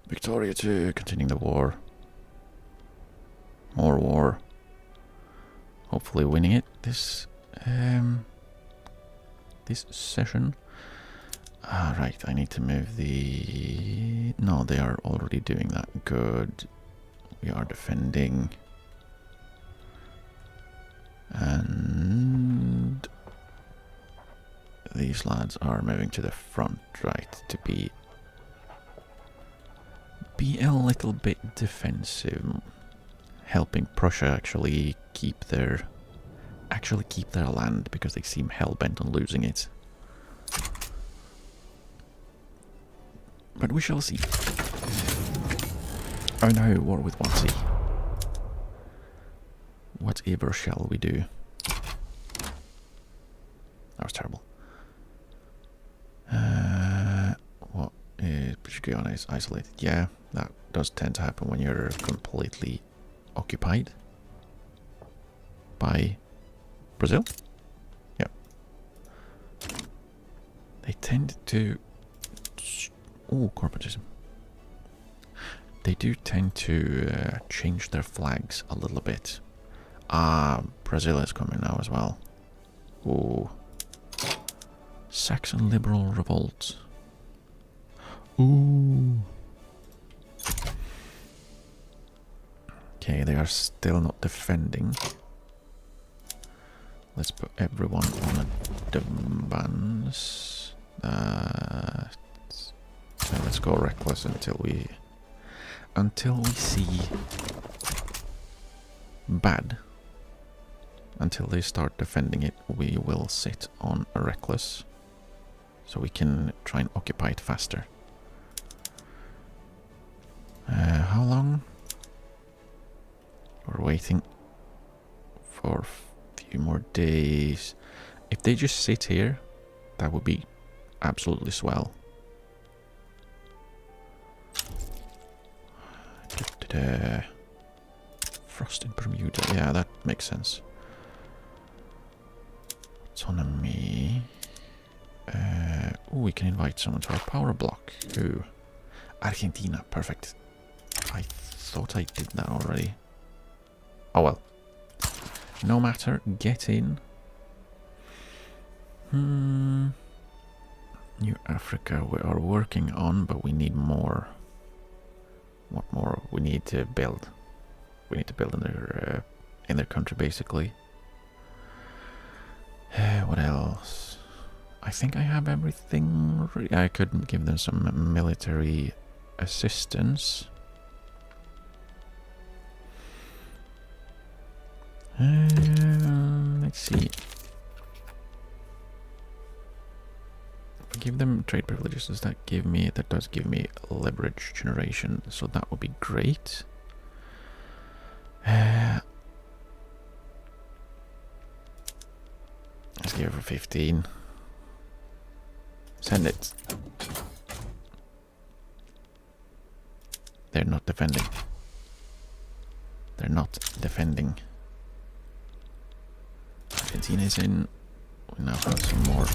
Victoria 2, continuing the war. More war. Hopefully winning it this session. Right, I need to move the... No, they are already doing that. Good. We are defending. And these lads are moving to the front, right, to be a little bit defensive, helping Prussia actually keep their land, because they seem hell-bent on losing it. But we shall see. Oh no, war with Wansea. Whatever shall we do? That was terrible. What is British is isolated? Yeah, that does tend to happen when you're completely occupied by Brazil. Yep. They tend to... Oh, corporatism. They do tend to change their flags a little bit. Ah, Brazil is coming now as well. Ooh. Saxon liberal revolt. Ooh. Okay, they are still not defending. Let's put everyone on a advance. So let's go reckless until we see bad. Until they start defending it, we will sit on a reckless, so we can try and occupy it faster. How long? We're waiting for a few more days. If they just sit here, that would be absolutely swell. Frost in Bermuda, yeah, that makes sense. Autonomy. We can invite someone to our power block. Ooh. Argentina, perfect. I thought I did that already. Oh well. No matter, get in. New Africa we are working on, but we need more. What more? We need to build. We need to build in their country, basically. What else? I think I have everything. I could give them some military assistance. Let's see. If I give them trade privileges, does that give me? That does give me leverage generation, so that would be great. Let's give it for 15. Send it. They're not defending. They're not defending. Argentina is in. We now have some more.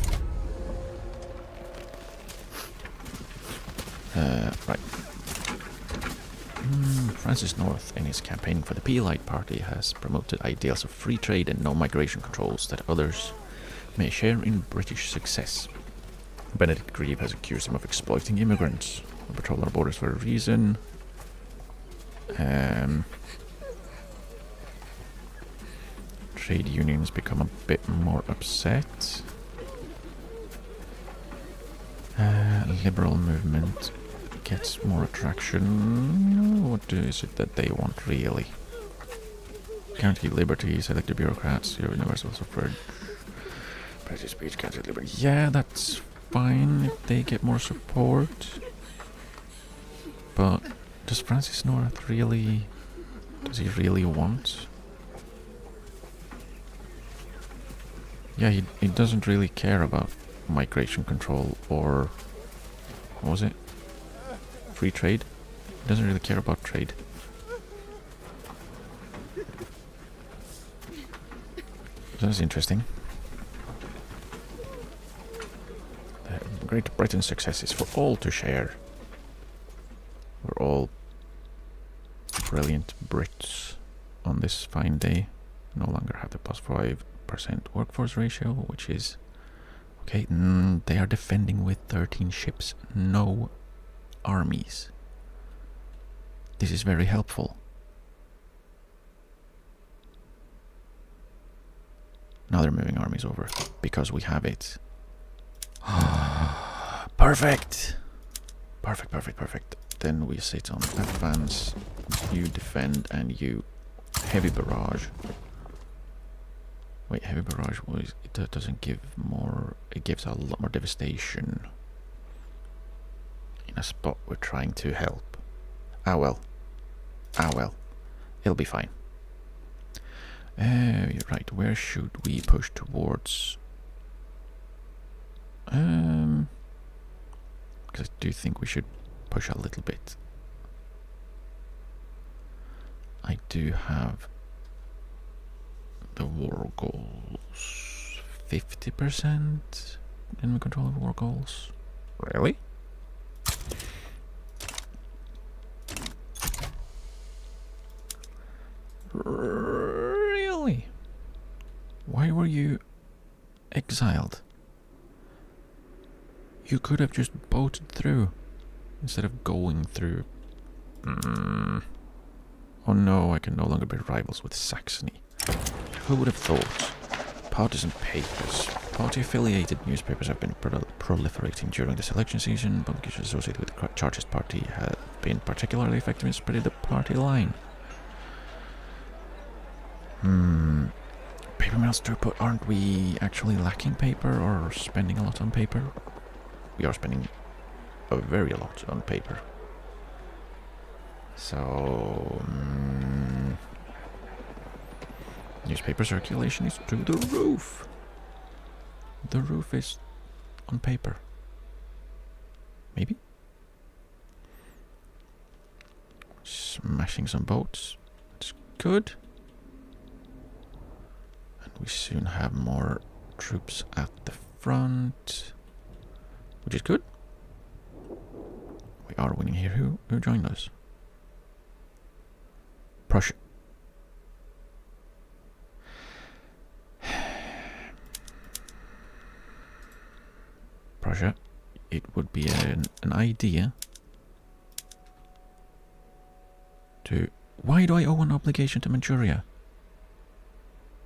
Right. Francis North, in his campaign for the Peelite Party, has promoted ideals of free trade and no migration controls that others may share in British success. Benedict Grieve has accused him of exploiting immigrants who patrol our borders for a reason. Trade unions become a bit more upset. Liberal movement gets more attraction. What is it that they want really? Guarantee liberty, selected bureaucrats, universal suffrage, press speech, guarantee liberty. Yeah, that's fine if they get more support. But does Francis North really... Does he really want? Yeah, he doesn't really care about migration control or... What was it? Free trade? He doesn't really care about trade. That's interesting. Great Britain's success is for all to share. We're all brilliant Brits on this fine day. No longer have the plus 5% workforce ratio, which is okay. They are defending with 13 ships, no armies. This is very helpful. Now they're moving armies over because we have it. Perfect! Perfect, perfect, perfect. Then we sit on advance, you defend, and you heavy barrage. Wait, heavy barrage was it doesn't give more, it gives a lot more devastation in a spot we're trying to help. Ah well. Ah well. It'll be fine. You're right, where should we push towards? Because I do think we should push a little bit. I do have the war goals 50% enemy control of war goals. Really? Really? Why were you exiled? You could have just boated through instead of going through. Oh no, I can no longer be rivals with Saxony. Who would have thought? Partisan papers. Party-affiliated newspapers have been proliferating during this election season. Publications associated with the Chartist Party have been particularly effective in spreading the party line. Paper mills throughput. Aren't we actually lacking paper or spending a lot on paper? We are spending a very lot on paper. So newspaper circulation is through the roof. The roof is on paper. Maybe? Smashing some boats. It's good. And we soon have more troops at the front, which is good. We are winning here. Who joined us? Prussia. Prussia. It would be an idea to... Why do I owe an obligation to Manchuria?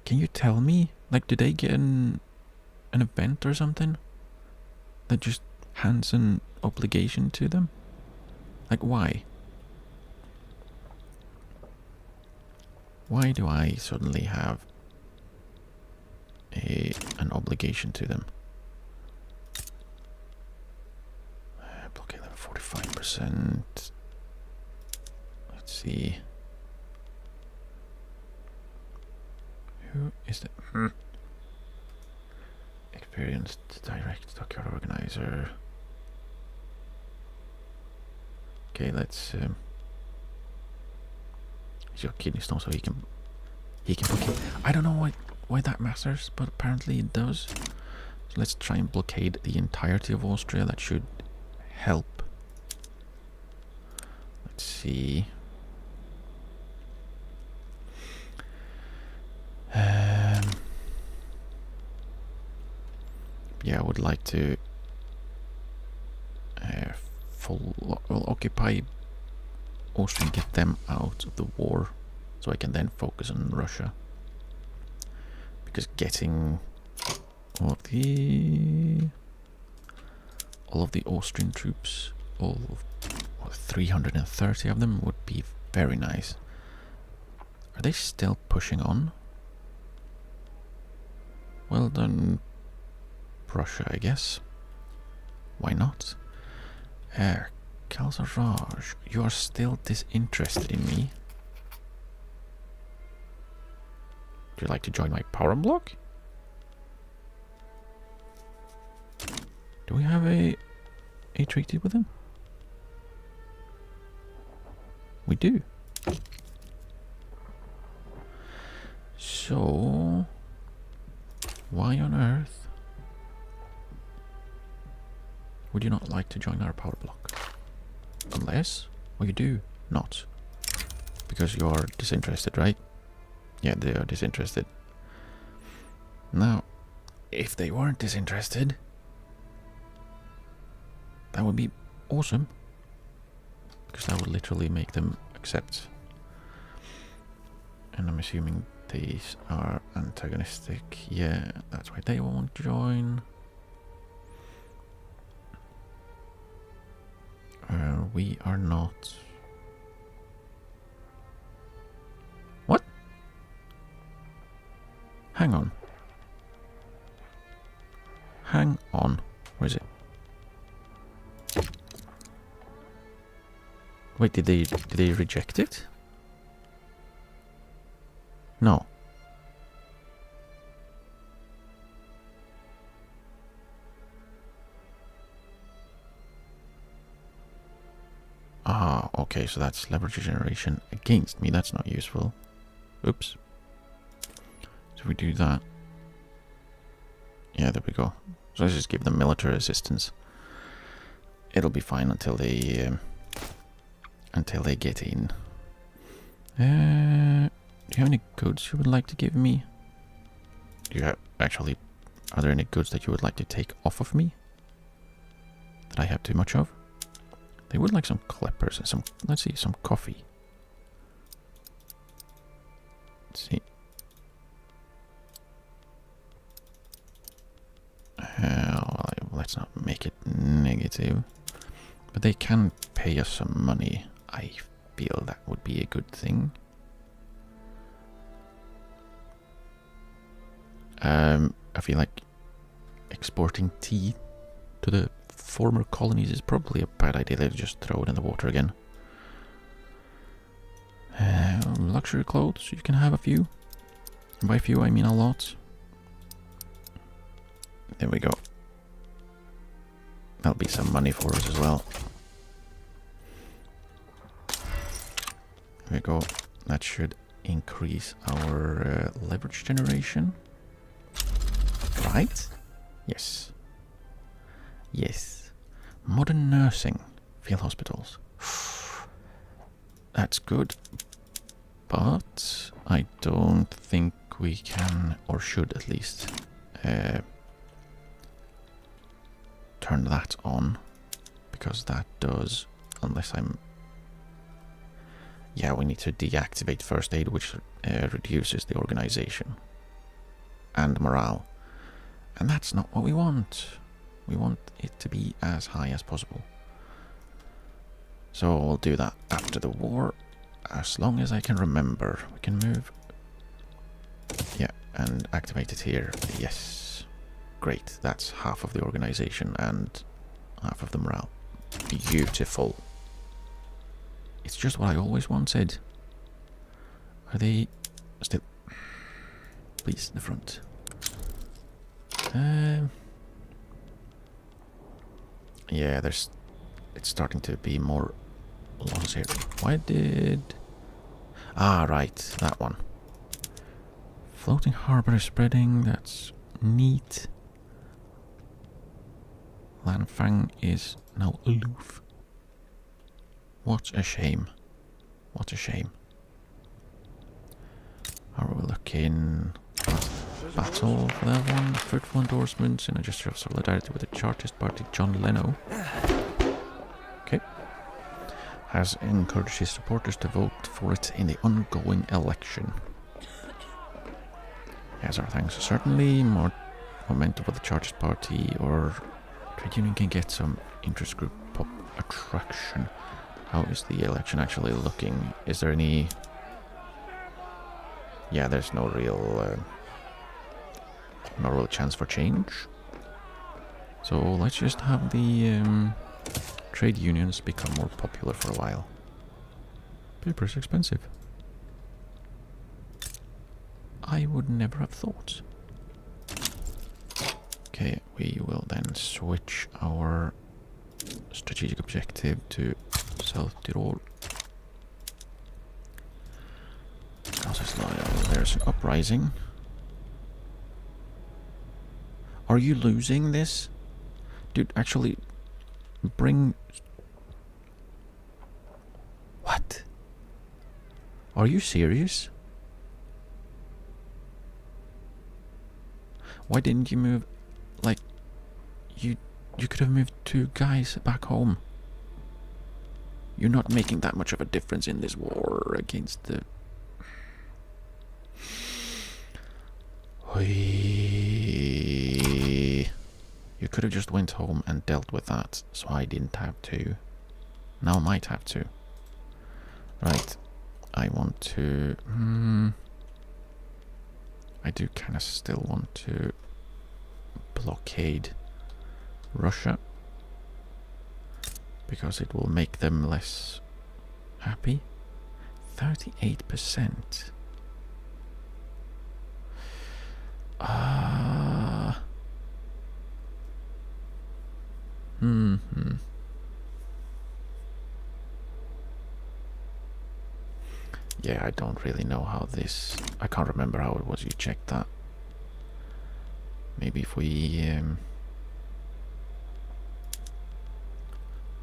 Can you tell me? Like, did they get an event or something that just hands an obligation to them? Like, why? Why do I suddenly have an obligation to them? Blockade level 45%. Let's see. Who is the experienced direct dockyard organizer? Okay, let's he's got kidney stone, so he can blockade. I don't know why that matters, but apparently it does. So let's try and blockade the entirety of Austria. That should help. Let's see. Yeah, I would like to occupy Austria and get them out of the war, so I can then focus on Russia. Because getting all of the Austrian troops, all 330 of them, would be very nice. Are they still pushing on? Well done, Prussia, I guess. Why not? Kalsaraj, you are still disinterested in me. Would you like to join my power block? Do we have a treaty with him? We do. So, why on earth would you not like to join our power block? Unless Or you do not. Because you are disinterested, right? Yeah, they are disinterested. Now, if they weren't disinterested, that would be awesome. Because that would literally make them accept. And I'm assuming these are antagonistic. Yeah, that's why they won't join. We are not. What? Hang on. Hang on. Where is it? Wait, did they reject it? No. Ah, okay, so that's leverage generation against me. That's not useful. Oops. So we do that. Yeah, there we go. So let's just give them military assistance. It'll be fine until they get in. Do you have any goods you would like to give me? Do you have, actually, are there any goods that you would like to take off of me? That I have too much of? They would like some clippers and some, let's see, some coffee. Let's see. Well, let's not make it negative. But they can pay us some money. I feel that would be a good thing. I feel like exporting tea to the former colonies is probably a bad idea. They just throw it in the water again. Luxury clothes, you can have a few. And by a few, I mean a lot. There we go. That'll be some money for us as well. There we go. That should increase our leverage generation. Right? Yes. Yes. Modern nursing. Field hospitals. That's good. But I don't think we can, or should at least, turn that on. Because that does, unless I'm... Yeah, we need to deactivate first aid, which reduces the organization. And morale. And that's not what we want. We want it to be as high as possible. So we'll do that after the war. As long as I can remember. We can move. Yeah, and activate it here. Yes. Great. That's half of the organization and half of the morale. Beautiful. It's just what I always wanted. Are they still... Please, the front. Yeah, it's starting to be more losses here. Why did... Ah, right, that one. Floating harbor is spreading, that's neat. Lanfang is now aloof. What a shame. What a shame. Are we looking... Battle for that one. Fruitful endorsements in a gesture of solidarity with the Chartist Party, John Leno. Okay. Has encouraged his supporters to vote for it in the ongoing election. Yes, our thanks. Certainly more momentum for the Chartist Party, or trade union can get some interest group pop attraction. How is the election actually looking? Is there any... Yeah, there's no real chance for change. So let's just have the trade unions become more popular for a while. Paper is expensive. I would never have thought. Okay, we will then switch our strategic objective to South Tyrol. There's an uprising. Are you losing this? Dude, actually, bring... Are you serious? Why didn't you move? Like, you could have moved 2 guys back home. You're not making that much of a difference in this war against the... You could have just went home and dealt with that, so I didn't have to. Now I might have to. Right. I want to... I do kind of still want to blockade Russia, because it will make them less happy. 38%. Yeah, I don't really know how this... I can't remember how it was you checked that. Maybe if we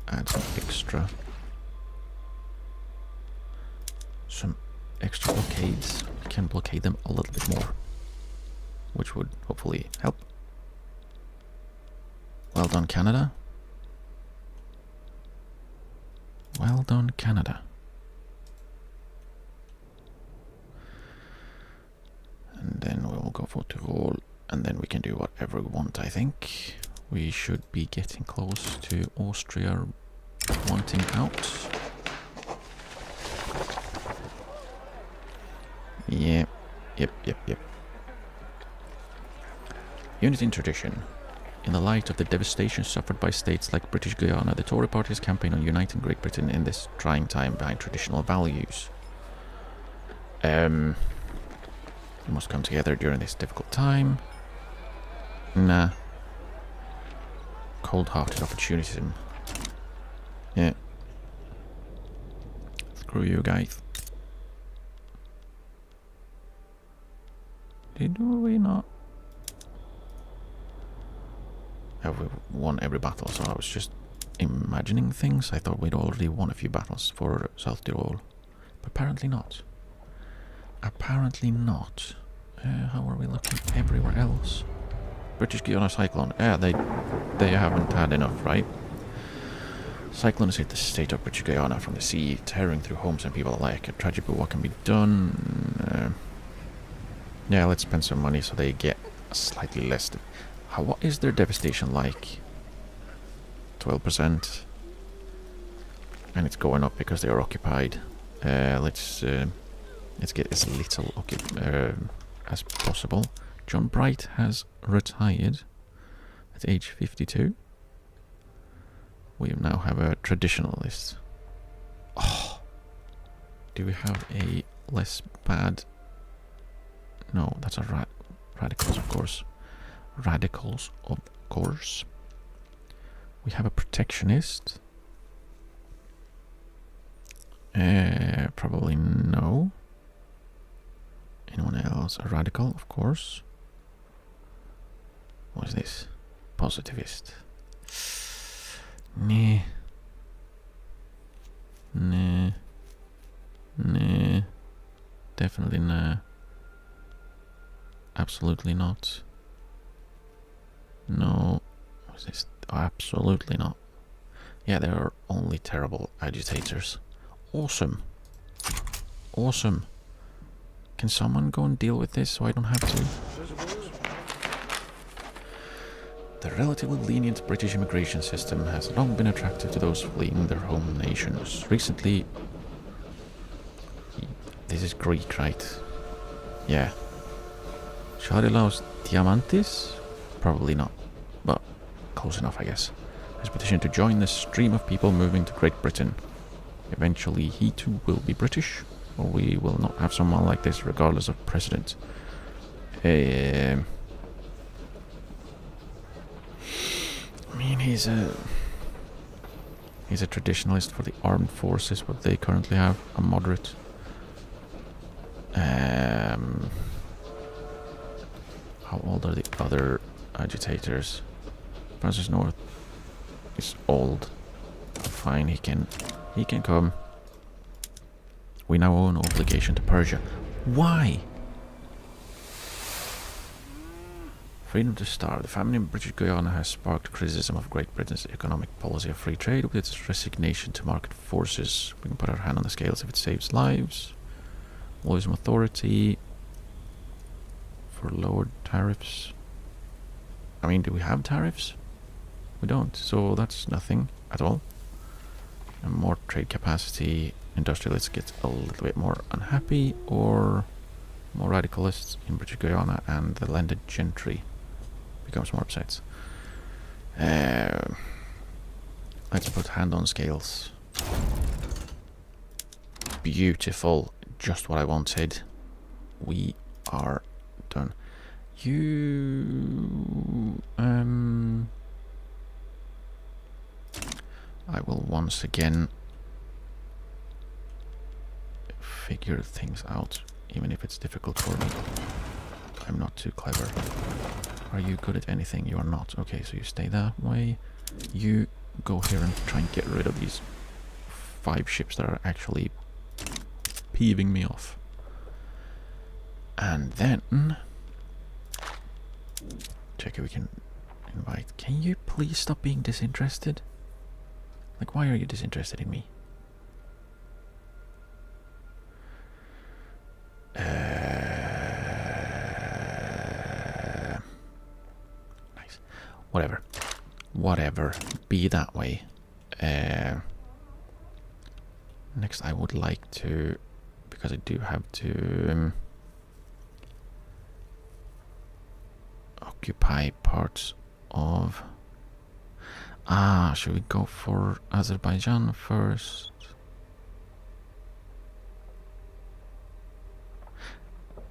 add some extra blockades, we can blockade them a little bit more, which would hopefully help. Well done, Canada. Well done, Canada. And then we will go for Tyrol, and then we can do whatever we want, I think. We should be getting close to Austria wanting out. Yeah, yep. Unity in tradition. In the light of the devastation suffered by states like British Guiana, the Tory party's campaign on uniting Great Britain in this trying time behind traditional values. We must come together during this difficult time. Nah. Cold-hearted opportunism. Yeah. Screw you guys. Did we not? Have we won every battle? So I was just imagining things. I thought we'd already won a few battles for South Tyrol. But apparently not. Apparently not. How are we looking everywhere else? British Guiana Cyclone. Yeah, they haven't had enough, right? Cyclone has hit the state of British Guiana from the sea, tearing through homes and people alike. A tragedy, but what can be done? Yeah, let's spend some money so they get slightly less. What is their devastation like? 12%. And it's going up because they are occupied. Let's get as little as possible. John Bright has retired at age 52. We now have a traditionalist. Oh, do we have a less bad? No, that's a radicals, of course. Radicals, of course. We have a protectionist. Probably no. Anyone else? A radical, of course. What is this? Positivist. Nah. Definitely nah. Absolutely not. No. What is this? Absolutely not. Yeah, they are only terrible agitators. Awesome. Awesome. Can someone go and deal with this so I don't have to? The relatively lenient British immigration system has long been attractive to those fleeing their home nations. Recently... This is Greek, right? Yeah. Charilaos Diamantis? Probably not. But close enough, I guess. Has petitioned to join the stream of people moving to Great Britain. Eventually he too will be British, or we will not have someone like this regardless of president. I mean, he's a traditionalist for the armed forces, what they currently have, a moderate. How old are the other agitators? Francis North is old. Fine, he can come. We now owe an obligation to Persia. Why? Freedom to starve. The famine in British Guiana has sparked criticism of Great Britain's economic policy of free trade with its resignation to market forces. We can put our hand on the scales if it saves lives. Lose some authority for lowered tariffs. I mean, do we have tariffs? We don't, so that's nothing at all. And more trade capacity. Industrialists get a little bit more unhappy, or more radicalists in British Guiana, and the landed gentry becomes more upset. Let's put hand on scales. Beautiful. Just what I wanted. We are done. You... I will once again figure things out, even if it's difficult for me. I'm not too clever. Are you good at anything? You are not. Okay, so you stay that way. You go here and try and get rid of these 5 ships that are actually peeving me off. And then check if we can invite. Can you please stop being disinterested? Like, why are you disinterested in me? Nice. Whatever. Whatever. Be that way. Next, I would like to, because I do have to occupy parts of... should we go for Azerbaijan first?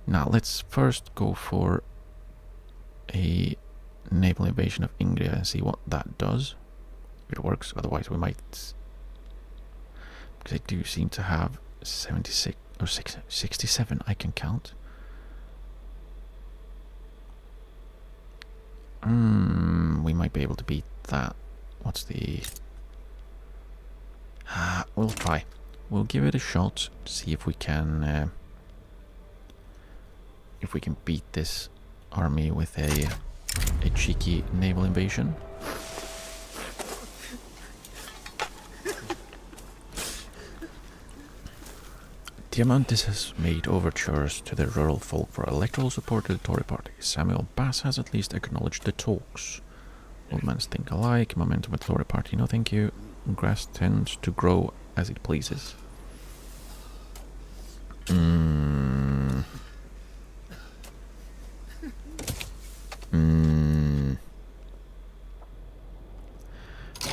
Now, let's first go for a naval invasion of Ingria and see what that does. If it works, otherwise we might... Because I do seem to have 76 or 67 I can count. We might be able to beat that. What's the... we'll try. We'll give it a shot, see if we can... if we can beat this army with a cheeky naval invasion. Diamantis has made overtures to the rural folk for electoral support to the Tory party. Samuel Bass has at least acknowledged the talks. Old men think alike. Momentum with the Tory party, no thank you. Grass tends to grow as it pleases.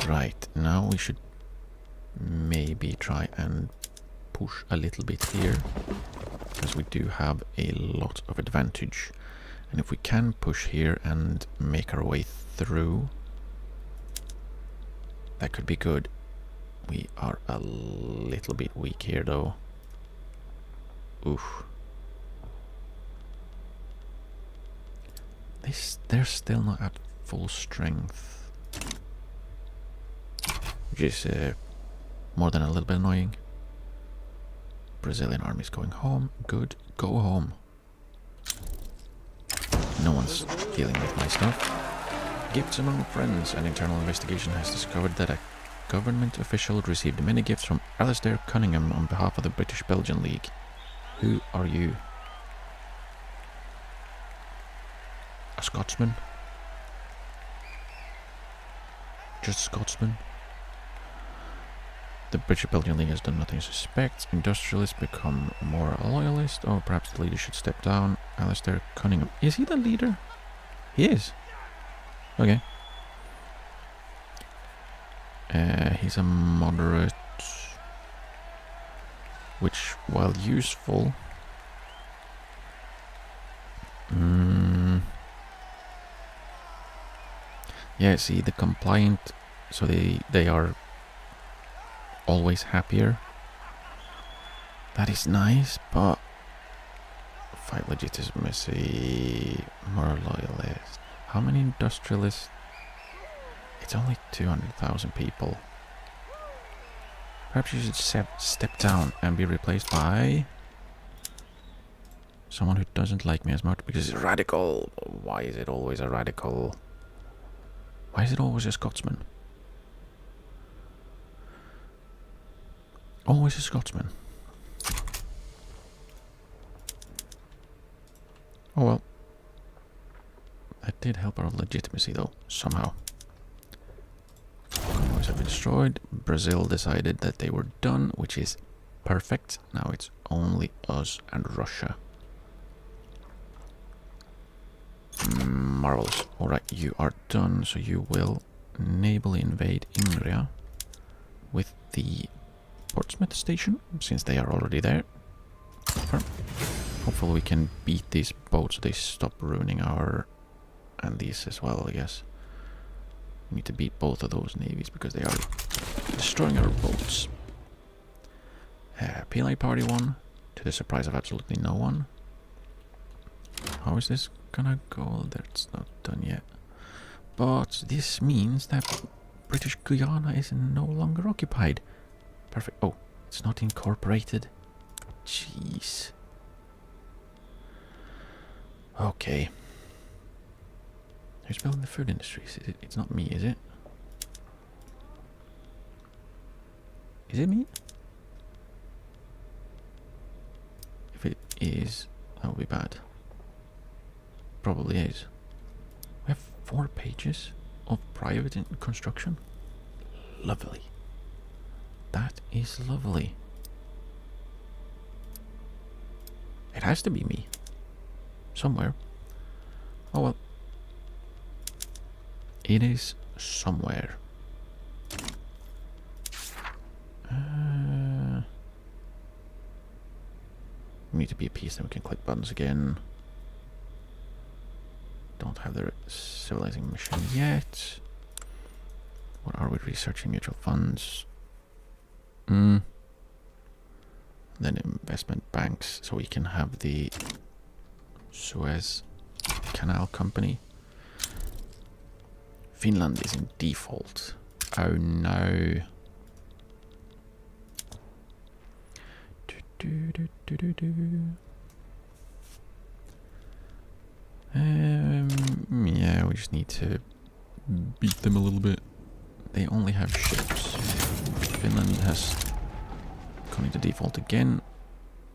Right, now we should maybe try and push a little bit here, because we do have a lot of advantage. And if we can push here and make our way through, that could be good. We are a little bit weak here though. Oof. They're still not at full strength, which is more than a little bit annoying. Brazilian army's going home. Good. Go home. No one's dealing with my stuff. Gifts among friends. An internal investigation has discovered that a government official received many gifts from Alistair Cunningham on behalf of the British-Belgian League. Who are you? A Scotsman? Just a Scotsman? The British-Belgian League has done nothing suspect. Industrialists become more loyalist. Or perhaps the leader should step down. Alistair Cunningham. Is he the leader? He is. Okay. He's a moderate. Which, while useful... yeah, see, the compliant... So they are... always happier. That is nice, but fight legitimacy, more loyalist. How many industrialists? It's only 200,000 people. Perhaps you should step down and be replaced by someone who doesn't like me as much because it's radical. Why is it always a radical? Why is it always a Scotsman? Always a Scotsman. Oh well. That did help our legitimacy though, somehow. Convoys have been destroyed. Brazil decided that they were done, which is perfect. Now it's only us and Russia. Marvelous. Alright, you are done, so you will navally invade Ingria with the Portsmouth station, since they are already there. Hopefully we can beat these boats so they stop ruining our... and these as well, I guess. We need to beat both of those navies because they are destroying our boats. PLA Party 1, to the surprise of absolutely no one. How is this gonna go? That's not done yet. But this means that British Guyana is no longer occupied. Perfect. Oh, it's not incorporated. Jeez. Okay. Who's building the food industries? It's not me, is it? Is it me? If it is, that would be bad. Probably is. We have 4 pages of private construction. Lovely. That is lovely. It has to be me. Somewhere. Oh well. It is somewhere. We need to be a piece, then we can click buttons again. Don't have the civilizing mission yet. What are we researching? Mutual funds. Then investment banks, so we can have the Suez Canal Company. Finland is in default. Oh no. Yeah, we just need to beat them a little bit. They only have ships. Finland has gone into default again.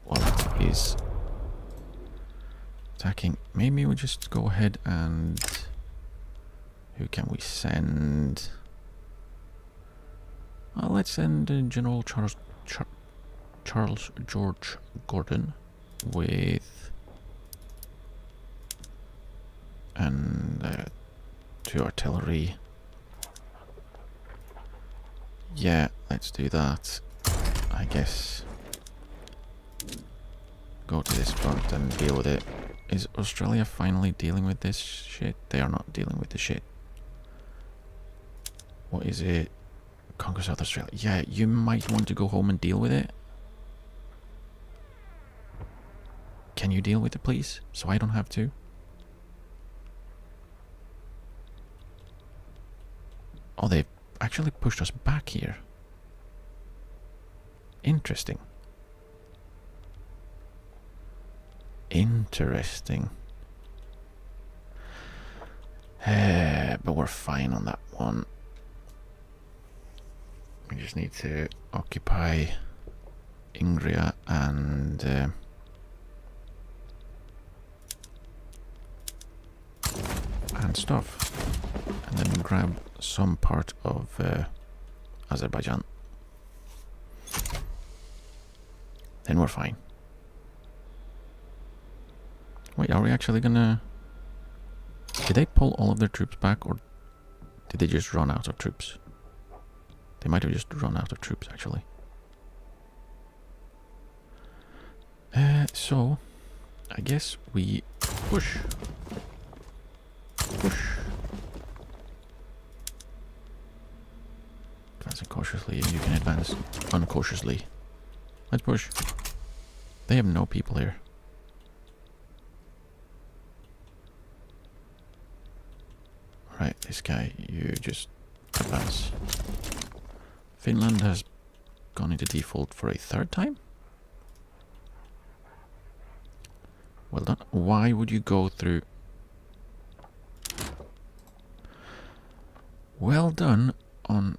While it is attacking. Maybe we just go ahead and... Who can we send? Let's send General Charles George Gordon with... and 2 artillery. Yeah, let's do that. I guess go to this front and deal with it. Is Australia finally dealing with this shit? They are not dealing with the shit. What is it? Conquer South Australia. Yeah, you might want to go home and deal with it. Can you deal with it, please? So I don't have to. Oh, they've actually pushed us back here. Interesting. Interesting. But we're fine on that one. We just need to occupy Ingria and stuff, and then grab some part of Azerbaijan. Then we're fine. Wait, are we actually gonna... Did they pull all of their troops back, or did they just run out of troops? They might have just run out of troops, actually. So, I guess we push. Push. Advancing cautiously, and you can advance uncautiously. Let's push. They have no people here. Right, this guy, you just advance. Finland has gone into default for a third time. Well done. Why would you go through... Well done on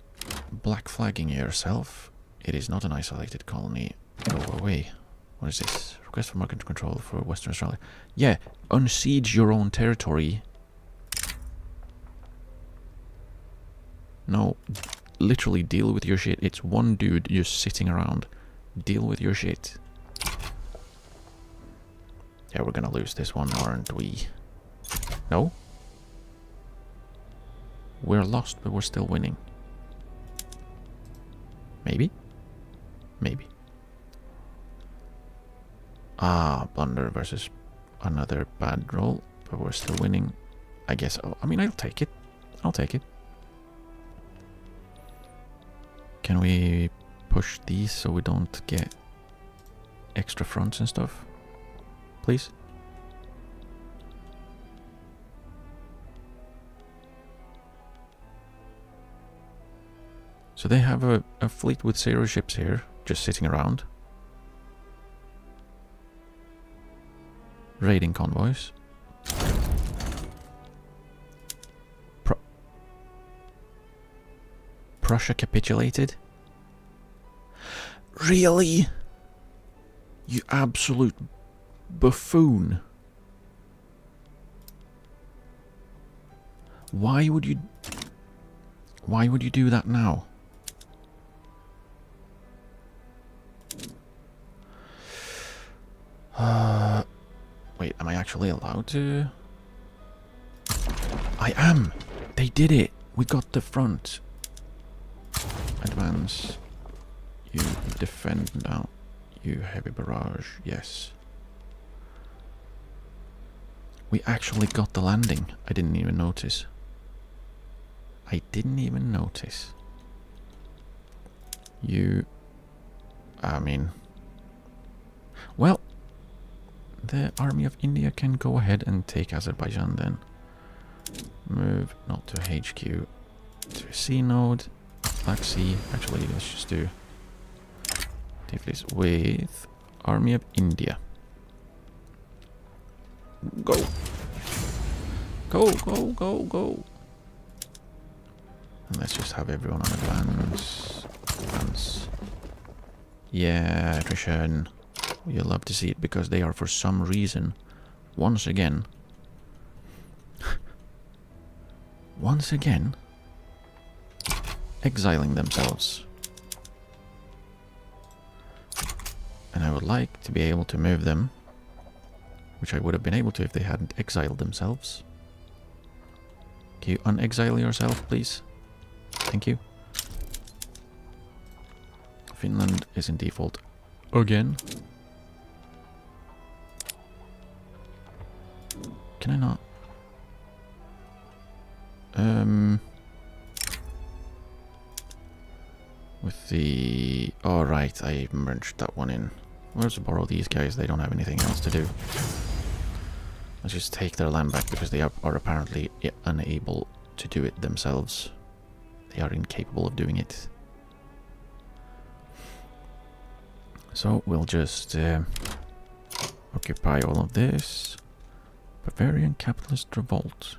black flagging yourself. It is not an isolated colony. Go away. What is this? Request for market control for Western Australia. Yeah, unsiege your own territory. No, literally deal with your shit. It's one dude just sitting around. Deal with your shit. Yeah, we're gonna lose this one, aren't we? No? We're lost, but we're still winning. Maybe? Maybe. Ah, blunder versus another bad roll, but we're still winning. I guess. Oh, I mean, I'll take it. I'll take it. Can we push these so we don't get extra fronts and stuff? Please? So they have a fleet with 0 ships here, just sitting around. Raiding convoys. Prussia capitulated? Really? You absolute buffoon. Why would you do that now? Wait, am I actually allowed to? I am! They did it! We got the front. Advance. You defend now. You heavy barrage. Yes. We actually got the landing. I didn't even notice. I didn't even notice. You... I mean... Well... The army of India can go ahead and take Azerbaijan then. Move not to HQ. To C node. Black Sea. Actually, let's just do this with Army of India. Go! Go, go, go, go! And let's just have everyone on advance. Advance. Yeah, attrition. You'll love to see it because they are for some reason, once again, exiling themselves. And I would like to be able to move them, which I would have been able to if they hadn't exiled themselves. Can you unexile yourself, please? Thank you. Finland is in default again. Can I not? With the... Oh, right, I merged that one in. Let's borrow these guys, they don't have anything else to do. Let's just take their land back because they are apparently unable to do it themselves. They are incapable of doing it. So we'll just occupy all of this. Bavarian capitalist revolt.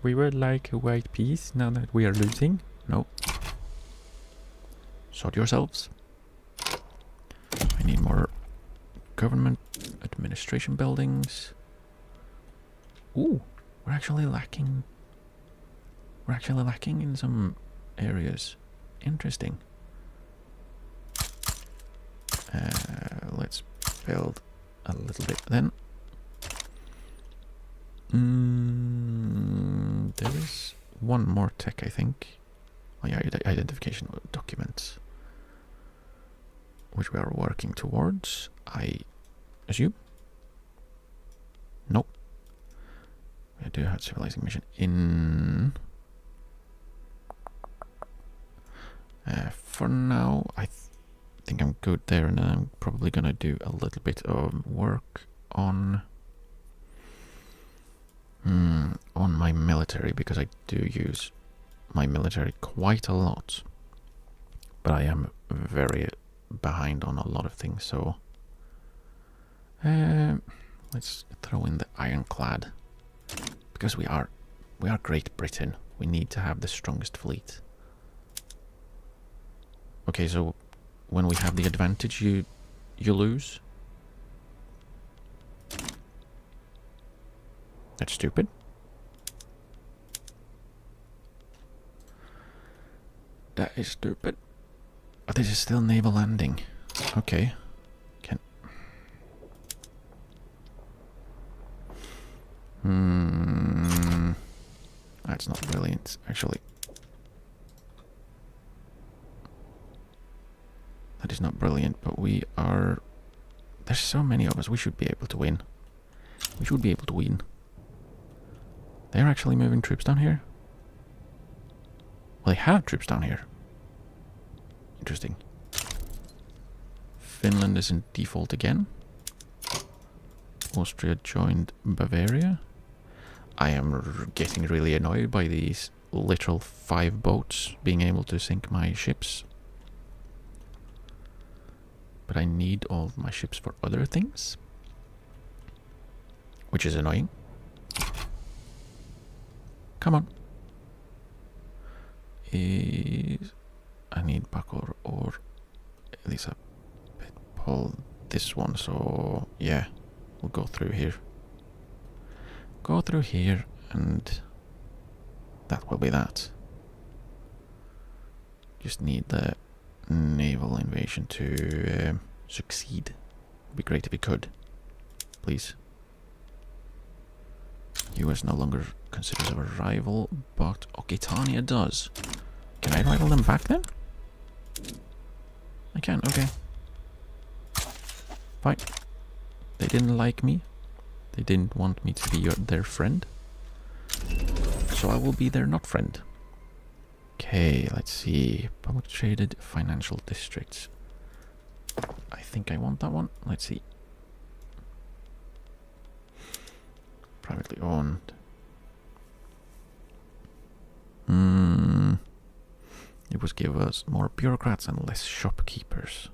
We would like a white peace now that we are losing. No. Sort yourselves. I need more government administration buildings. Ooh, we're actually lacking. We're actually lacking in some areas. Interesting. Let's build a little bit then. There is one more tech, I think. Oh yeah, identification documents, which we are working towards, I assume. Nope. We do have civilizing mission in. For now, I think I'm good there, and I'm probably gonna do a little bit of work on my military because I do use my military quite a lot. But I am very behind on a lot of things, so... let's throw in the ironclad. Because we are Great Britain. We need to have the strongest fleet. Okay, so when we have the advantage, you lose. That's stupid. That is stupid. Oh, this is still naval landing. Okay. That's not brilliant, actually. That is not brilliant, but we are... There's so many of us, we should be able to win. We should be able to win. They're actually moving troops down here? Well, they have troops down here. Interesting. Finland is in default again. Austria joined Bavaria. I am getting really annoyed by these literal 5 boats being able to sink my ships. But I need all of my ships for other things. Which is annoying. Come on. I need Bakor or Elizabeth Paul this one, so yeah, we'll go through here. Go through here, and that will be that. Just need the naval invasion to succeed. Would be great if it could. Please. US no longer considers a rival, but Occitania does. Can I rival them back then? I can, okay. Fine. They didn't like me. They didn't want me to be their friend. So I will be their not friend. Okay, let's see. Public traded financial districts. I think I want that one. Let's see. Privately owned. It would give us more bureaucrats and less shopkeepers.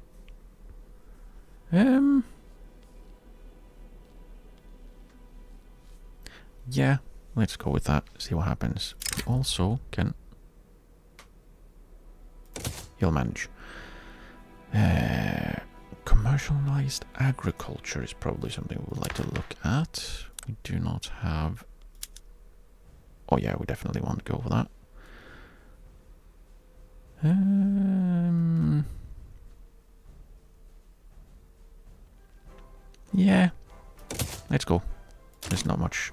Yeah, let's go with that. See what happens. We also can... He'll manage. Commercialized agriculture is probably something we would like to look at. We do not have... Oh yeah, we definitely want to go for that. Yeah, let's go. There's not much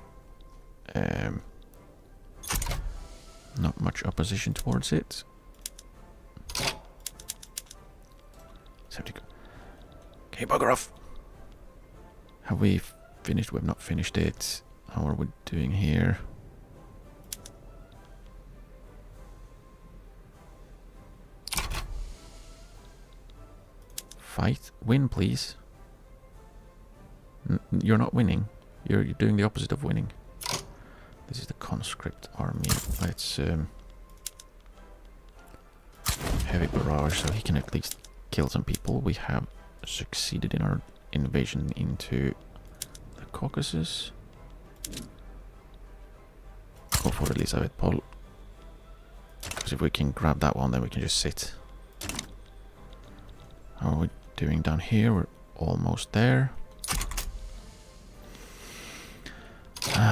opposition towards it. Okay, bugger off. Have we finished? We've not finished it. How are we doing here? Fight. Win, please. You're not winning. You're doing the opposite of winning. This is the conscript army. Let's heavy barrage so he can at least kill some people. We have succeeded in our invasion into the Caucasus. Go for Elizabeth Paul. Because if we can grab that one, then we can just sit. How are we doing down here? We're almost there.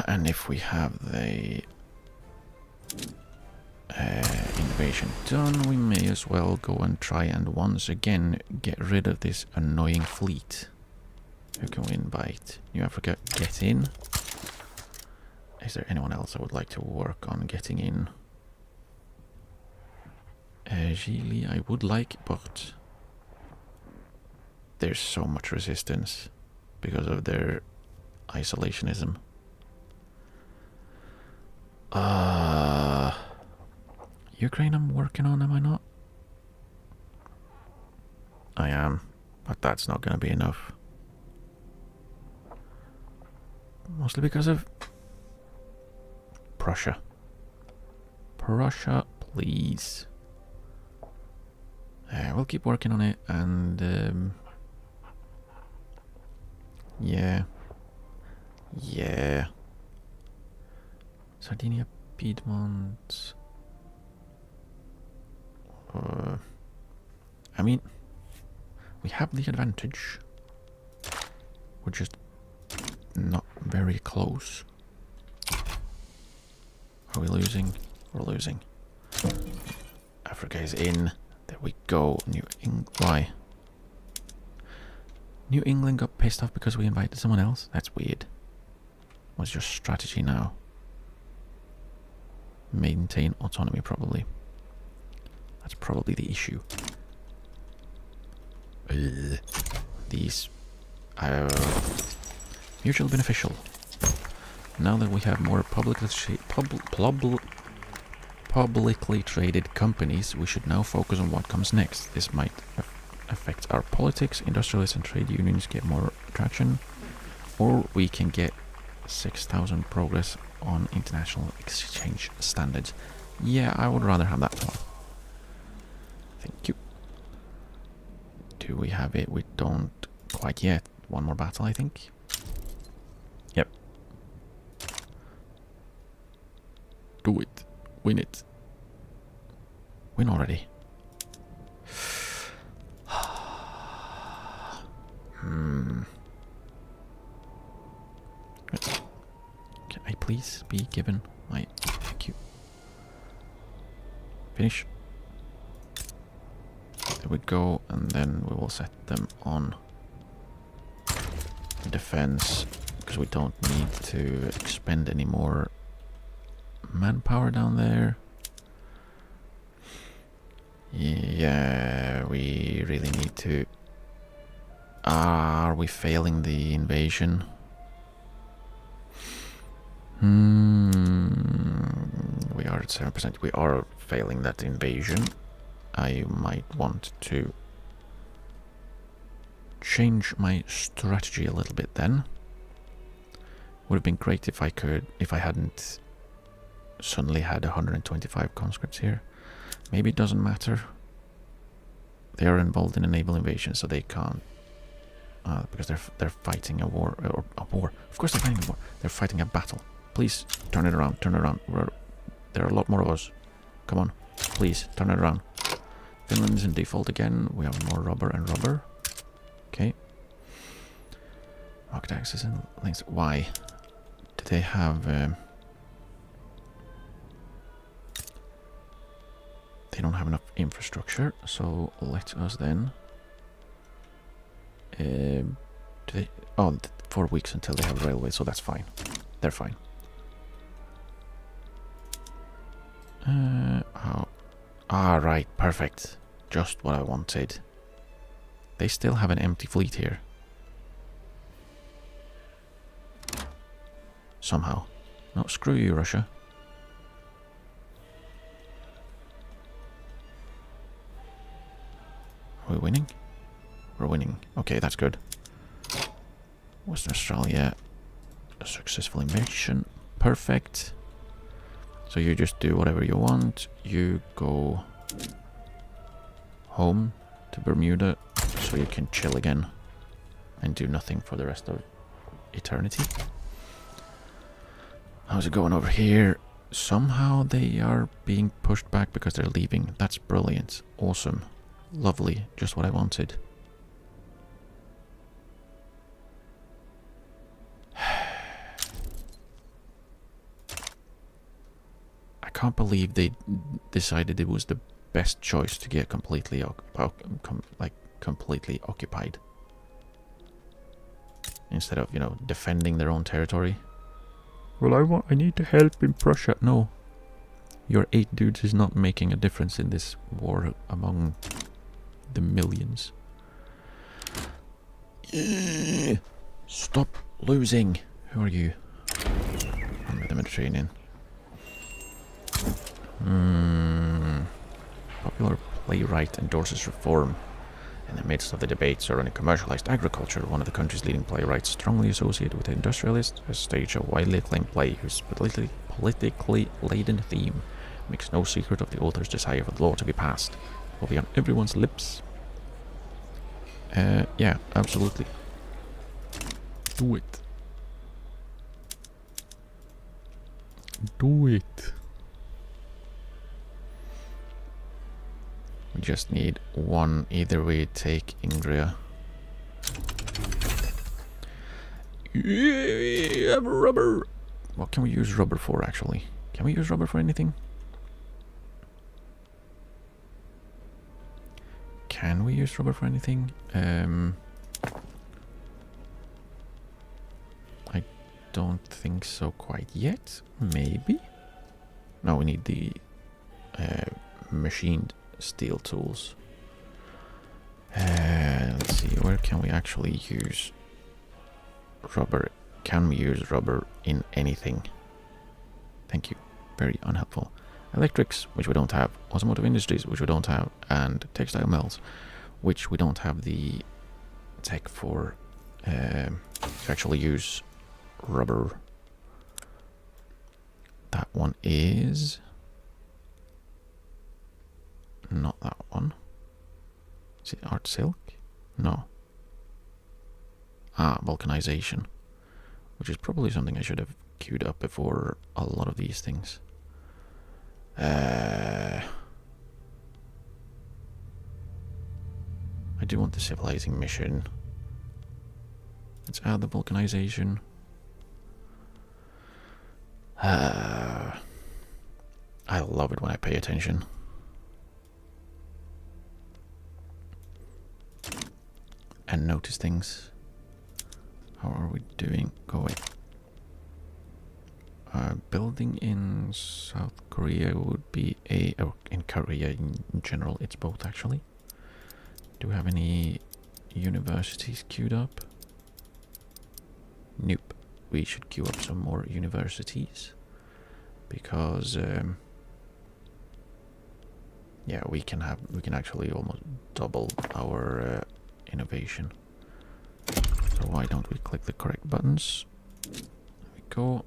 And if we have the invasion done, we may as well go and try and once again get rid of this annoying fleet. Who can we invite? New Africa, get in. Is there anyone else I would like to work on getting in? Gili, I would like, but there's so much resistance because of their isolationism. Ukraine I'm working on, am I not? I am, but that's not going to be enough. Mostly because of Prussia. Prussia please. We'll keep working on it, and yeah. Sardinia, Piedmont. I mean, we have the advantage. We're just not very close. Are we losing? We're losing. Africa is in. There we go. Why? New England got pissed off because we invited someone else? That's weird. What's your strategy now? Maintain autonomy, probably. That's probably the issue. These mutually beneficial. Now that we have more publicly traded companies, we should now focus on what comes next. This might affect our politics. Industrialists and trade unions get more traction, or we can get 6,000 progress on international exchange standards. Yeah, I would rather have that one. Thank you. Do we have it? We don't quite yet. One more battle, I think. Yep. Do it. Win it. Win already. Can I please be given my... Thank you. Finish. There we go, and then we will set them on defense, because we don't need to expend any more manpower down there. Yeah, we really need to... Are we failing the invasion? We are at 7%. We are failing that invasion. I might want to change my strategy a little bit then. Would have been great if I hadn't suddenly had 125 conscripts here. Maybe it doesn't matter. They are involved in a naval invasion, so they can't. Because they're fighting a war, or a war. Of course they're fighting a war. They're fighting a battle. Please turn it around. Turn it around. There are a lot more of us. Come on, please turn it around. Finland is in default again. We have more rubber and rubber. Okay. Market access and links. Why? Do they have? They don't have enough infrastructure. So let us then. Do they? Oh, 4 weeks until they have railway. So that's fine. They're fine. How? Ah, right, perfect. Just what I wanted. They still have an empty fleet here. Somehow. No, screw you, Russia. Are we winning? We're winning. Okay, that's good. Western Australia. A successful invasion. Perfect. So you just do whatever you want. You go home to Bermuda so you can chill again and do nothing for the rest of eternity. How's it going over here? Somehow they are being pushed back because they're leaving. That's brilliant. Awesome. Lovely. Just what I wanted. I can't believe they decided it was the best choice to get completely completely occupied instead of, you know, defending their own territory. Well, I need to help in Prussia. No, your 8 dudes is not making a difference in this war among the millions. Stop losing. Who are you? Under the Mediterranean. Popular playwright endorses reform. In the midst of the debate surrounding commercialized agriculture, one of the country's leading playwrights, strongly associated with industrialists, has staged a widely acclaimed play whose politically laden theme makes no secret of the author's desire for the law to be passed. It will be on everyone's lips. Yeah, absolutely. Do it. Do it. We just need one. Either we take Ingria. Yeah, rubber. What can we use rubber for, actually? Can we use rubber for anything? Can we use rubber for anything? I don't think so quite yet. Maybe? No, we need the machined steel tools. Let's see, where can we actually use rubber? Can we use rubber in anything? Thank you. Very unhelpful. Electrics, which we don't have. Automotive industries, which we don't have. And textile mills, which we don't have the tech for to actually use rubber. That one is not that one. Is it art silk? No. Ah, vulcanization, which is probably something I should have queued up before a lot of these things. I do want the civilizing mission. Let's add the vulcanization. I love it when I pay attention. And notice things. How are we doing? Go away. Building in South Korea would be a... Oh, in Korea in general, it's both actually. Do we have any universities queued up? Nope. We should queue up some more universities. Because... yeah, we can actually almost double our innovation. So why don't we click the correct buttons? There we go.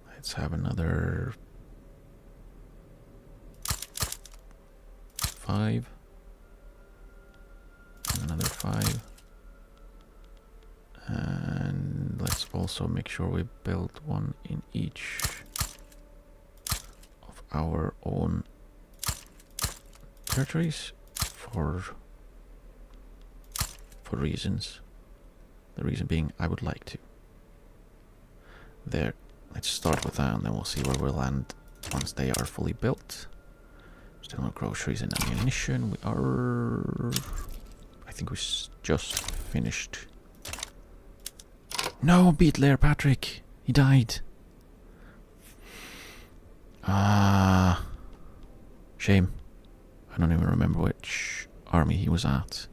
Let's have another 5. And another 5. And let's also make sure we build one in each of our own territories for reasons. The reason being, I would like to. There. Let's start with that, and then we'll see where we'll land once they are fully built. Still no groceries and ammunition. We are... I think we just finished. No, beat Lair Patrick. He died. Shame. I don't even remember which army he was at.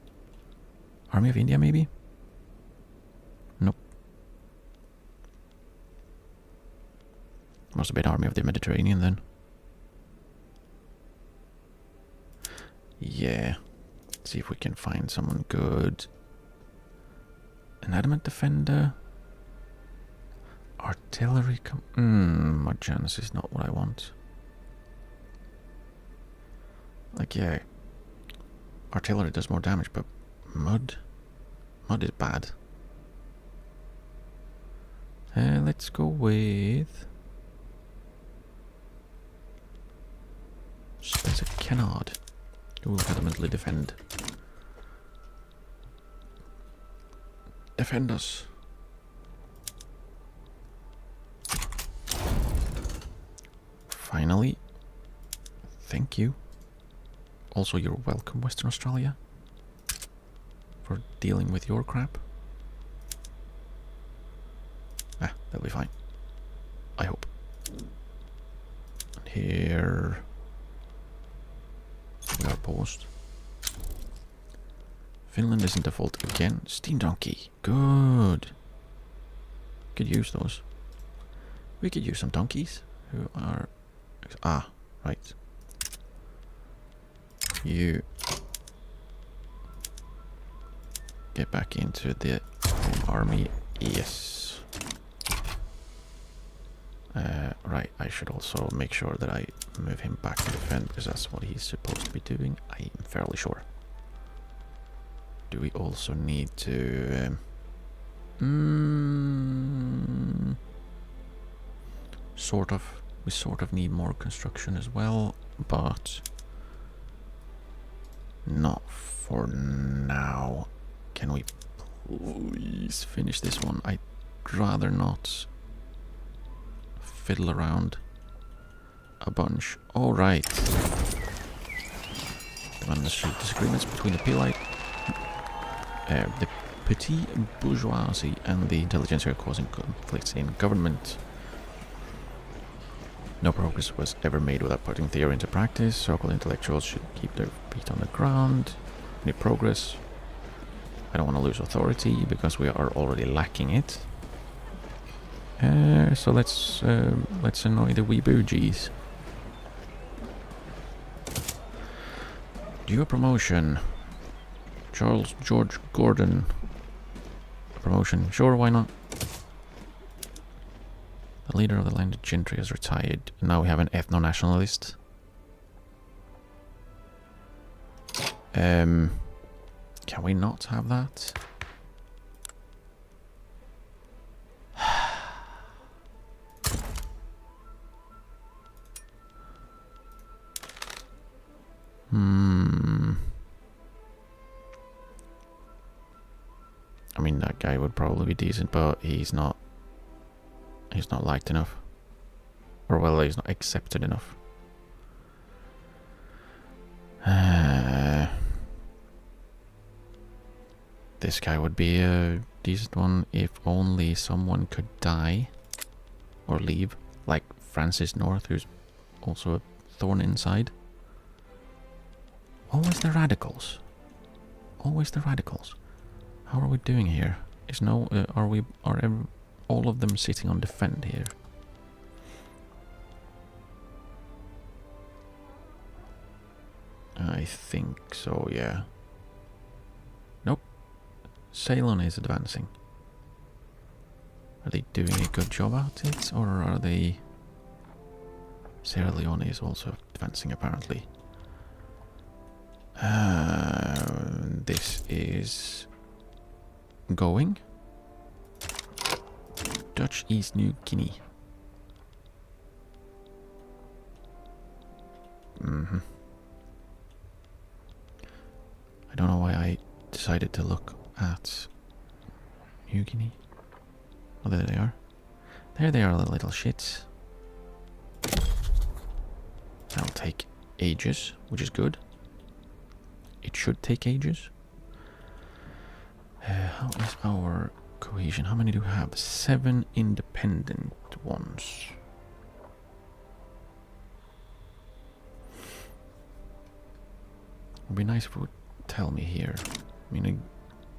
Army of India, maybe? Nope. Must have been Army of the Mediterranean then. Yeah. Let's see if we can find someone good. An adamant defender. Artillery. Marchance is not what I want. Like, yeah. Artillery does more damage, but mud? Mud is bad. Let's go with... Spencer Kennard, who will adamantly defend. Defend us. Finally. Thank you. Also, you're welcome, Western Australia, for dealing with your crap. They'll be fine. I hope. And here... we are paused. Finland is in default again. Steam Donkey. Good. Could use those. We could use some donkeys who are... Ah, right. You. get back into the army. Yes. Right, I should also make sure that I move him back to defend, because that's what he's supposed to be doing, I'm fairly sure. Do we also need to... sort of. We sort of need more construction as well, but not for now. Can we please finish this one? I'd rather not fiddle around a bunch. All right. The disagreements between the the petty bourgeoisie and the intelligentsia are causing conflicts in government. No progress was ever made without putting theory into practice. So-called intellectuals should keep their feet on the ground. Any progress? I don't want to lose authority because we are already lacking it. So let's annoy the wee bougies. Do a promotion. Charles George Gordon. A promotion. Sure, why not? The leader of the landed gentry has retired. Now we have an ethno-nationalist. Can we not have that? I mean, that guy would probably be decent, but he's not liked enough. Or, well, he's not accepted enough. This guy would be a decent one if only someone could die or leave, like Francis North, who's also a thorn inside. Always the radicals. Always the radicals. How are we doing here? Are all of them sitting on defend here? I think so, yeah. Nope. Ceylon is advancing. Are they doing a good job at it, or are they... Sierra Leone is also advancing, apparently. This is... going. Dutch East New Guinea. I don't know why I decided to look at New Guinea. Oh, there they are. There they are, the little shits. That'll take ages, which is good. It should take ages. How is our cohesion? How many do we have? 7 independent ones. It would be nice if it would tell me here. I mean,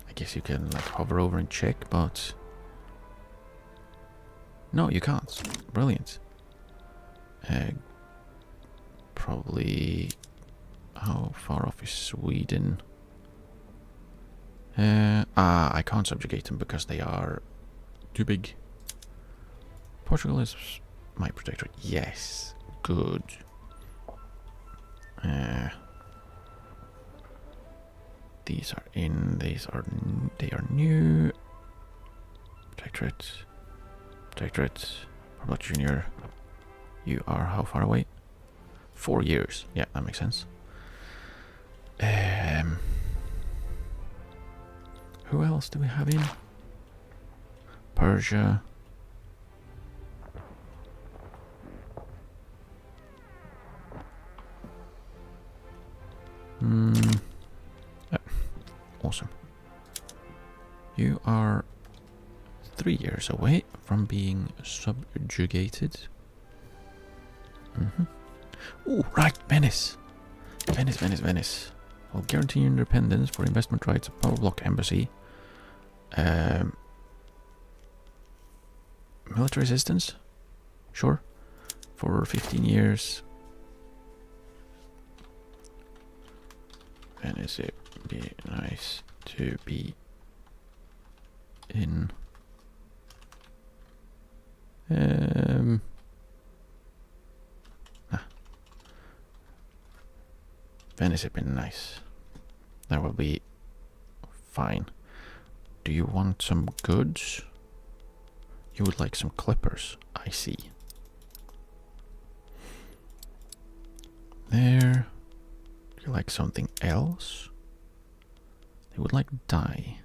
I guess you can like hover over and check, but no, you can't. Brilliant. Probably. How far off is Sweden? I can't subjugate them because they are too big. Portugal is my protectorate. Yes, good. These are in. They are new. Protectorate. How about Junior? You are how far away? 4 years. Yeah, that makes sense. Who else do we have in? Persia. Awesome. You are 3 years away from being subjugated. Oh, right, Venice. Venice. I'll guarantee your independence for investment rights of Power Block Embassy. Military assistance? Sure. For 15 years. And is it be nice to be in. Venice had been nice. That will be fine. Do you want some goods? You would like some clippers, I see. There. Do you like something else? They would like dye.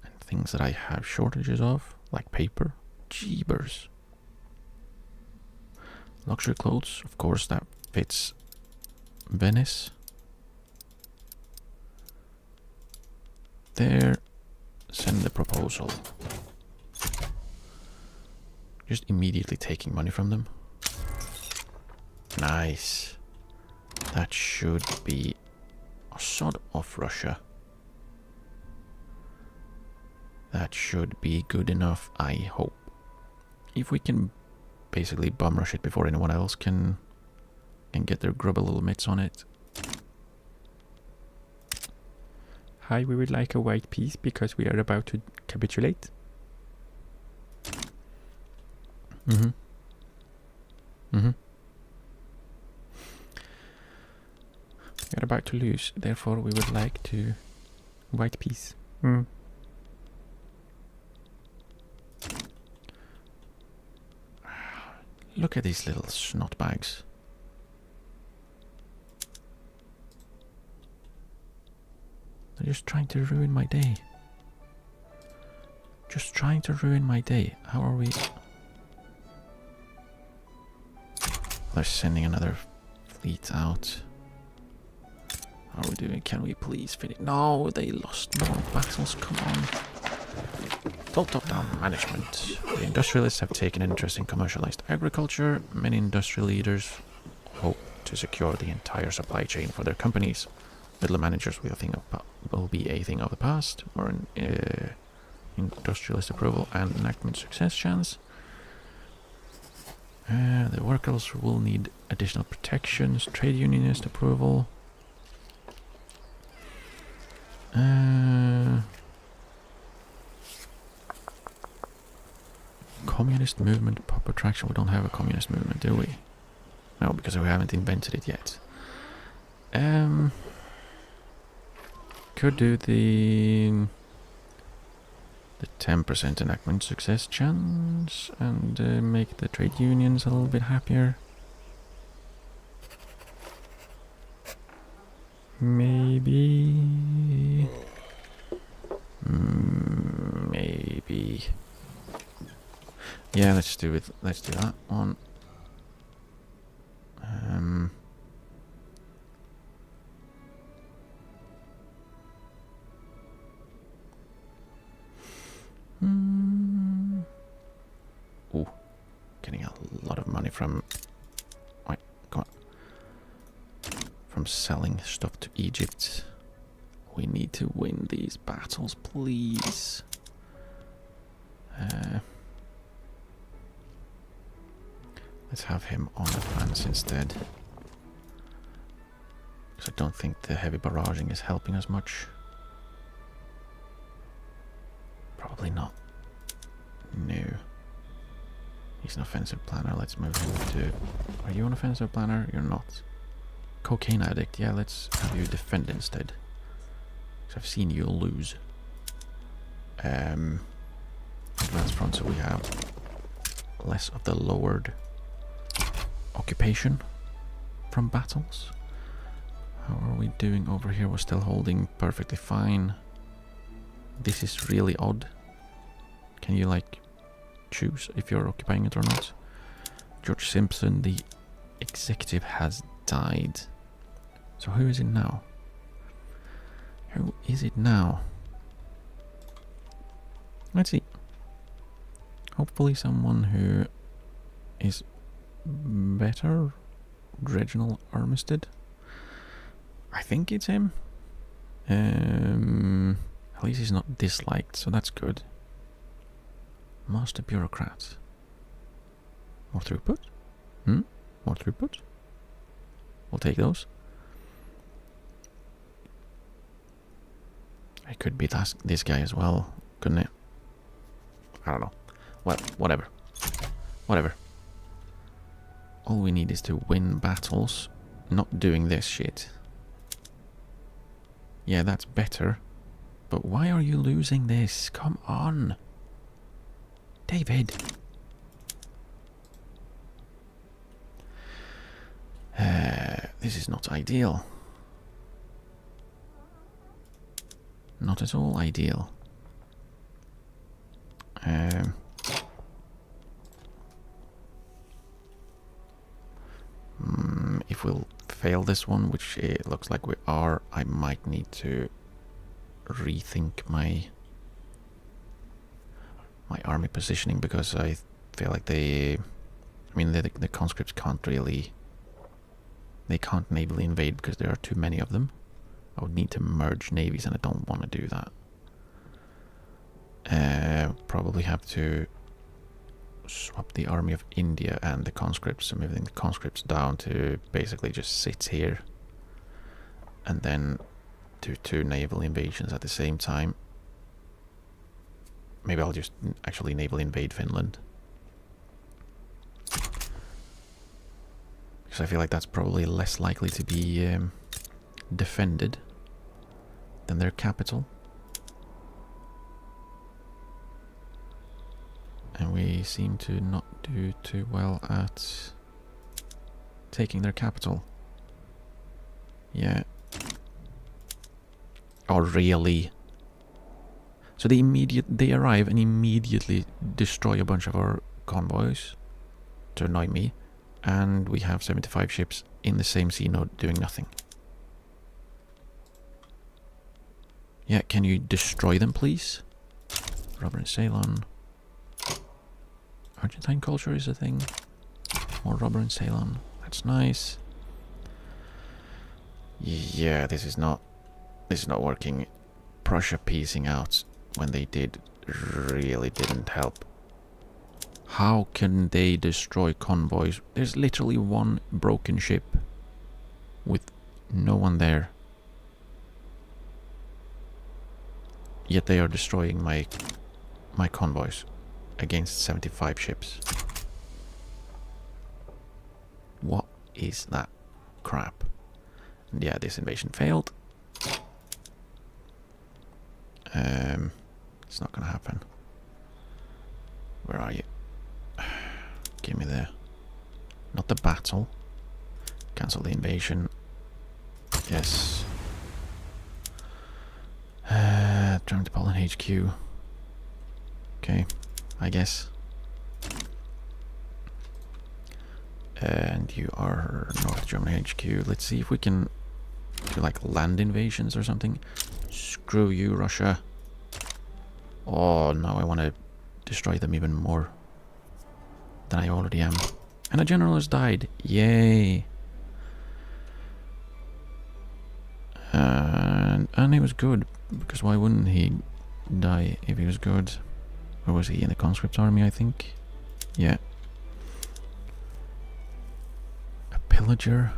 And things that I have shortages of, like paper. Jeebers. Luxury clothes, of course, that fits Venice. There. Send the proposal. Just immediately taking money from them. Nice. That should be a sod of Russia. That should be good enough, I hope. If we can basically bum rush it before anyone else can get their grubby little mitts on it. Hi, we would like a white piece because we are about to capitulate. Mm-hmm. Mm-hmm. We are about to lose, therefore we would like to white piece. Look at these little snot bags. They're just trying to ruin my day. Just trying to ruin my day. How are we? They're sending another fleet out. How are we doing? Can we please finish? No, they lost more battles. Come on. Top-down management. The industrialists have taken an interest in commercialized agriculture. Many industrial leaders hope to secure the entire supply chain for their companies. Middle managers will be a thing of the past. More industrialist approval and enactment success chance. The workers will need additional protections. Trade unionist approval. Communist movement, proper traction. We don't have a communist movement, do we? No, because we haven't invented it yet. Could do the 10% enactment success chance and make the trade unions a little bit happier. Maybe. Maybe. Yeah, let's do it. Let's do that one. Ooh, getting a lot of money from. Wait, come on. From selling stuff to Egypt. We need to win these battles, please. Let's have him on advance instead. Because I don't think the heavy barraging is helping us much. Probably not. No. He's an offensive planner. Let's move him to... Are you an offensive planner? You're not. Cocaine addict. Yeah, let's have you defend instead. Because I've seen you lose. Advanced front, so we have less of the lowered occupation from battles. How are we doing over here? We're still holding perfectly fine. This is really odd. Can you like choose if you're occupying it or not? George Simpson, the executive, has died. So who is it now? Who is it now? Let's see. Hopefully someone who is better. Reginald Armistead. I think it's him. At least he's not disliked, so that's good. Master bureaucrat. More throughput? More throughput? We'll take those. I could be this guy as well. couldn't it? I don't know. Well, whatever. Whatever. All we need is to win battles, not doing this shit. Yeah, that's better. But why are you losing this? Come on. David. This is not ideal. Not at all ideal. If we'll fail this one, which it looks like we are, I might need to rethink my army positioning, because I feel like the conscripts can't really, they can't navally invade because there are too many of them. I would need to merge navies, and I don't want to do that. Probably have to swap the army of India and the conscripts, so moving the conscripts down to basically just sit here, and then do 2 naval invasions at the same time. Maybe I'll just actually naval invade Finland, because I feel like that's probably less likely to be defended than their capital. And we seem to not do too well at taking their capital. Yeah. Oh, really? So they arrive and immediately destroy a bunch of our convoys to annoy me, and we have 75 ships in the same sea node doing nothing. Yeah, can you destroy them, please? Rubber and Ceylon. Argentine culture is a thing. More rubber in Ceylon. That's nice. Yeah, this is not working. Prussia piecing out when they did really didn't help. How can they destroy convoys? There's literally one broken ship with no one there. Yet they are destroying my convoys against 75 ships. What is that crap? And yeah, this invasion failed. It's not gonna happen. Where are you? Give me the... Not the battle. Cancel the invasion. Yes. Trying to Poland HQ. Okay, I guess. And you are North German HQ. Let's see if we can do like land invasions or something. Screw you, Russia. Oh, now I want to destroy them even more than I already am. And a general has died. Yay. And he was good, because why wouldn't he die if he was good? Or was he in the conscript army, I think? Yeah. A pillager.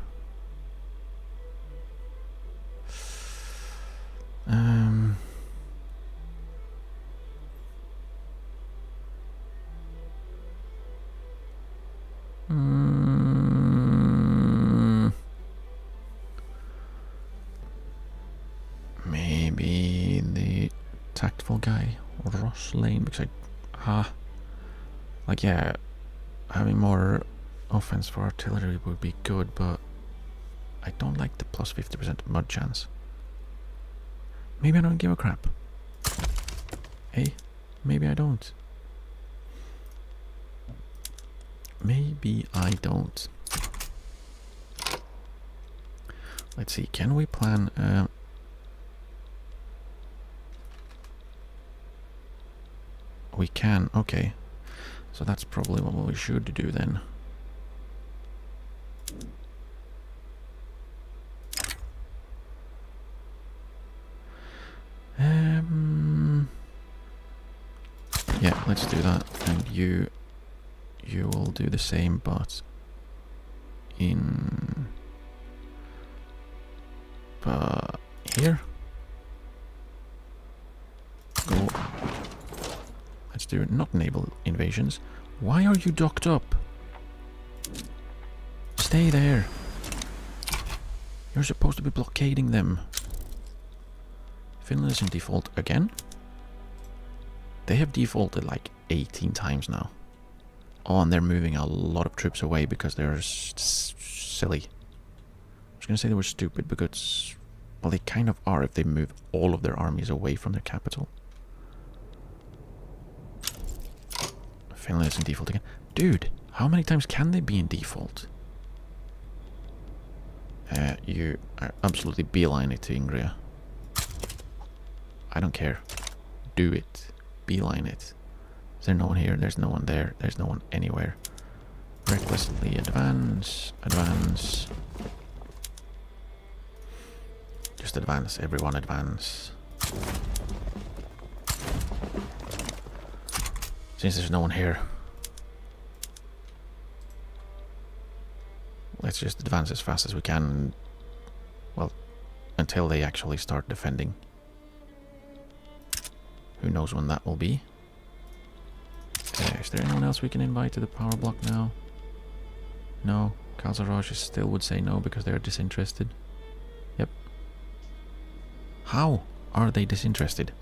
Maybe the tactful guy, Ross Lane, because like, yeah, having more offense for artillery would be good, but I don't like the plus 50% mud chance. Maybe I don't give a crap. Hey, maybe I don't. Maybe I don't. Let's see, can we plan... we can, okay. So that's probably what we should do then. Yeah, let's do that. And you will do the same, but here. Go. to not naval invasions. Why are you docked up? Stay there. You're supposed to be blockading them. Finland is in default again. They have defaulted like 18 times now. Oh, and they're moving a lot of troops away because they're silly. I was going to say they were stupid because, well, they kind of are if they move all of their armies away from their capital. Finland is in default again. Dude, how many times can they be in default? You are absolutely beeline it to Ingria. I don't care. Do it. Beeline it. Is there no one here? There's no one there. There's no one anywhere. Recklessly advance. Advance. Just advance. Everyone advance. Since there's no one here, let's just advance as fast as we can. Well, until they actually start defending. Who knows when that will be. Is there anyone else we can invite to the power block now? No. Kalzaraj still would say no because they're disinterested. Yep. How are they disinterested?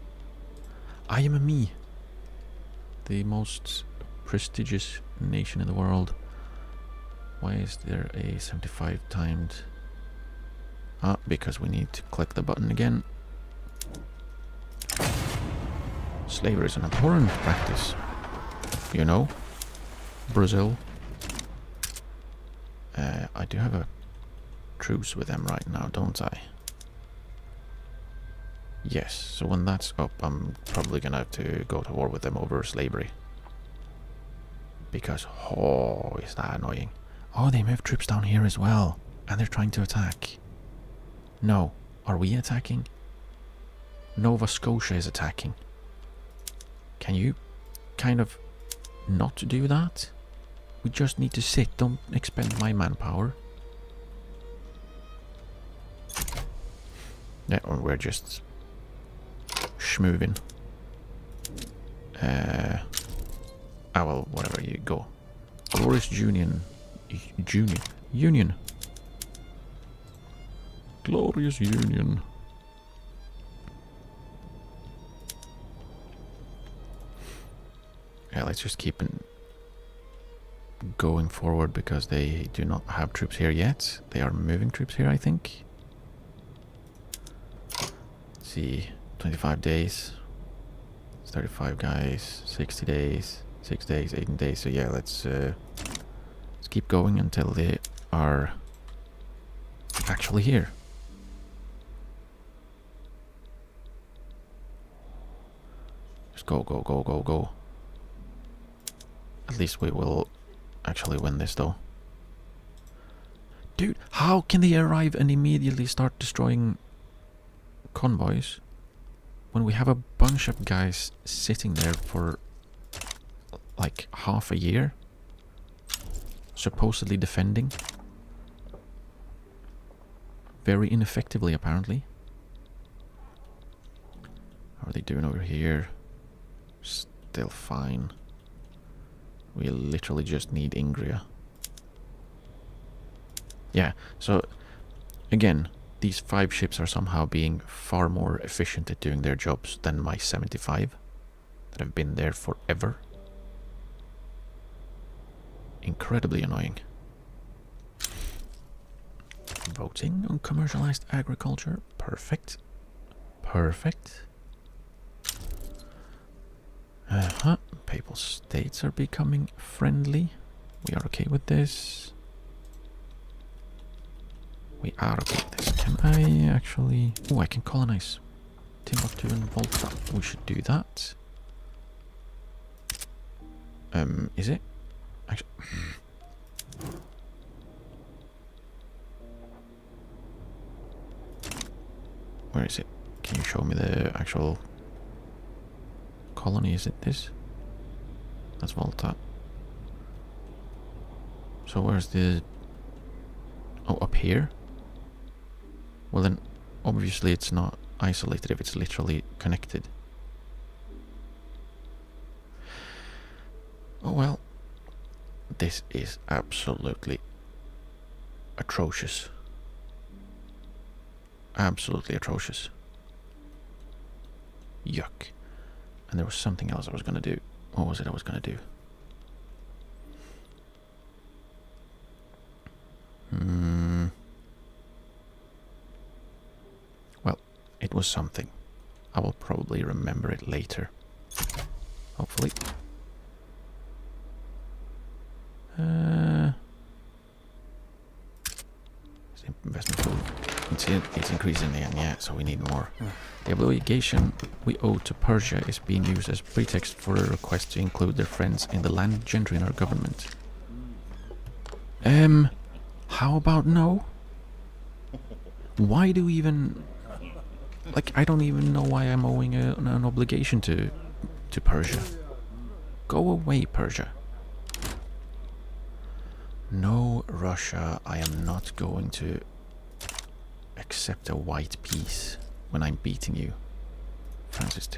I am a me. The most prestigious nation in the world. Why is there a 75 timed? Ah, because we need to click the button again. Slavery is an abhorrent practice. You know? Brazil. I do have a truce with them right now, don't I? Yes, so when that's up, I'm probably gonna have to go to war with them over slavery. Because, oh, is that annoying. Oh, they moved troops down here as well. And they're trying to attack. No. Are we attacking? Nova Scotia is attacking. Can you kind of not do that? We just need to sit. Don't expend my manpower. Yeah, or we're just schmoving. Well, whatever, you go. Glorious Union. Union. Glorious Union. Yeah, let's just keep going forward because they do not have troops here yet. They are moving troops here, I think. Let's see, 25 days. It's 35 guys, 60 days, 6 days, 18 days. So yeah, let's keep going until they are actually here. Just go, go, go, go, go. At least we will actually win this though. Dude, how can they arrive and immediately start destroying convoys when we have a bunch of guys sitting there for like half a year? Supposedly defending. Very ineffectively, apparently. How are they doing over here? Still fine. We literally just need Ingria. Yeah, so again, these 5 ships are somehow being far more efficient at doing their jobs than my 75 that have been there forever. Incredibly annoying. Voting on commercialized agriculture. Perfect. Perfect. Papal states are becoming friendly. We are okay with this. We are okay with this. Can I actually... Oh, I can colonize Timbuktu and Volta. We should do that. Is it? Actually... Where is it? Can you show me the actual colony? Is it this? That's Volta. So where's the... Oh, up here? Well then, obviously it's not isolated if it's literally connected. This is absolutely atrocious. Absolutely atrocious. Yuck. And there was something else I was gonna do. What was it I was gonna do? Well, it was something. I will probably remember it later. Hopefully. Investment pool. It's increasing again, yeah, so we need more. The obligation we owe to Persia is being used as pretext for a request to include their friends in the land gentry in our government. How about no? Why do we even... Like, I don't even know why I'm owing an obligation to Persia. Go away, Persia. No, Russia, I am not going to accept a white peace when I'm beating you. Francis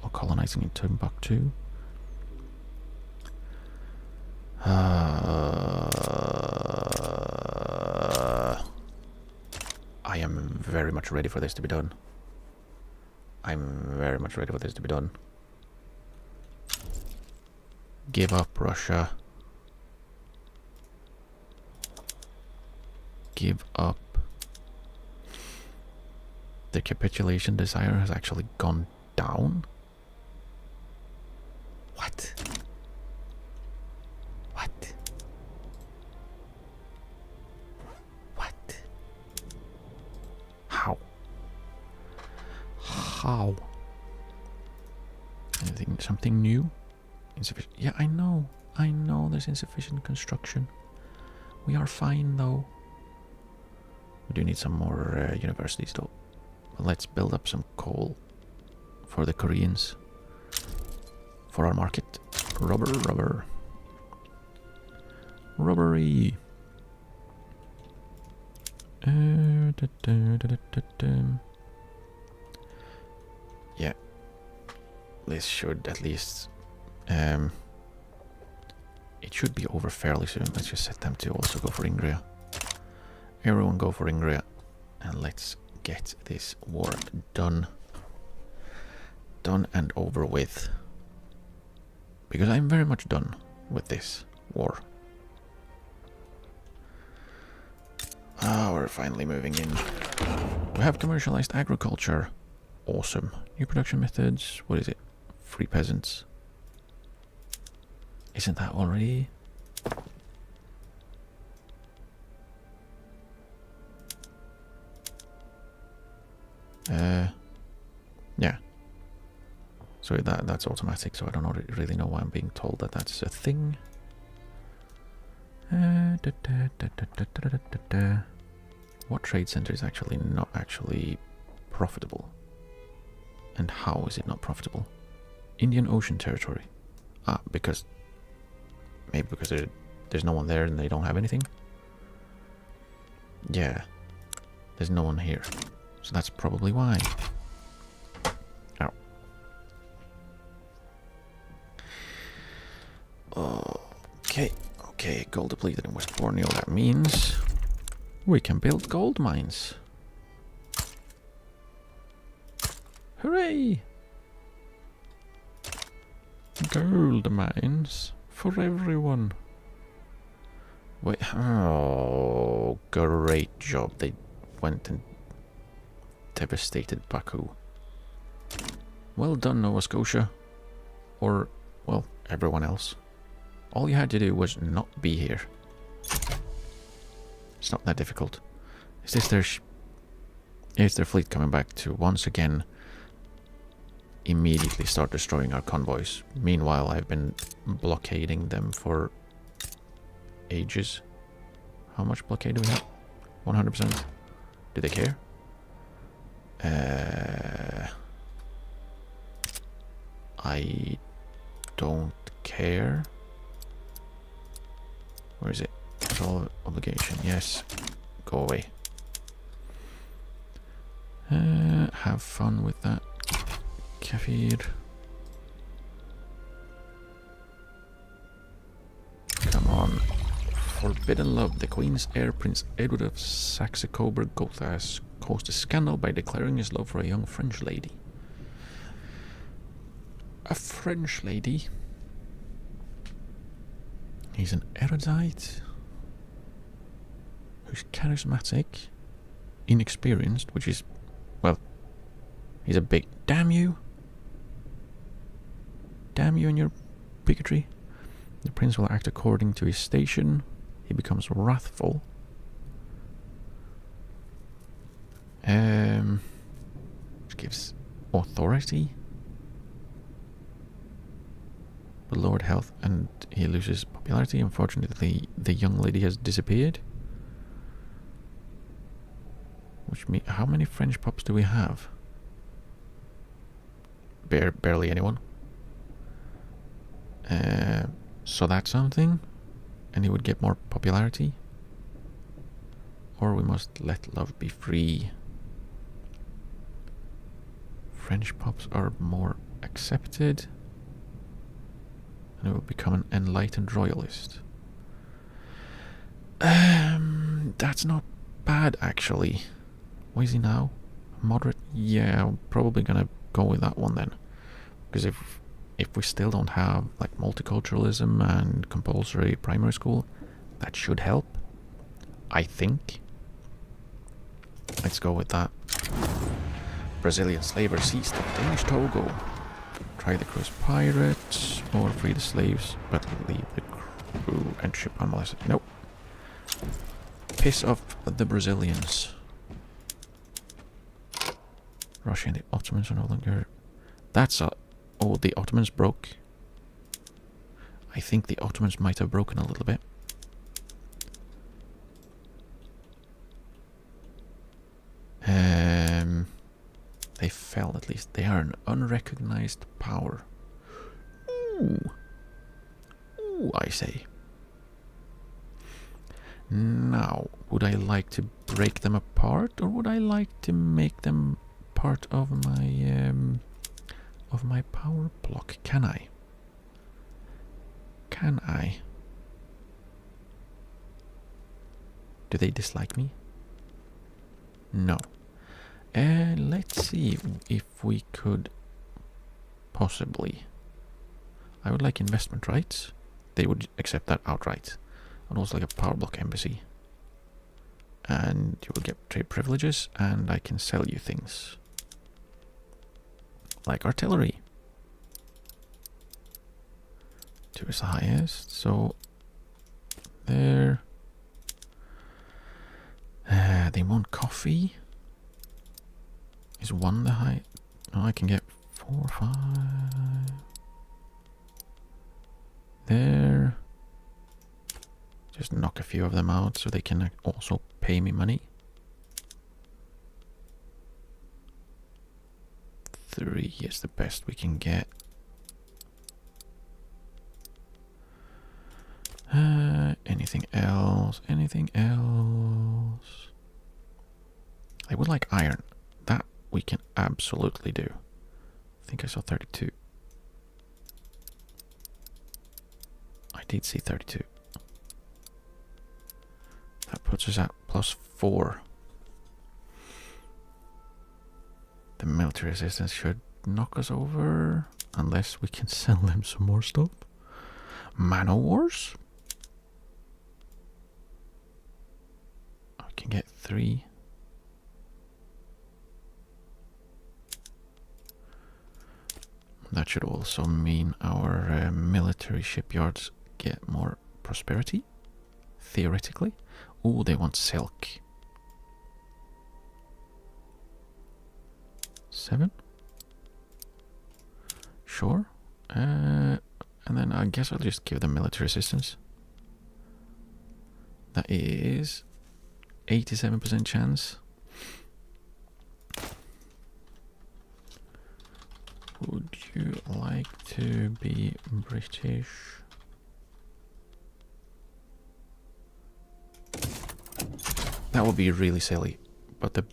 or colonizing in Timbuktu. I am very much ready for this to be done. I'm very much ready for this to be done. Give up, Russia. Give up. The capitulation desire has actually gone down? What? What? What? How? How? Anything, something new? Insufficient. Yeah, I know there's insufficient construction. We are fine though. We do need some more universities though. Let's build up some coal for the Koreans. For our market. Rubber. Rubbery. Yeah. This should at least... it should be over fairly soon. Let's just set them to also go for Ingria. Everyone go for Ingria. And let's get this war done. Done and over with. Because I'm very much done with this war. Ah, we're finally moving in. We have commercialized agriculture. Awesome. New production methods. What is it? Free peasants. Isn't that already? Yeah. So that's automatic, so I don't really know why I'm being told that that's a thing. What trade center is actually not actually profitable? And how is it not profitable? Indian Ocean territory. Ah, because... Maybe because there's no one there and they don't have anything? Yeah. There's no one here. So that's probably why. Ow. Okay, gold depleted in West Borneo. That means we can build gold mines. Hooray! Gold mines for everyone. Wait, oh, great job. They went and devastated Baku. Well done, Nova Scotia. Or, well, everyone else. All you had to do was not be here. It's not that difficult. Is this their... Is their fleet coming back to once again immediately start destroying our convoys? Meanwhile, I've been blockading them for ages. How much blockade do we have? 100%. Do they care? I don't care. Where is it? Control obligation. Yes. Go away. Have fun with that. Kafir. Come on. forbidden love. The Queen's heir, Prince Edward of Saxe-Coburg-Gotha, has caused a scandal by declaring his love for a young French lady. A French lady? He's an erudite who's charismatic, inexperienced, which is, well, he's a big... Damn you! Damn you and your bigotry. The prince will act according to his station. He becomes wrathful. Which gives authority. But lowered health, and he loses popularity. Unfortunately, the young lady has disappeared. Which means, how many French pups do we have? Barely anyone. So that's something, and he would get more popularity. Or we must let love be free. French pups are more accepted, and he will become an enlightened royalist. That's not bad, actually. What is he now? Moderate? Yeah, I'm probably gonna go with that one then. Because if we still don't have like multiculturalism and compulsory primary school, that should help, I think. Let's go with that. Brazilian slavers seized the Danish Togo. Try the cruise pirates or free the slaves, but leave the crew and ship unmolested. Nope. Piss off the Brazilians. Russia and the Ottomans are no longer... That's a... Oh, the Ottomans broke. I think the Ottomans might have broken a little bit. They fell at least. They are an unrecognized power. Ooh. Ooh, I say. Now, would I like to break them apart, or would I like to make them part of my power block? Can I? Can I? Do they dislike me? No. Let's see if we could possibly... I would like investment rights. They would accept that outright. I'd also like a power block embassy. And you will get trade privileges, and I can sell you things. Like artillery. 2 is the highest, so... There. They want coffee. Is 1 the high? Oh, I can get 4, 5. There. Just knock a few of them out so they can also pay me money. 3 is the best we can get. Anything else? Anything else? I would like iron. That we can absolutely do. I think I saw 32. I did see 32. That puts us at +4. The military assistance should knock us over, unless we can sell them some more stuff. Man-o-wars? I can get 3. That should also mean our military shipyards get more prosperity, theoretically. Oh, they want silk. 7? Sure. And then I guess I'll just give them military assistance. That is 87% chance. Would you like to be British? That would be really silly, but the...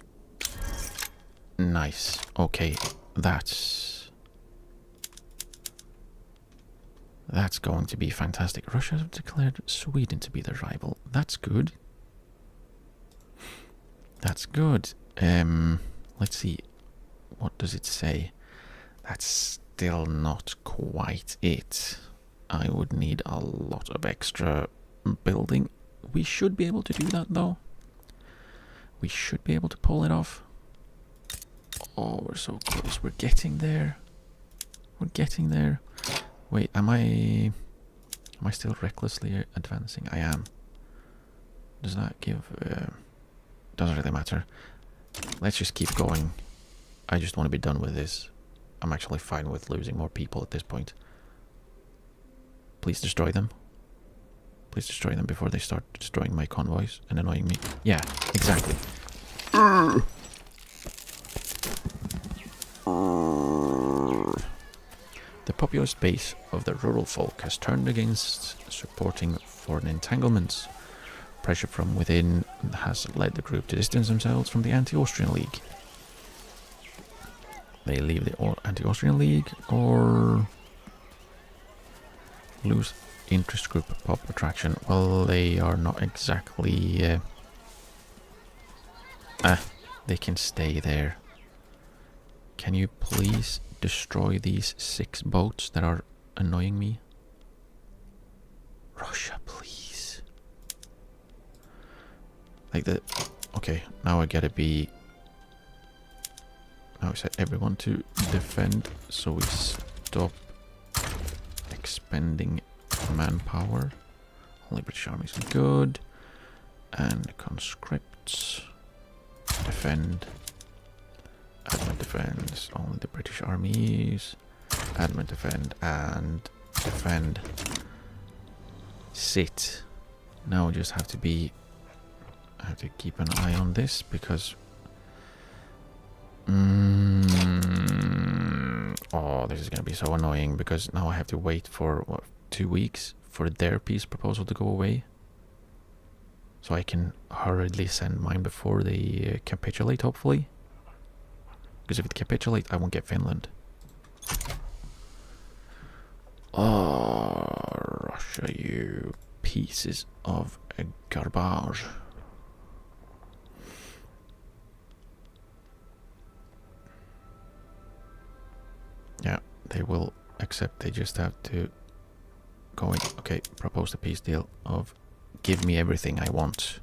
Nice. Okay, that's That's going to be fantastic. Russia has declared Sweden to be their rival. That's good. That's good. Let's see. What does it say? That's still not quite it. I would need a lot of extra building. We should be able to do that though. We should be able to pull it off. Oh, we're so close. We're getting there. We're getting there. Wait, am I still recklessly advancing? I am. Does that give... doesn't really matter. Let's just keep going. I just want to be done with this. I'm actually fine with losing more people at this point. Please destroy them. Please destroy them before they start destroying my convoys and annoying me. Yeah, exactly. The populous base of the rural folk has turned against supporting foreign entanglements. Pressure from within has led the group to distance themselves from the Anti-Austrian League. They leave the Anti-Austrian League or lose interest group pop attraction. Well, they are not exactly... they can stay there. Can you please destroy these 6 boats that are annoying me? Russia, please. Like the... Okay, now I gotta be... Now I set everyone to defend, so we stop expending manpower. Only British armies are good. And conscripts. Defend. Admin defense. Only the British armies. Admin defend and defend. Sit. Now we just have to be... I have to keep an eye on this because... Oh, this is going to be so annoying because now I have to wait for, what, 2 weeks for their peace proposal to go away. So I can hurriedly send mine before they capitulate, hopefully. Because if it capitulates, I won't get Finland. Oh, Russia, you pieces of garbage. Yeah, they will accept. They just have to go in. Okay, propose a peace deal of give me everything I want.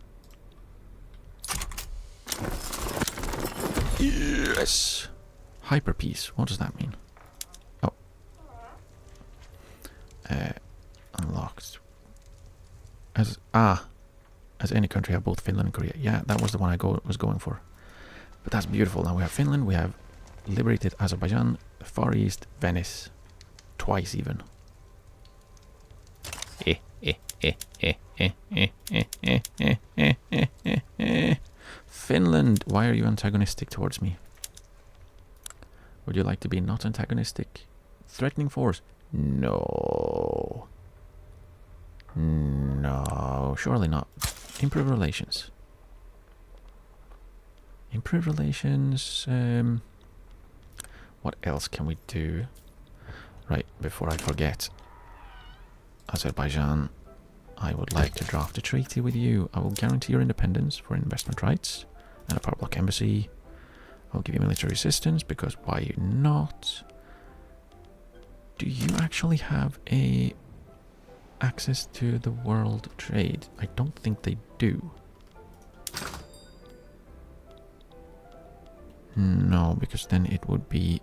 Yes! Hyper peace. What does that mean? Oh. Unlocked. As any country have both Finland and Korea. Yeah, that was the one I was going for. But that's beautiful. Now we have Finland, we have liberated Azerbaijan, Far East, Venice, twice even. Finland, why are you antagonistic towards me? Would you like to be not antagonistic? Threatening force? No. No, surely not. Improve relations. Improve relations. What else can we do? Right, before I forget. Azerbaijan, I would like to draft a treaty with you. I will guarantee your independence for investment rights and a power block embassy. I'll give you military assistance because why not? Do you actually have a access to the world trade? I don't think they do. No, because then it would be...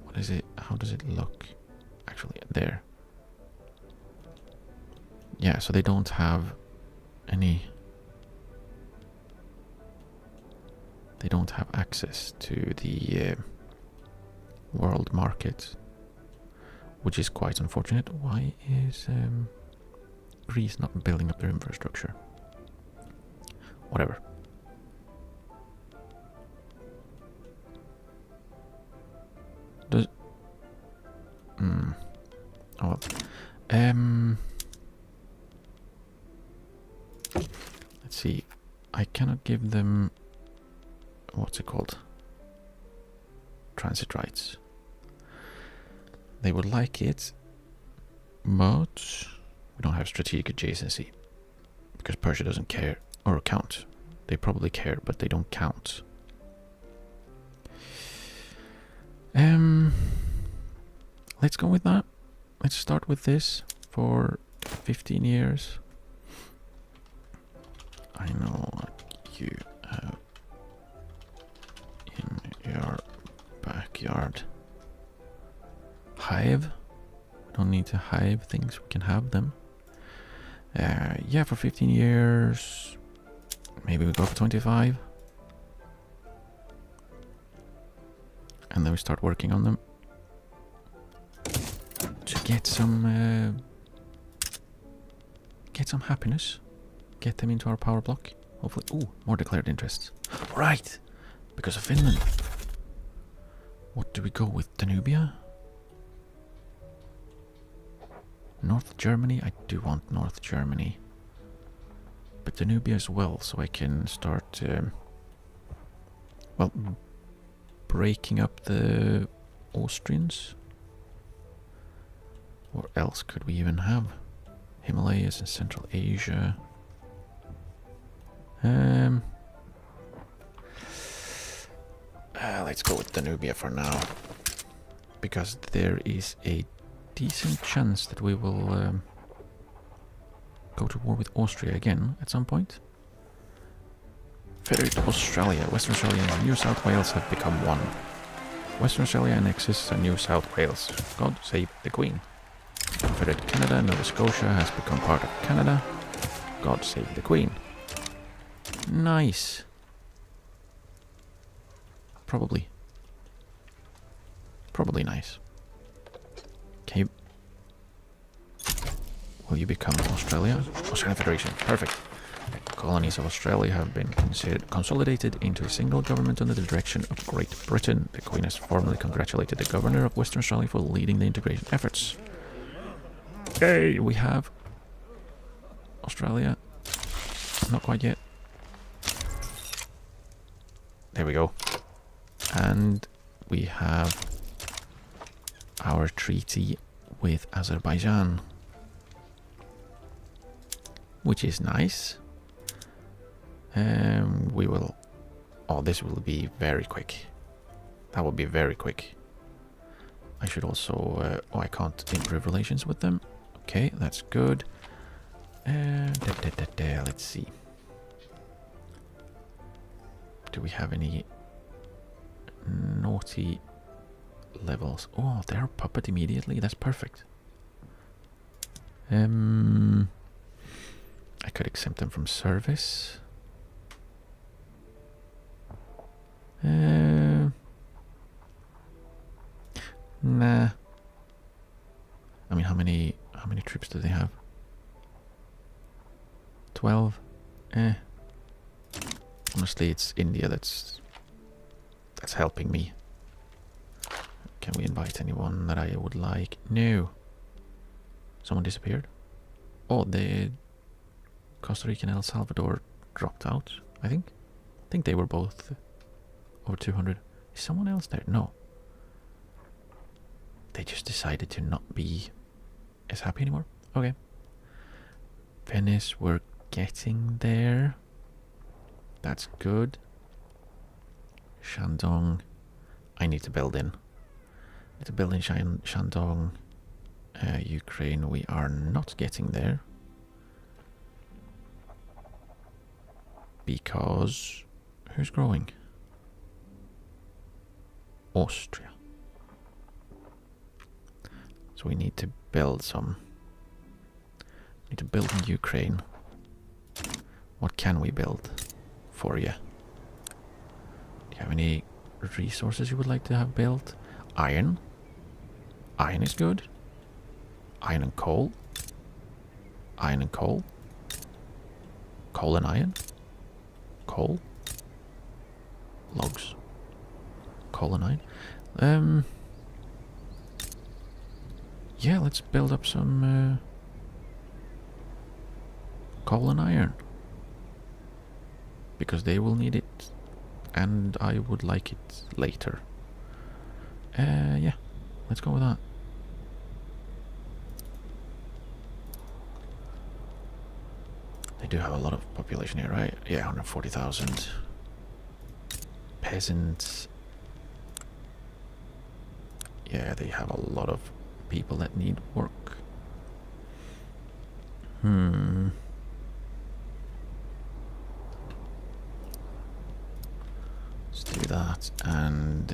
What is it? How does it look? Actually, there. Yeah, so they don't have any... They don't have access to the world market, which is quite unfortunate. Why is Greece not building up their infrastructure? Whatever. Does... Oh well. Let's see. I cannot give give them, what's it called? Transit rights. They would like it, but we don't have strategic adjacency because Persia doesn't care or count. They probably care, but they don't count. Let's go with that. Let's start with this for 15 years. I know what you have in your backyard. Hive. We don't need to hive things, we can have them. Yeah, for 15 years. Maybe we go for 25. And then we start working on them. To get some happiness. Get them into our power block. Hopefully. Ooh, more declared interests. Right! Because of Finland. What do we go with? Danubia? North Germany? I do want North Germany. But Danubia as well, so I can start, well, breaking up the Austrians. What else could we even have? Himalayas and Central Asia. Let's go with Danubia for now. Because there is a decent chance that we will go to war with Austria again at some point. Federate Australia. Western Australia and New South Wales have become one. Western Australia annexes New South Wales. God save the Queen. Federate Canada, Nova Scotia has become part of Canada. God save the Queen. Nice. Probably nice. Okay. Will you become Australia? Australian Federation. Perfect. Colonies of Australia have been consolidated into a single government under the direction of Great Britain. The Queen has formally congratulated the Governor of Western Australia for leading the integration efforts. Okay, we have Australia. Not quite yet. There we go. And we have our treaty with Azerbaijan, which is nice. We will... Oh, this will be very quick. That will be very quick. I should also... oh, I can't improve relations with them. Okay, that's good. Let's see. Do we have any naughty levels? Oh, they're puppet immediately. That's perfect. I could exempt them from service. Nah. I mean, how many troops do they have? 12. Honestly, it's India that's helping me. Can we invite anyone that I would like? No. Someone disappeared. Oh, the Costa Rica and El Salvador dropped out, I think. I think they were both over 200. Is someone else there? No. They just decided to not be as happy anymore. Okay. Venice, we're getting there. That's good. Shandong, I need to build in. I need to build in Shandong. Ukraine, we are not getting there. Because who's growing? Austria. So we need to build some. Need to build in Ukraine. What can we build for you? Do you have any resources you would like to have built? Iron. Iron is good. Iron and coal. Iron and coal. Coal and iron. Coal. Logs. Coal and iron. Yeah, let's build up some coal and iron. because they will need it, and I would like it later. Yeah, let's go with that. They do have a lot of population here, right? Yeah, 140,000 peasants. Yeah, they have a lot of people that need work. Let's do that, and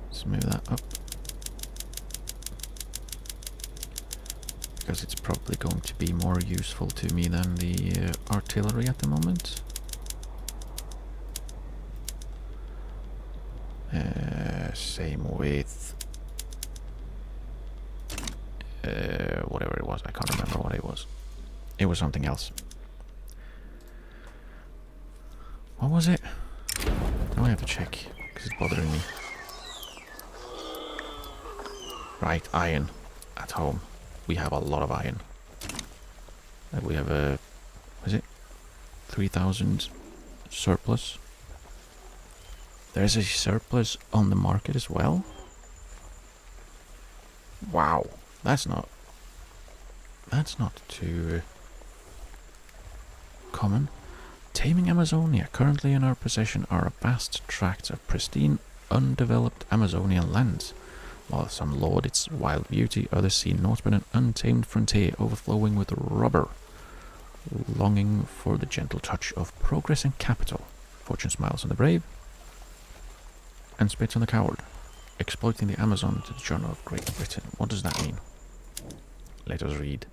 let's move that up, because it's probably going to be more useful to me than the artillery at the moment. Same with whatever it was. I can't remember what it was. It was something else. What was it? Now I have to check, because it's bothering me. Right, iron. At home. We have a lot of iron. We have a... what is it? 3,000 surplus. There's a surplus on the market as well. Wow, that's not too common. Taming Amazonia. Currently in our possession are vast tracts of pristine, undeveloped Amazonian lands. While some laud its wild beauty, others see northward an untamed frontier overflowing with rubber, longing for the gentle touch of progress and capital. Fortune smiles on the brave and spits on the coward. Exploiting the Amazon to the Journal of Great Britain. What does that mean? Let us read.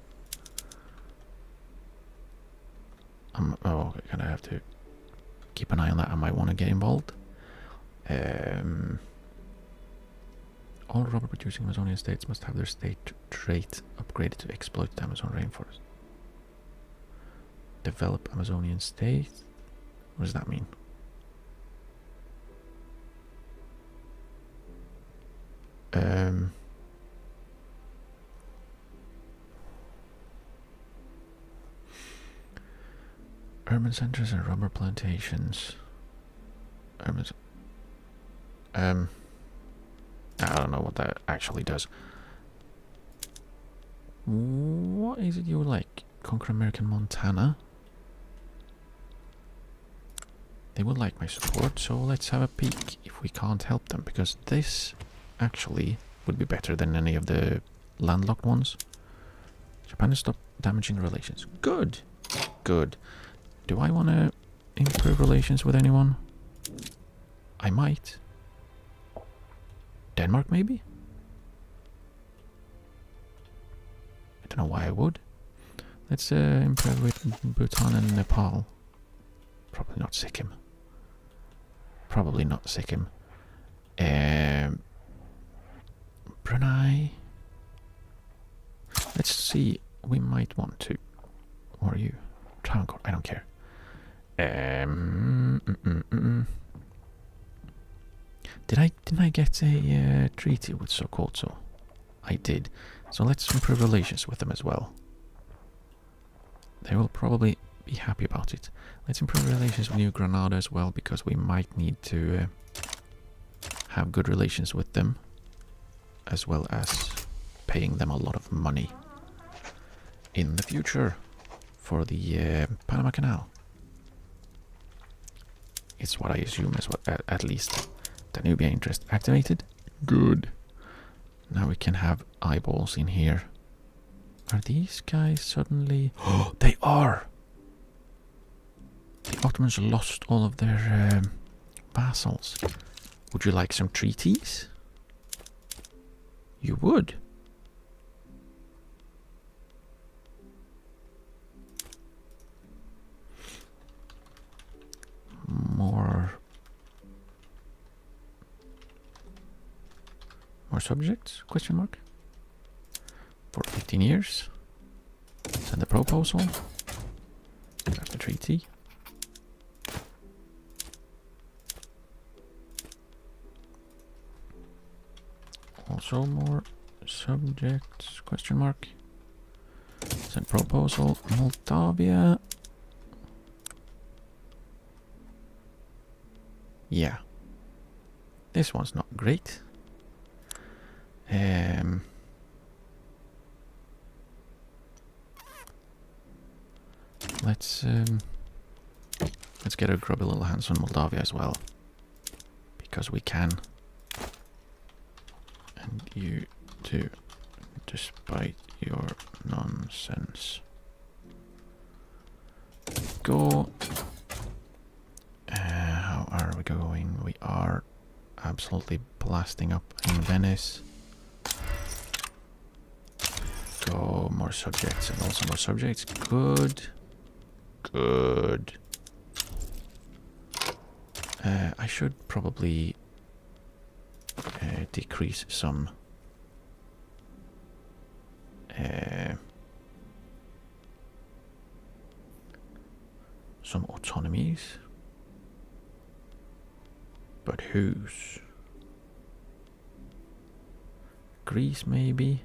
Oh, I kind of have to keep an eye on that. I might want to get involved. All rubber-producing Amazonian states must have their state trait upgraded to exploit the Amazon rainforest. Develop Amazonian state? What does that mean? Urban centers and rubber plantations. I don't know what that actually does. What is it you would like? Conquer American Montana? They would like my support, so let's have a peek if we can't help them, because this actually would be better than any of the landlocked ones. Japan has stopped damaging relations. Good. Good. Do I want to improve relations with anyone? I might. Denmark, maybe? I don't know why I would. Let's improve with Bhutan and Nepal. Probably not Sikkim. Probably not Sikkim. Brunei. Let's see. We might want to. Or are you? Travancore. I don't care. Didn't I get a treaty with Sokoto? I did. So let's improve relations with them as well. They will probably be happy about it. Let's improve relations with New Granada as well, because we might need to have good relations with them, as well as paying them a lot of money in the future for the Panama Canal. It's what I assume is what, at least. Danubia interest activated. Good. Now we can have eyeballs in here. Are these guys suddenly... Oh, they are! The Ottomans lost all of their vassals. Would you like some treaties? You would? More subjects? Question mark. For 15 years. Send a proposal. Draft the treaty. Also more subjects? Question mark. Send proposal. Moldavia. Yeah. This one's not great. Let's get a grubby little hands on Moldavia as well. Because we can. And you too, despite your nonsense. Go. How are we going? We are absolutely blasting up in Venice. Go, more subjects and also more subjects. Good. Good. I should probably decrease some autonomies. But whose? Greece, maybe?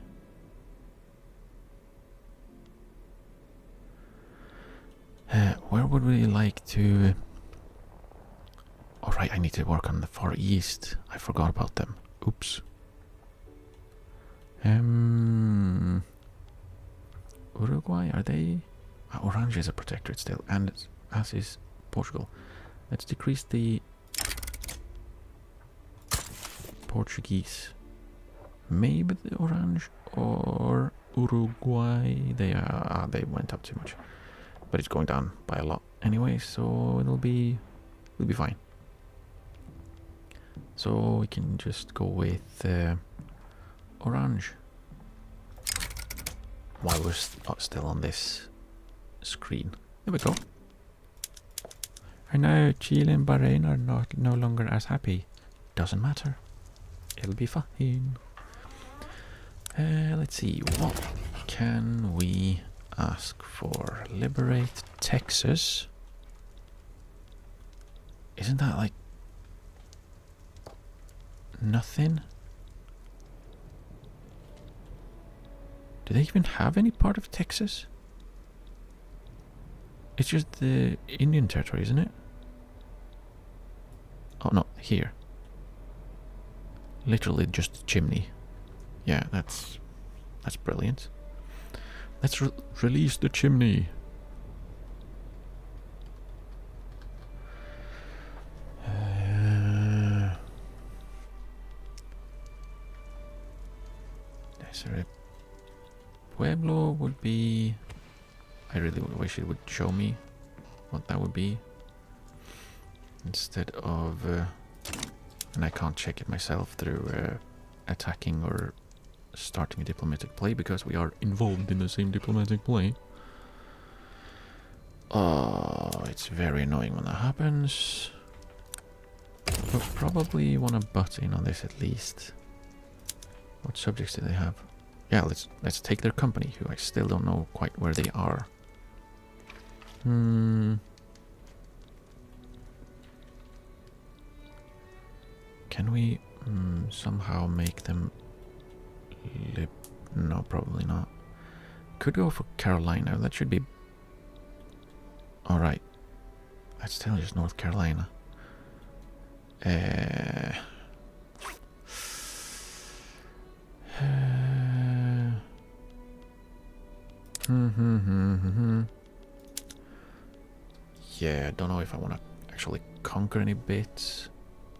Where would we like to... Alright, I need to work on the Far East. I forgot about them. Oops. Uruguay, are they... Orange is a protectorate still, and as is Portugal. Let's decrease the Portuguese. Maybe the Orange or Uruguay. They went up too much, but it's going down by a lot anyway, so it'll be fine. So we can just go with Orange while we're still on this screen. There we go. And now Chile and Bahrain are no longer as happy. Doesn't matter. It'll be fine. Let's see. What can we ask for? Liberate Texas. Isn't that like nothing? Do they even have any part of Texas? It's just the Indian territory, isn't it? Oh no, here. Literally just chimney. Yeah, that's brilliant. Let's release the chimney. Pueblo would be... I really wish it would show me what that would be. Instead of... and I can't check it myself through attacking or starting a diplomatic play because we are involved in the same diplomatic play. Oh, it's very annoying when that happens. But probably want to butt in on this at least. What subjects do they have? Yeah, let's take their company, who I still don't know quite where they are. Can we somehow make them no, probably not. Could go for Carolina. That should be alright. That's still just North Carolina. Yeah, I don't know if I want to actually conquer any bits.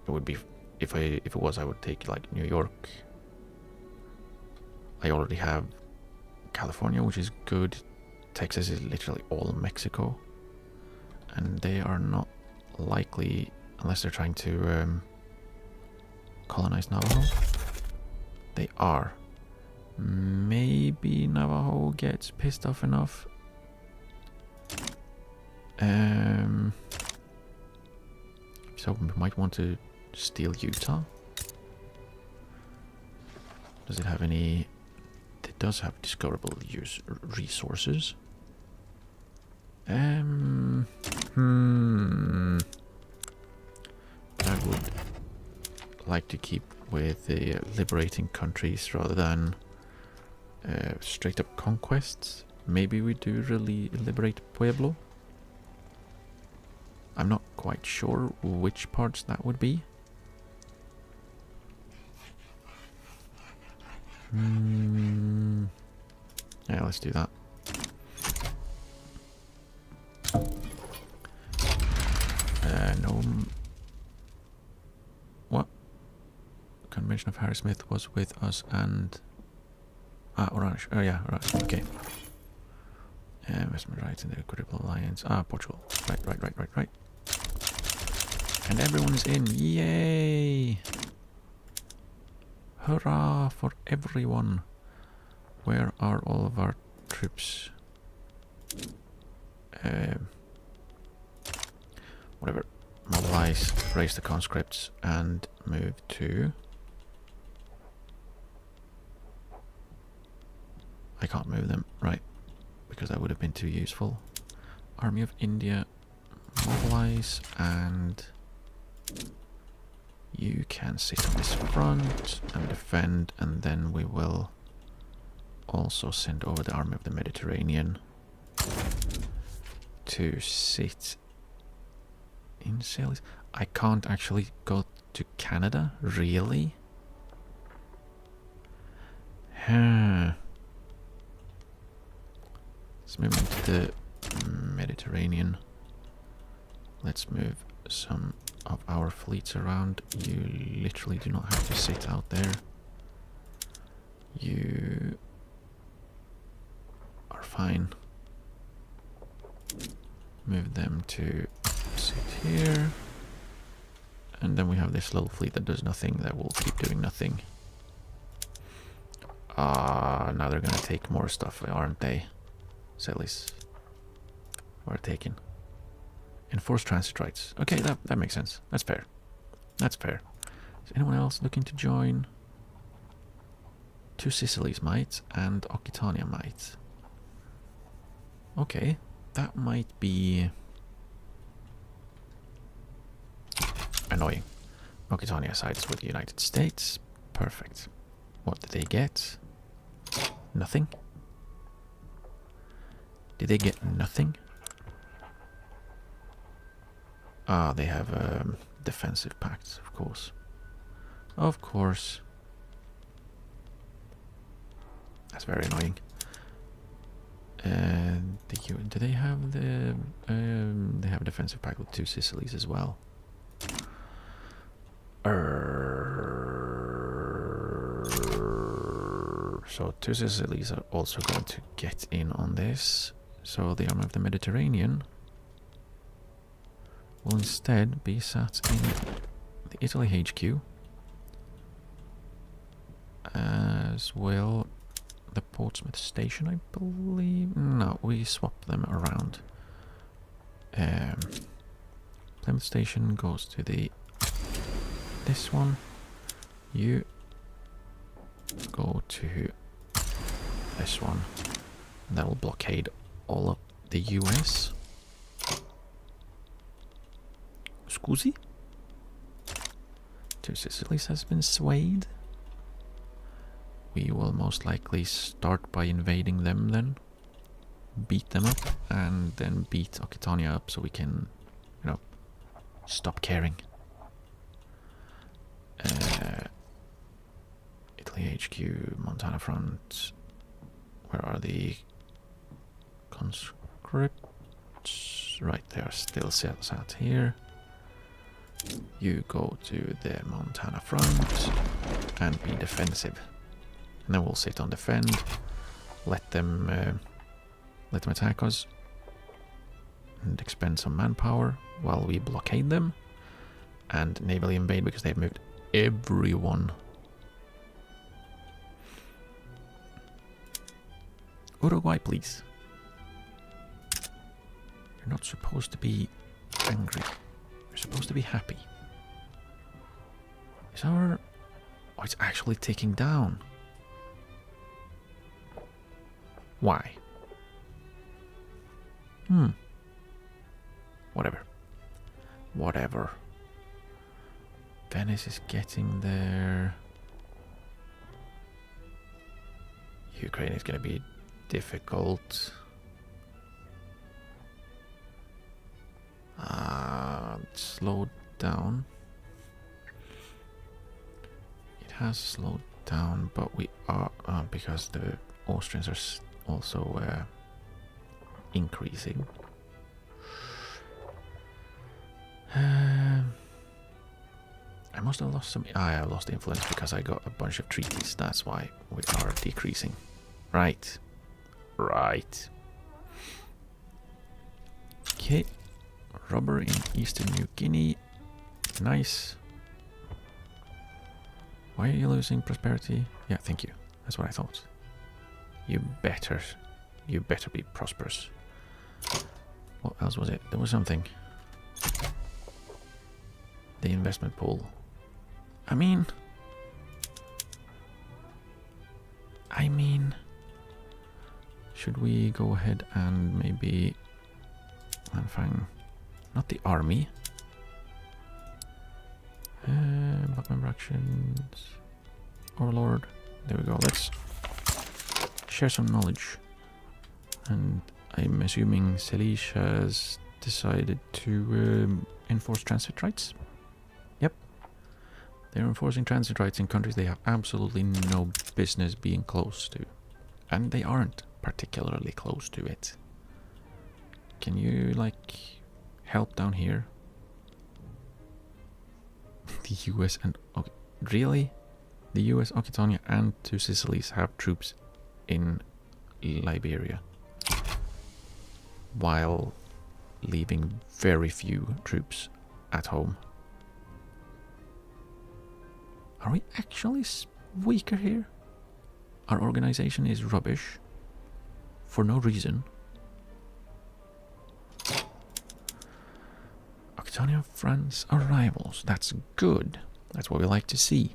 It would be if it was, I would take like New York. I already have California, which is good. Texas is literally all Mexico, and they are not likely, unless they're trying to colonize Navajo. They are. Maybe Navajo gets pissed off enough. So we might want to steal Utah. Does it have any? It does have discoverable resources. I would like to keep with the liberating countries rather than straight up conquests, maybe we do really liberate Pueblo. I'm not quite sure which parts that would be. Yeah, let's do that. No. What? Convention of Harry Smith was with us and... Orange. Oh yeah, right. Okay. Investment rights in the Equitable Alliance. Portugal. Right. And everyone's in. Yay! Hurrah for everyone. Where are all of our troops? Whatever. Mobilize, raise the conscripts, and move to... I can't move them, right, because that would have been too useful. Army of India, mobilize, and you can sit on this front and defend, and then we will also send over the Army of the Mediterranean to sit in Salis. I can't actually go to Canada, really? Huh. Let's move into the Mediterranean. Let's move some of our fleets around. You literally do not have to sit out there. You are fine. Move them to sit here. And then we have this little fleet that does nothing, that will keep doing nothing. Now they're gonna take more stuff, aren't they? Celis. We're taken. Enforced transit rights. Okay, that makes sense. That's fair. That's fair. Is anyone else looking to join? 2 Sicilies might, and Occitania might. Okay, that might be annoying. Occitania sides with the United States. Perfect. What did they get? Nothing? Did they get nothing? They have defensive pacts, of course. Of course. That's very annoying. And do they have the... they have a defensive pact with 2 Sicilies as well. So 2 Sicilies are also going to get in on this. So the Army of the Mediterranean will instead be sat in the Italy HQ, as will the Portsmouth station, I believe. No, we swap them around. Plymouth station goes to this one. You go to this one. That will blockade all of the US. Scusi? 2 Sicilies has been swayed. We will most likely start by invading them then. Beat them up and then beat Occitania up so we can, you know, stop caring. Italy HQ, Montana front. Where are the conscripts? Right, they are still sat here. You go to the Montana front and be defensive. And then we'll sit on defend. Let them attack us. And expend some manpower while we blockade them. And navally invade because they've moved everyone. Uruguay, please. You're not supposed to be angry. You're supposed to be happy. Is our... Oh, it's actually ticking down. Why? Whatever. Whatever. Venice is getting there. Ukraine is going to be difficult. slowed down. It has slowed down, but we are because the Austrians are also increasing. I must have lost some. I lost influence because I got a bunch of treaties. That's why we are decreasing. Right. Right. Okay. Rubber in Eastern New Guinea. Nice. Why are you losing prosperity? Yeah, thank you. That's what I thought. You better be prosperous. What else was it? There was something. The investment pool. I mean, should we go ahead and maybe find not the army? Block member actions. Overlord. There we go. Let's share some knowledge. And I'm assuming Salish has decided to enforce transit rights. Yep. They're enforcing transit rights in countries they have absolutely no business being close to. And they aren't particularly close to it. Can you, like, help down here? The US and... Okay, really? The US, Occitania and two Sicilies have troops in Liberia. While leaving very few troops at home. Are we actually weaker here? Our organization is rubbish. For no reason. Occitania, France are rivals. That's good. That's what we like to see.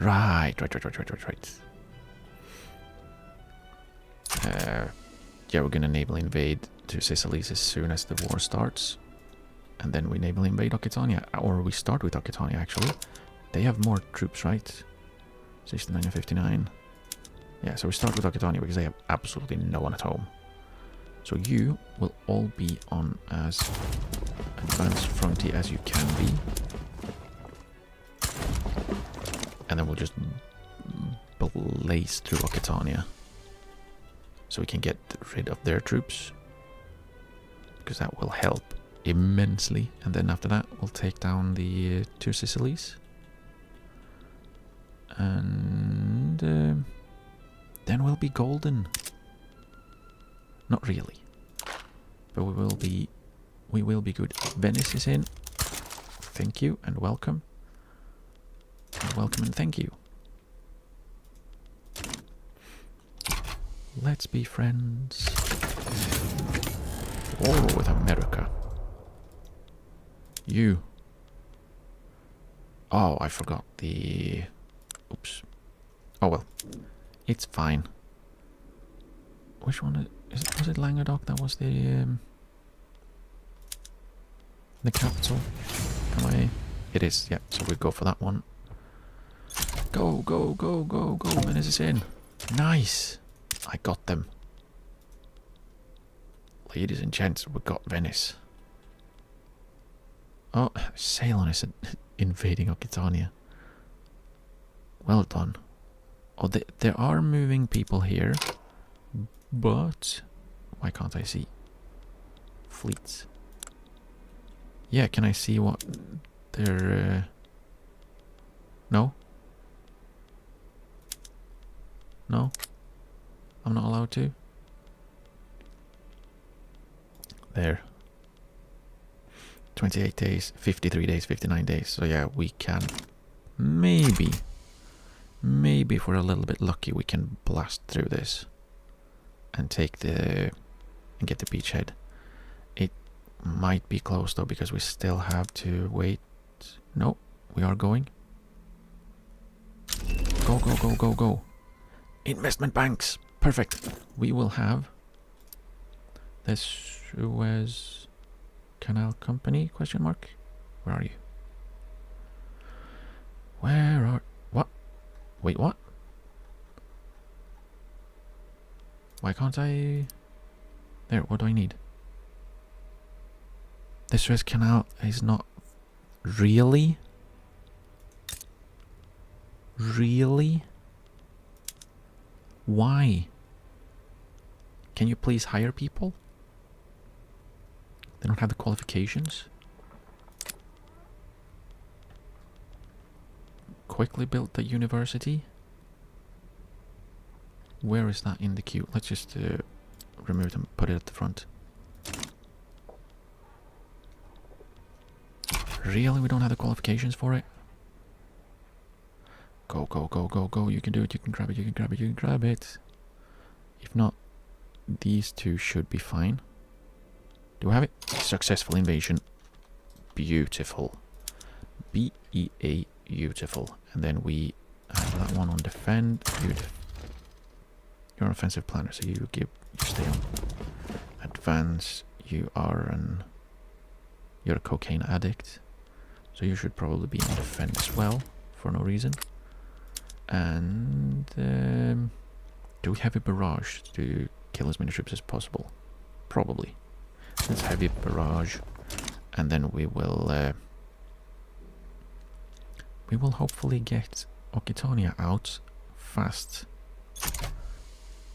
Right. Yeah, we're gonna naval invade to Sicilies as soon as the war starts. And then we naval invade Occitania. Or we start with Occitania, actually. They have more troops, right? 69 and 59. Yeah, so we start with Occitania because they have absolutely no one at home. So you will all be on as advanced frontier as you can be. And then we'll just blaze through Occitania. So we can get rid of their troops. Because that will help immensely. And then after that, we'll take down the two Sicilies. And then we'll be golden. Not really. But we will be good. Venice is in. Thank you and welcome. And welcome and thank you. Let's be friends. War with America. You. Oh, I forgot the... Oops. Oh well. It's fine. Which one was it Languedoc that was the capital? It is, yeah, so we go for that one. Go, go, go, go, go. Venice is in. Nice. I got them. Ladies and gents, we got Venice. Oh, Ceylon is invading Occitania. Well done. Oh, there are moving people here. But why can't I see fleets? Yeah, can I see what they're... No? No? I'm not allowed to? There. 28 days, 53 days, 59 days. So yeah, we can maybe if we're a little bit lucky, we can blast through this. And take and get the beachhead. It might be close though because we still have to wait. No, we are going. Go, go, go, go, go. Investment banks. Perfect. We will have the Suez Canal Company, question mark. Where are you? Where are... What? Wait, what? Why can't I... There, what do I need? The Suez Canal is not really? Really? Why? Can you please hire people? They don't have the qualifications? Quickly built the university? Where is that in the queue? Let's just remove it and put it at the front. Really? We don't have the qualifications for it? Go, go, go, go, go. You can do it. You can grab it. You can grab it. You can grab it. If not, these two should be fine. Do we have it? Successful invasion. Beautiful. B-E-A, beautiful. And then we have that one on defend. You're an offensive planner, so you stay on advance. You're a cocaine addict, so you should probably be on defend as well for no reason. And do we have a barrage to kill as many troops as possible? Probably. Let's have a barrage, and then we will hopefully get Okitonia out fast.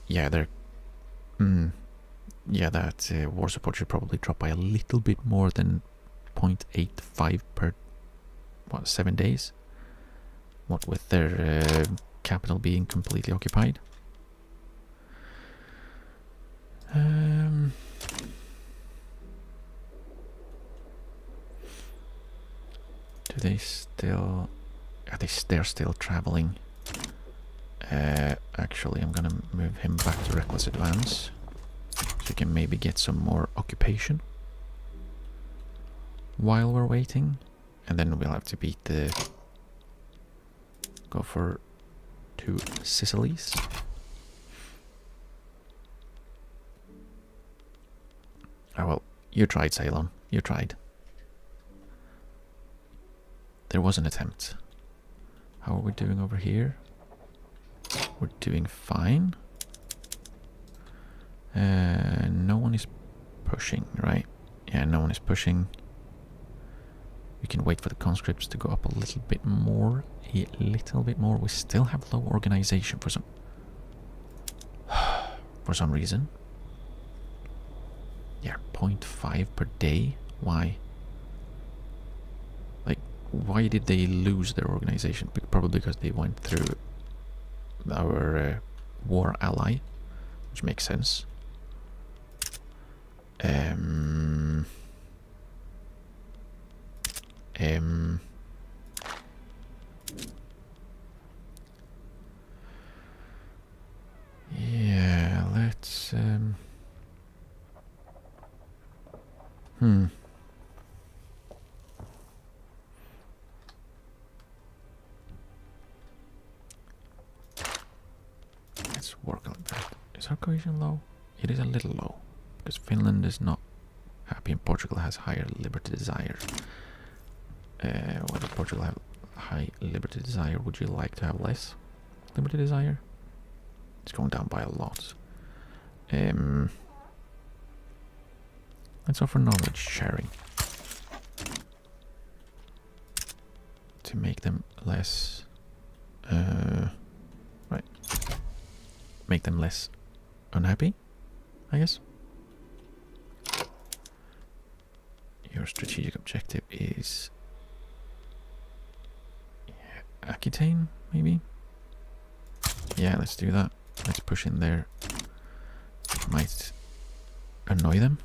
Yeah, they're. Yeah, that war support should probably drop by a little bit more than 0.85 per 7 days. What with their capital being completely occupied. Do they still? They're still traveling. Actually, I'm gonna move him back to reckless advance, so we can maybe get some more occupation while we're waiting, and then we'll have to beat go for 2 Sicilies. Oh well, you tried, Ceylon. You tried. There was an attempt. How are we doing over here? We're doing fine. No one is pushing, right? Yeah, no one is pushing. We can wait for the conscripts to go up a little bit more. A little bit more. We still have low organization for some reason. Yeah, 0.5 per day. Why? Like, why did they lose their organization? Probably because they went through our war ally, which makes sense. Yeah, let's let's work on that. Is our cohesion low? It is a little low, because Finland is not happy and Portugal has higher liberty desire. Why does Portugal have high liberty desire? Would you like to have less liberty desire? It's going down by a lot. Let's offer knowledge sharing to make them less right. Make them less unhappy, I guess. Your strategic objective is Aquitaine, maybe? Yeah, let's do that. Let's push in there. Might annoy them.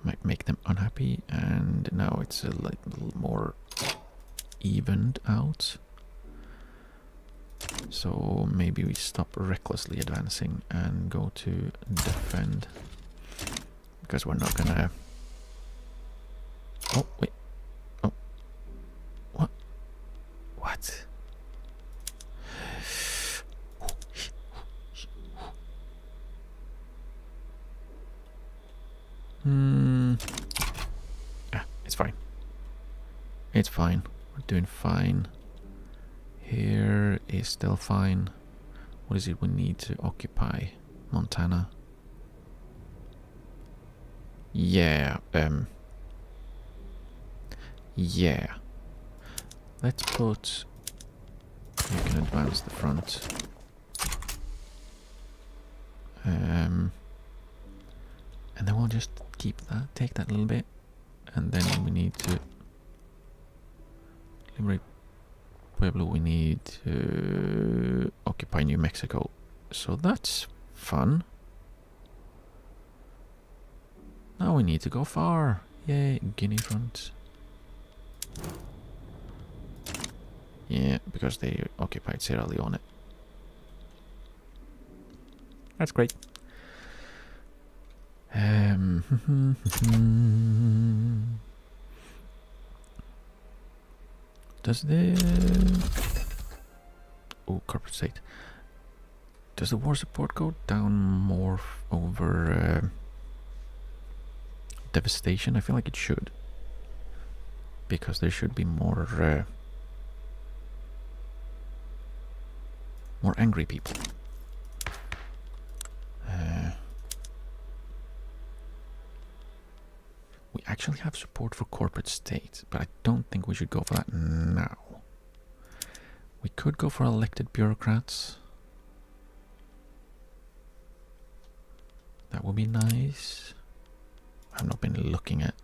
Might make them unhappy, and now it's a little more evened out. So maybe we stop recklessly advancing and go to defend, because we're not gonna. Oh wait. Oh. What? What? It's fine. It's fine. We're doing fine. Here is still fine. What is it we need to occupy? Montana. Yeah, yeah. Let's put... You can advance the front. And then we'll just keep that, take that a little bit. And then we need to liberate Pueblo. We need to occupy New Mexico. So that's fun. Now we need to go far. Yay, Guinea front. Yeah, because they occupied Sierra Leone. That's great. Does the... Oh, corporate state. Does the war support go down more over devastation? I feel like it should. Because there should be more angry people. We actually have support for corporate state, but I don't think we should go for that now. We could go for elected bureaucrats. That would be nice. I've not been looking at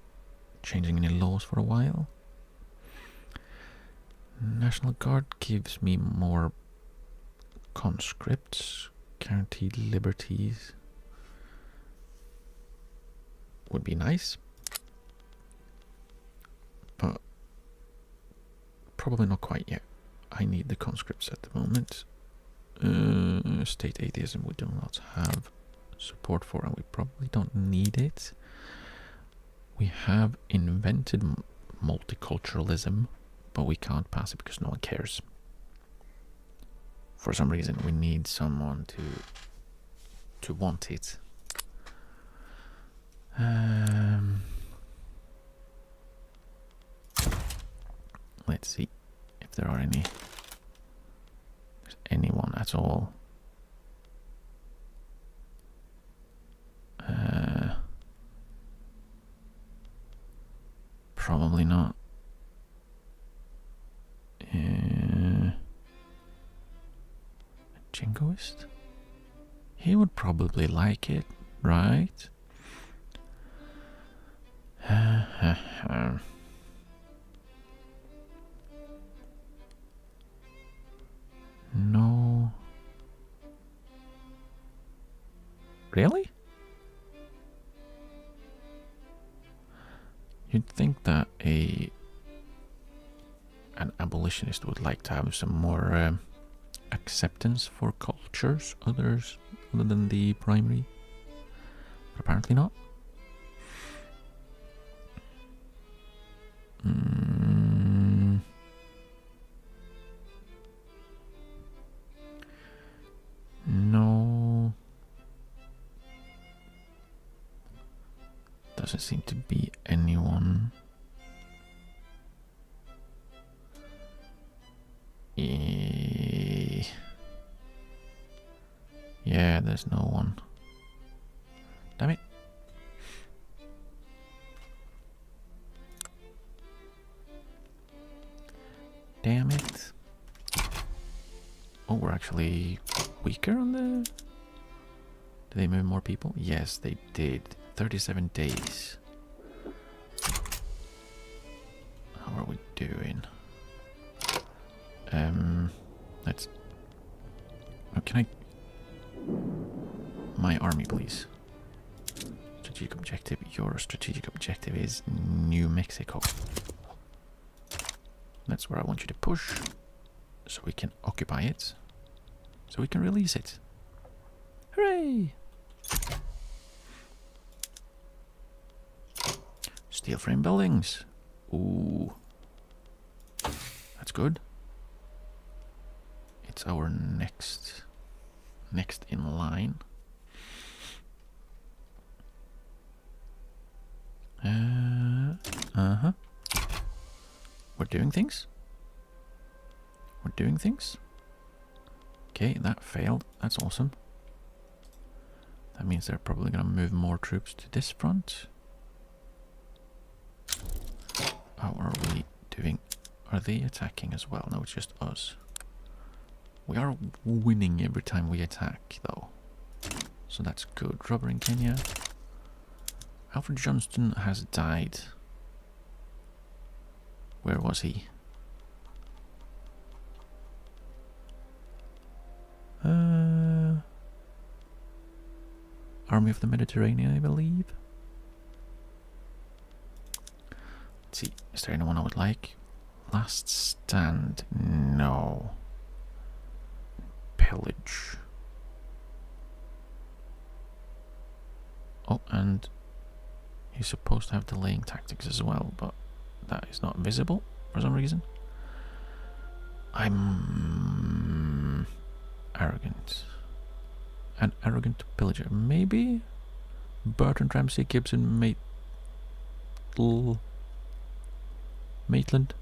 changing any laws for a while. National Guard gives me more conscripts. Guaranteed liberties would be nice. But probably not quite yet. I need the conscripts at the moment. State atheism we do not have support for, and we probably don't need it. We have invented multiculturalism, but we can't pass it because no one cares. For some reason, we need someone to want it. Let's see if there are any. There's anyone at all. Probably not. A jingoist? He would probably like it, right? No. Really? You'd think that an abolitionist would like to have some more acceptance for cultures other than the primary, but apparently not. No. Doesn't seem to be anyone. Yeah, there's no one. Damn it. Damn it. Oh, we're actually weaker on the... Did they move more people? Yes, they did. 37 days. How are we doing? Let's... Oh, can I... My army, please. Strategic objective. Your strategic objective is New Mexico. That's where I want you to push. So we can occupy it. So we can release it. Hooray! Steel frame buildings. Ooh. That's good. It's our next in line. We're doing things. We're doing things. Okay, that failed. That's awesome. That means they're probably going to move more troops to this front. How are we doing? Are they attacking as well? No, it's just us. We are winning every time we attack, though. So that's good. Robert in Kenya. Alfred Johnston has died. Where was he? Army of the Mediterranean, I believe. Let's see. Is there anyone I would like? Last Stand. No. Pillage. Oh, and he's supposed to have delaying tactics as well, but that is not visible for some reason. I'm arrogant. An arrogant pillager. Maybe Bertrand Ramsay Gibson Maitland.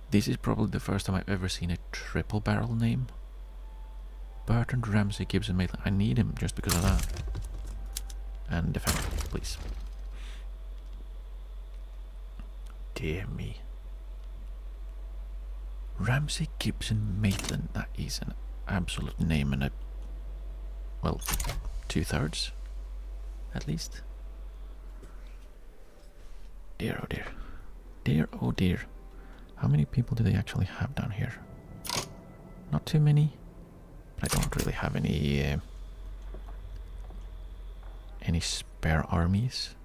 This is probably the first time I've ever seen a triple barrel name. Bertrand Ramsay Gibson Maitland. I need him just because of that. And defend, please. Dear me. Ramsay Gibson Maitland. That is an absolute name and a... well, 2/3 at least. Dear oh dear. Dear oh dear. How many people do they actually have down here? Not too many. But I don't really have any spare armies.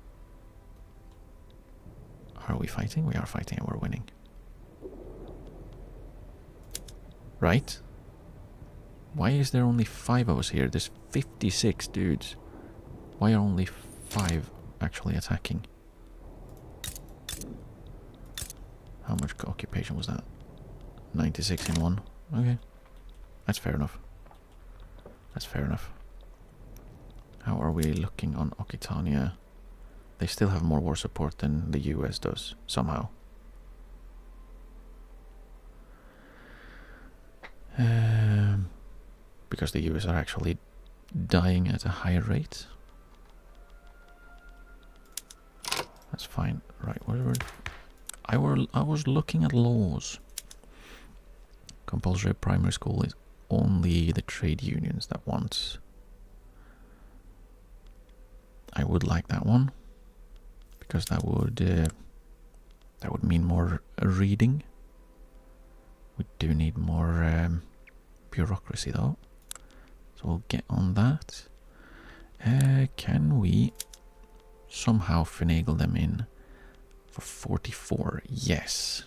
Are we fighting? We are fighting and we're winning. Right? Why is there only 5 of us here? There's 56 dudes. Why are only 5 actually attacking? How much occupation was that? 96 in 1. Okay. That's fair enough. That's fair enough. How are we looking on Occitania? They still have more war support than the US does, somehow. Because the US are actually dying at a higher rate. That's fine. Right, I was looking at laws. Compulsory primary school is only the trade unions that want. I would like that one because that would mean more reading. We do need more bureaucracy though, so we'll get on that. Can we somehow finagle them in for 44? Yes.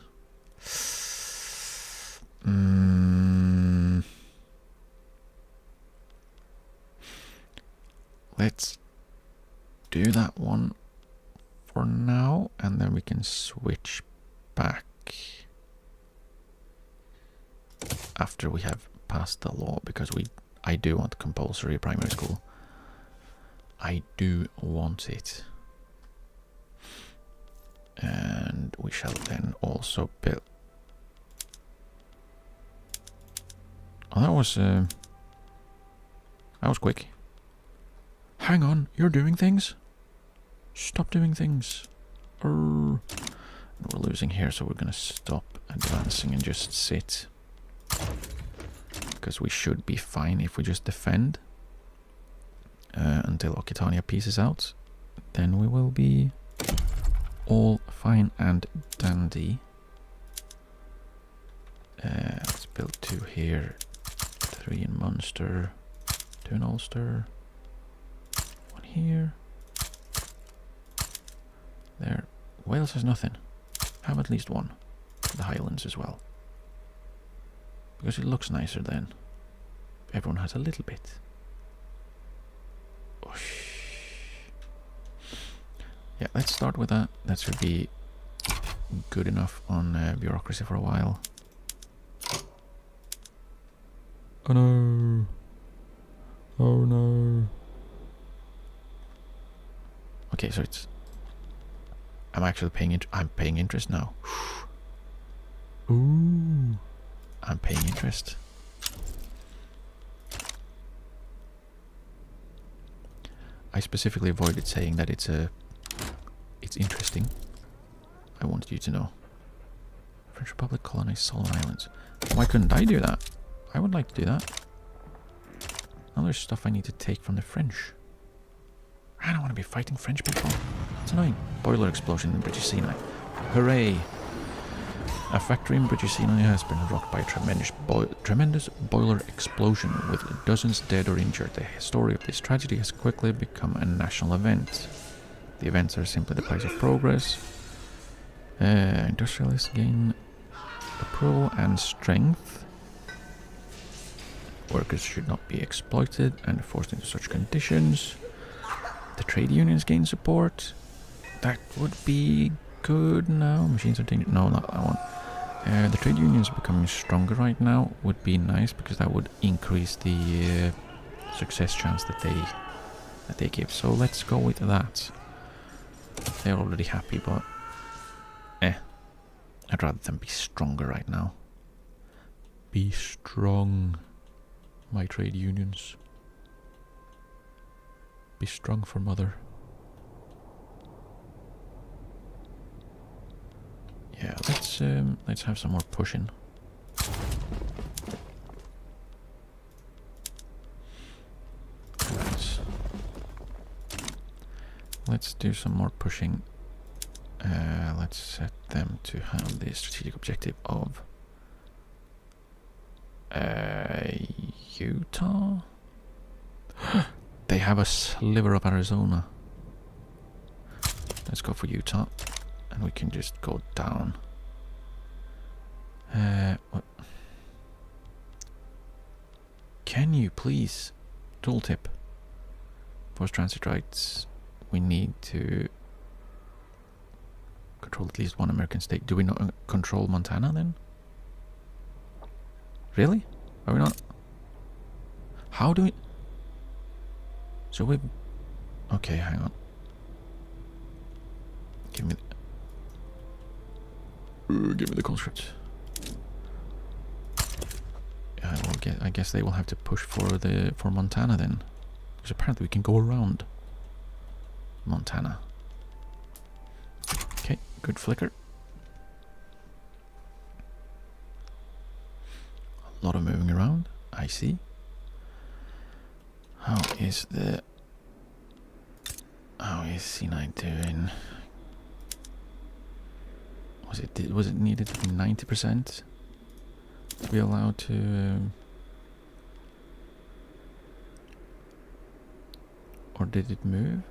Let's do that one for now, and then we can switch back after we have passed the law, because I do want compulsory primary school. I do want it. And we shall then also build... Oh, that was quick. Hang on, you're doing things? Stop doing things. We're losing here, so we're gonna stop advancing and just sit. Because we should be fine if we just defend until Occitania pieces out. Then we will be all fine and dandy. Let's build 2 here, 3 in Munster, 2 in Ulster, 1 here. There. Wales has nothing. Have at least 1. The Highlands as well. Because it looks nicer then. Everyone has a little bit. Yeah, let's start with that. That should be good enough on bureaucracy for a while. Oh no. Oh no. Okay, so it's... I'm actually paying I'm paying interest now. Ooh. I'm paying interest. I specifically avoided saying that it's interesting. I wanted you to know. French Republic colonized Solomon Islands. Why couldn't I do that? I would like to do that. Now there's stuff I need to take from the French. I don't want to be fighting French people. It's annoying. Boiler explosion in British Sinai. Hooray! A factory in British Sinai has been rocked by a tremendous boiler explosion with dozens dead or injured. The story of this tragedy has quickly become a national event. The events are simply the place of progress. Industrialists gain approval and strength. Workers should not be exploited and forced into such conditions. The trade unions gain support. That would be good now. Machines are dangerous. No, not that one. The trade unions becoming stronger right now would be nice because that would increase the success chance that they give. So let's go with that. They're already happy, but I'd rather them be stronger right now. Be strong, my trade unions. Be strong for mother. Yeah, let's have some more pushing. Let's do some more pushing. Let's set them to have the strategic objective of Utah. They have a sliver of Arizona. Let's go for Utah. And we can just go down. What? Can you please, tooltip, post transit rights? We need to control at least one American state. Do we not control Montana then? Really? Are we not? How do we? So we. Okay, hang on. Give me the conscripts. I guess they will have to push for Montana then, because apparently we can go around Montana. Okay, good flicker. A lot of moving around. I see. How is C9 doing? Was it needed to be 90% to be allowed to, or did it move?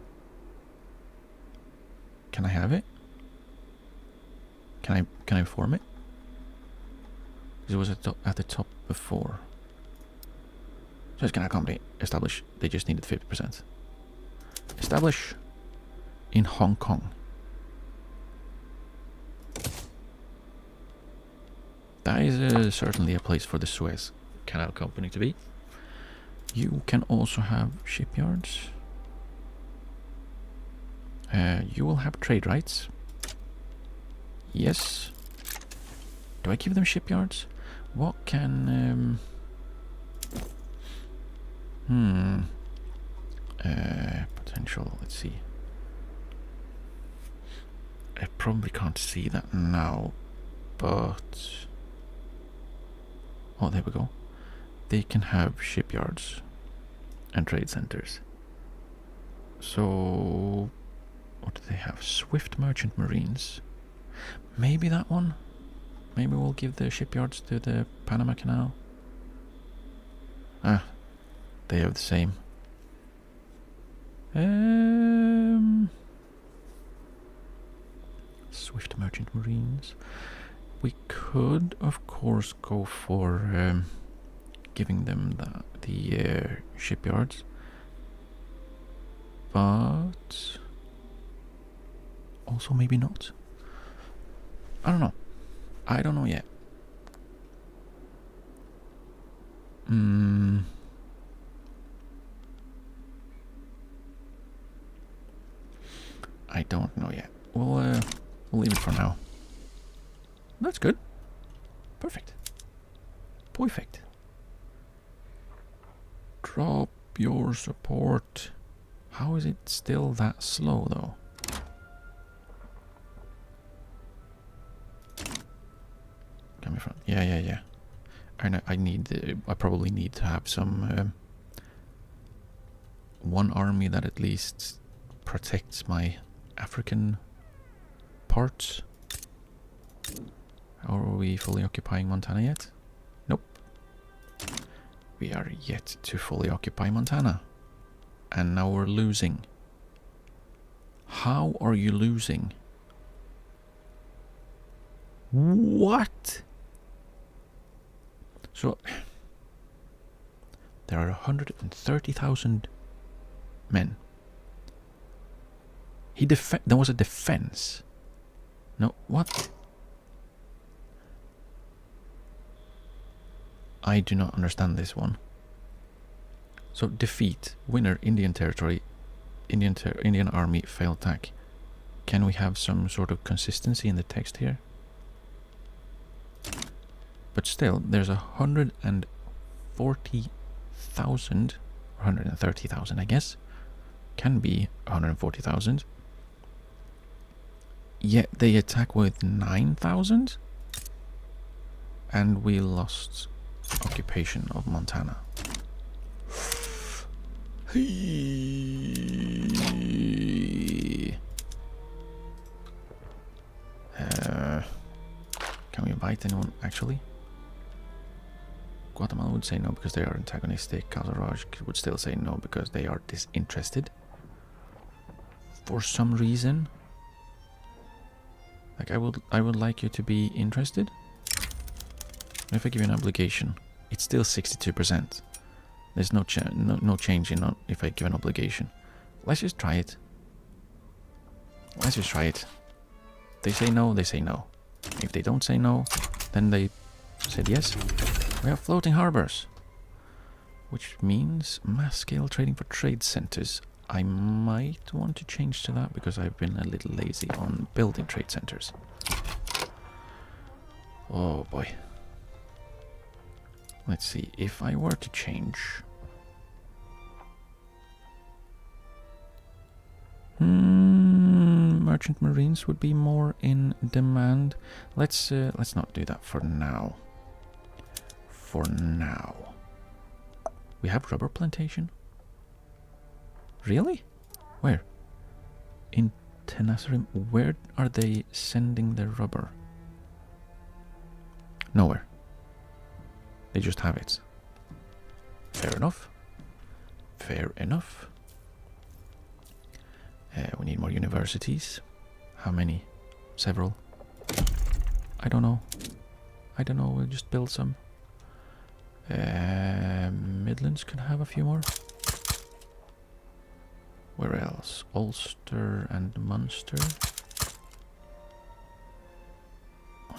Can I have it? Can I form it? Because it was at the top before. So it's gonna accommodate. Establish. They just needed 50%. Establish in Hong Kong. That is certainly a place for the Suez Canal Company to be. You can also have shipyards. You will have trade rights. Yes. Do I give them shipyards? What can... potential, let's see. I probably can't see that now, but... Oh, there we go. They can have shipyards and trade centers. So... What do they have? Swift Merchant Marines. Maybe that one? Maybe we'll give the shipyards to the Panama Canal. Ah, they have the same. Swift Merchant Marines. We could, of course, go for giving them the shipyards, but also maybe not. I don't know. I don't know yet. I don't know yet. We'll leave it for now. That's good. Perfect. Perfect. Drop your support. How is it still that slow though? Yeah. I know. I probably need to have some one army that at least protects my African parts. Are we fully occupying Montana yet? Nope. We are yet to fully occupy Montana. And now we're losing. How are you losing? What? So, there are 130,000 men. There was a defense. No, what? I do not understand this one. So, defeat, winner, Indian territory, Indian army, failed attack. Can we have some sort of consistency in the text here? But still, there's 140,000, 130,000, I guess. Can be 140,000. Yet they attack with 9,000? And we lost occupation of Montana. Can we invite anyone, actually? Guatemala would say no because they are antagonistic. Kazaraj would still say no because they are disinterested. For some reason. Like, I would like you to be interested. If I give you an obligation, it's still 62%. There's no change in if I give an obligation. Let's just try it. Let's just try it. They say no, they say no. If they don't say no, then they said yes. We have floating harbors. Which means mass scale trading for trade centers. I might want to change to that because I've been a little lazy on building trade centers. Oh boy. Let's see, if I were to change... merchant marines would be more in demand. Let's not do that for now. For now. We have rubber plantation? Really? Where? In Tenasserim. Where are they sending their rubber? Nowhere. They just have it. Fair enough. Fair enough. We need more universities. How many? Several. I don't know. I don't know. We'll just build some. Midlands can have a few more. Where else? Ulster and Munster. 1,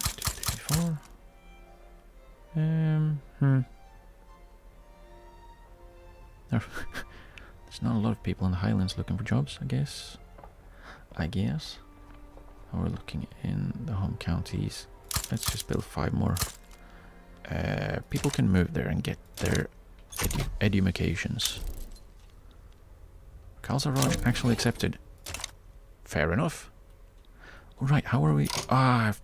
2, 3, 4. There's not a lot of people in the Highlands looking for jobs, I guess. We're looking in the home counties. Let's just build 5 more. People can move there and get their edumacations. Kalsaraj actually accepted. Fair enough. Alright, how are we? I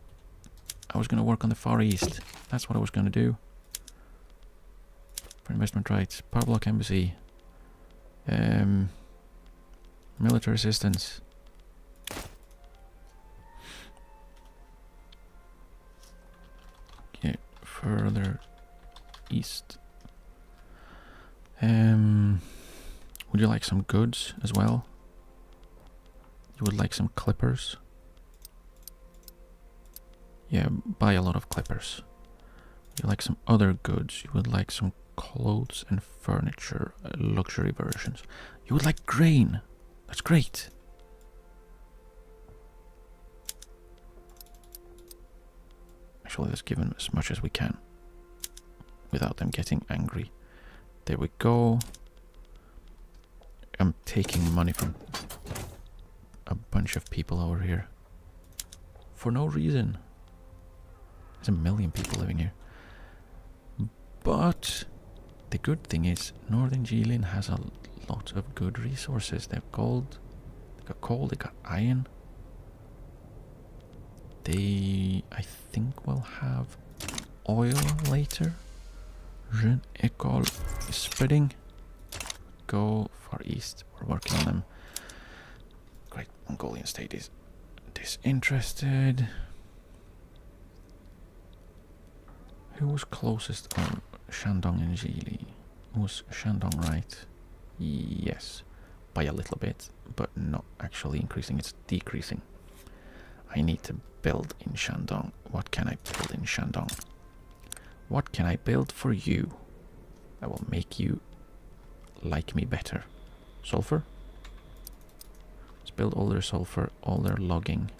was going to work on the Far East. That's what I was going to do. For investment rights. Power block embassy. Military assistance. Okay, further east. Would you like some goods as well? You would like some clippers? Yeah, buy a lot of clippers. You like some other goods. You would like some clothes and furniture, luxury versions. You would like grain. That's great. Actually, let's give them as much as we can without them getting angry. There we go. I'm taking money from a bunch of people over here for no reason. There's a million people living here. But the good thing is Northern Jilin has a lot of good resources. They have gold, they got coal, they got iron. They, I think, will have oil later. Jeune École is spreading. Go far east. We're working on them. Great Mongolian state is disinterested. Who was closest on Shandong and Jili? It was Shandong, right? Yes. By a little bit, but not actually increasing, it's decreasing. I need to build in Shandong. What can I build in Shandong? What can I build for you that will make you like me better? Sulfur? Let's build all their sulfur, all their logging.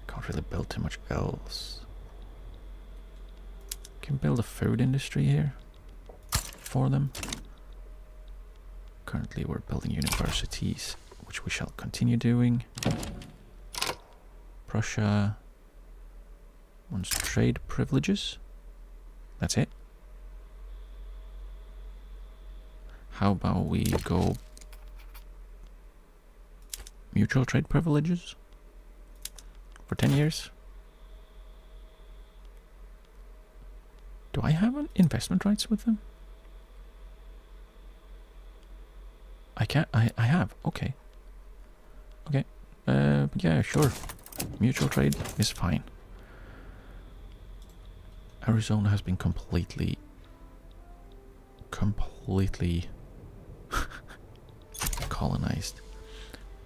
Can't really build too much else. Can build a food industry here for them. Currently we're building universities, which we shall continue doing. Prussia wants trade privileges. That's it. How about we go mutual trade privileges for 10 years? Do I have investment rights with them? I can't. I have. Okay. Okay. Yeah, sure. Mutual trade is fine. Arizona has been completely colonized.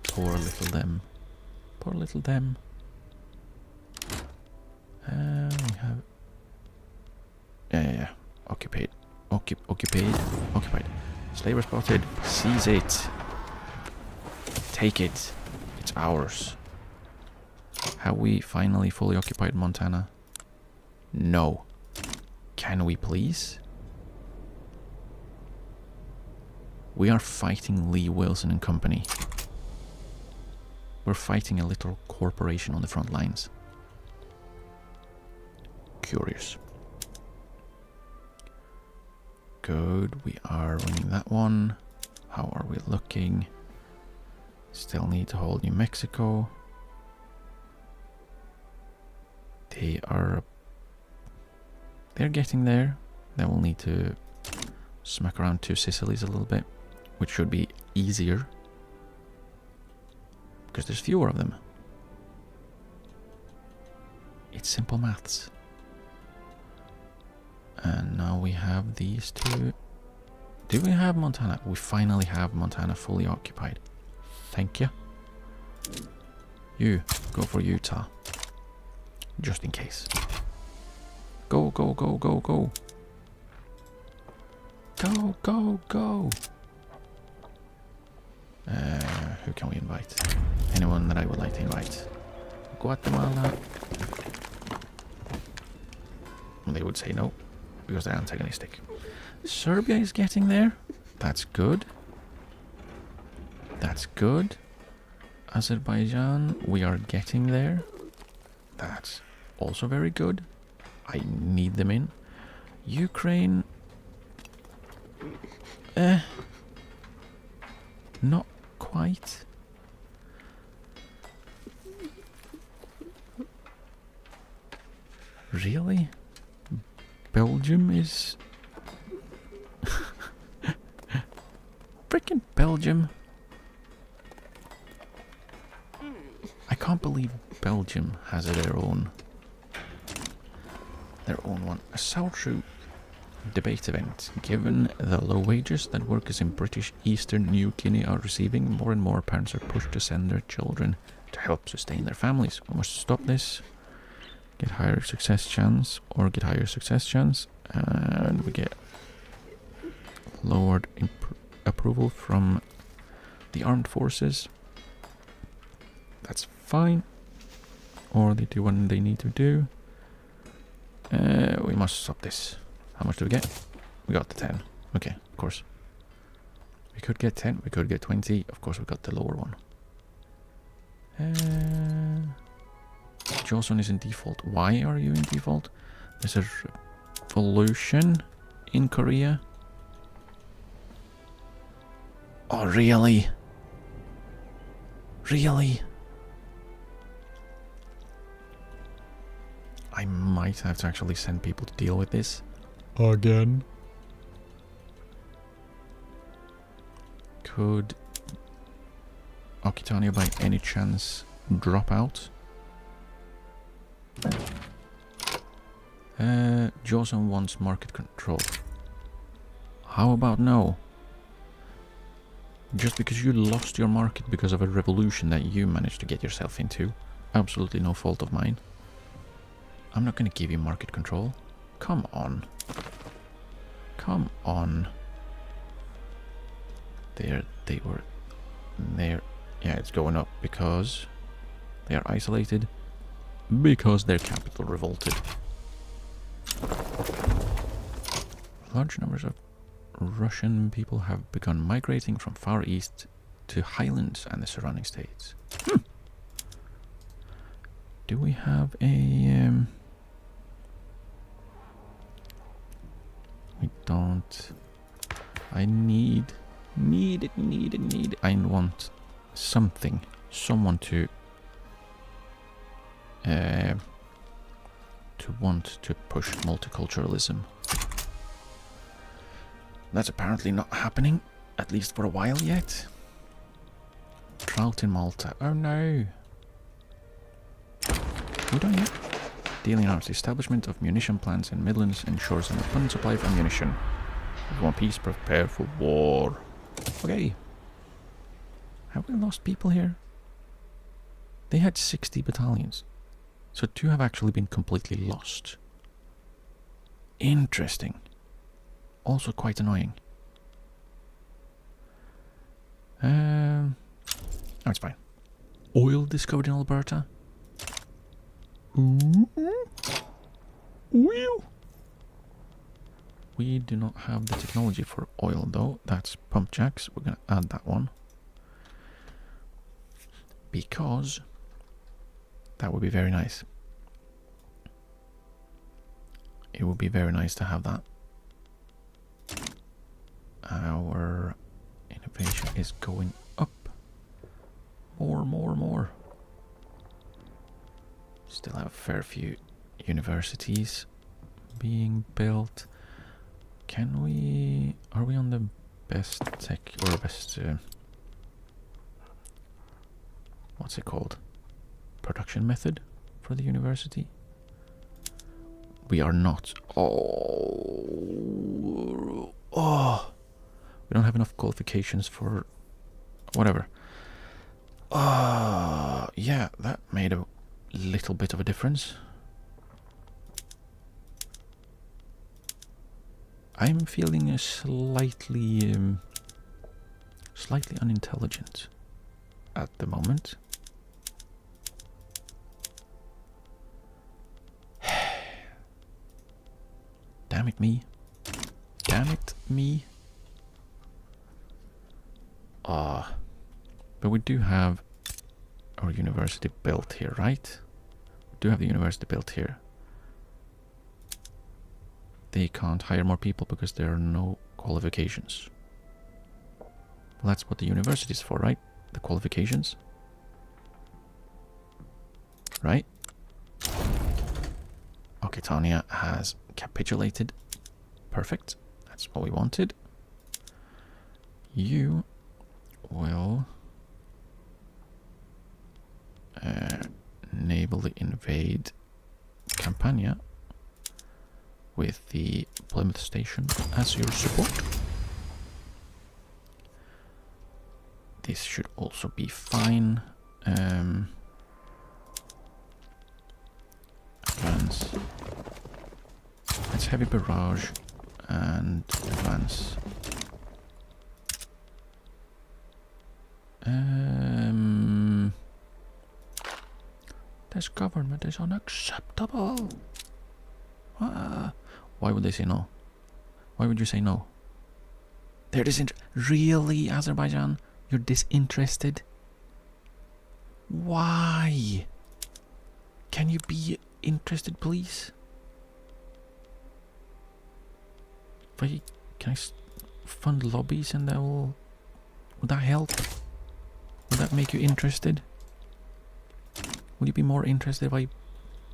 Poor little them. Poor little them. We have. Yeah. Occupied. Occupied. Slaver spotted. Seize it. Take it. It's ours. Have we finally fully occupied Montana? No. Can we please? We are fighting Lee Wilson and Company. We're fighting a little corporation on the front lines. Curious. Good, we are winning that one. How are we looking? Still need to hold New Mexico. They're getting there. They will need to smack around two Sicilies a little bit, which should be easier because there's fewer of them. It's simple maths. And now we have these two. Do we have Montana? We finally have Montana fully occupied. Thank you. You, go for Utah. Just in case. Go. Go. Who can we invite? Anyone that I would like to invite. Guatemala. They would say no, because they're antagonistic. Serbia is getting there. That's good. That's good. Azerbaijan, we are getting there. That's also very good. I need them in. Ukraine. Not quite. Really? Belgium is... Frickin' Belgium. I can't believe Belgium has their own one. A South debate event. Given the low wages that workers in British Eastern New Guinea are receiving, more and more parents are pushed to send their children to help sustain their families. We must stop this. Get higher success chance, and we get lowered approval from the armed forces. That's fine. Or they do what they need to do. We must stop this. How much do we get? We got the 10. Okay, of course. We could get 10, we could get 20. Of course, we got the lower one. Johnson is in default. Why are you in default? There's a revolution in Korea. Oh, really? Really? I might have to actually send people to deal with this. Again? Could Okitania by any chance drop out? Johnson wants market control. How about no? Just because you lost your market because of a revolution that you managed to get yourself into. Absolutely no fault of mine. I'm not going to give you market control. Come on. Come on. There, they were there. Yeah, it's going up because they are isolated. Because their capital revolted. Large numbers of Russian people have begun migrating from Far East to Highlands and the surrounding states. Do we have a... we don't... I need it. I want something. Someone to want to push multiculturalism. That's apparently not happening, at least for a while yet. Drought in Malta. Oh no. We don't yet. Dealing arms. The establishment of munition plants in Midlands ensures an abundant supply of ammunition. If you want peace, prepare for war. Okay. Have we lost people here? They had 60 battalions. So 2 have actually been completely lost. Interesting. Also quite annoying. Oh, it's fine. Oil discovered in Alberta. Ooh. Oil. We do not have the technology for oil though. That's pump jacks. We're going to add that one. Because that would be very nice. It would be very nice to have that. Our innovation is going up. More. Still have a fair few universities being built. Can we... Are we on the best tech or best... what's it called? Production method for the university? We are not. Oh. We don't have enough qualifications for... Whatever. Yeah, that made a little bit of a difference. I'm feeling a slightly unintelligent at the moment. Damn it me. But we do have our university built here, right? We do have the university built here. They can't hire more people because there are no qualifications. Well, that's what the university is for, right? The qualifications. Right? Okay, Tanya has capitulated. Perfect. That's what we wanted. You will naval invade Campania with the Plymouth station as your support. This should also be fine. Advance. Let's heavy barrage and advance. This government is unacceptable. Why would they say no? Why would you say no? They're disinterested. Really, Azerbaijan? You're disinterested? Why? Can you be interested, please? Can I fund lobbies and that will Would that help? Would that make you interested? Would you be more interested if I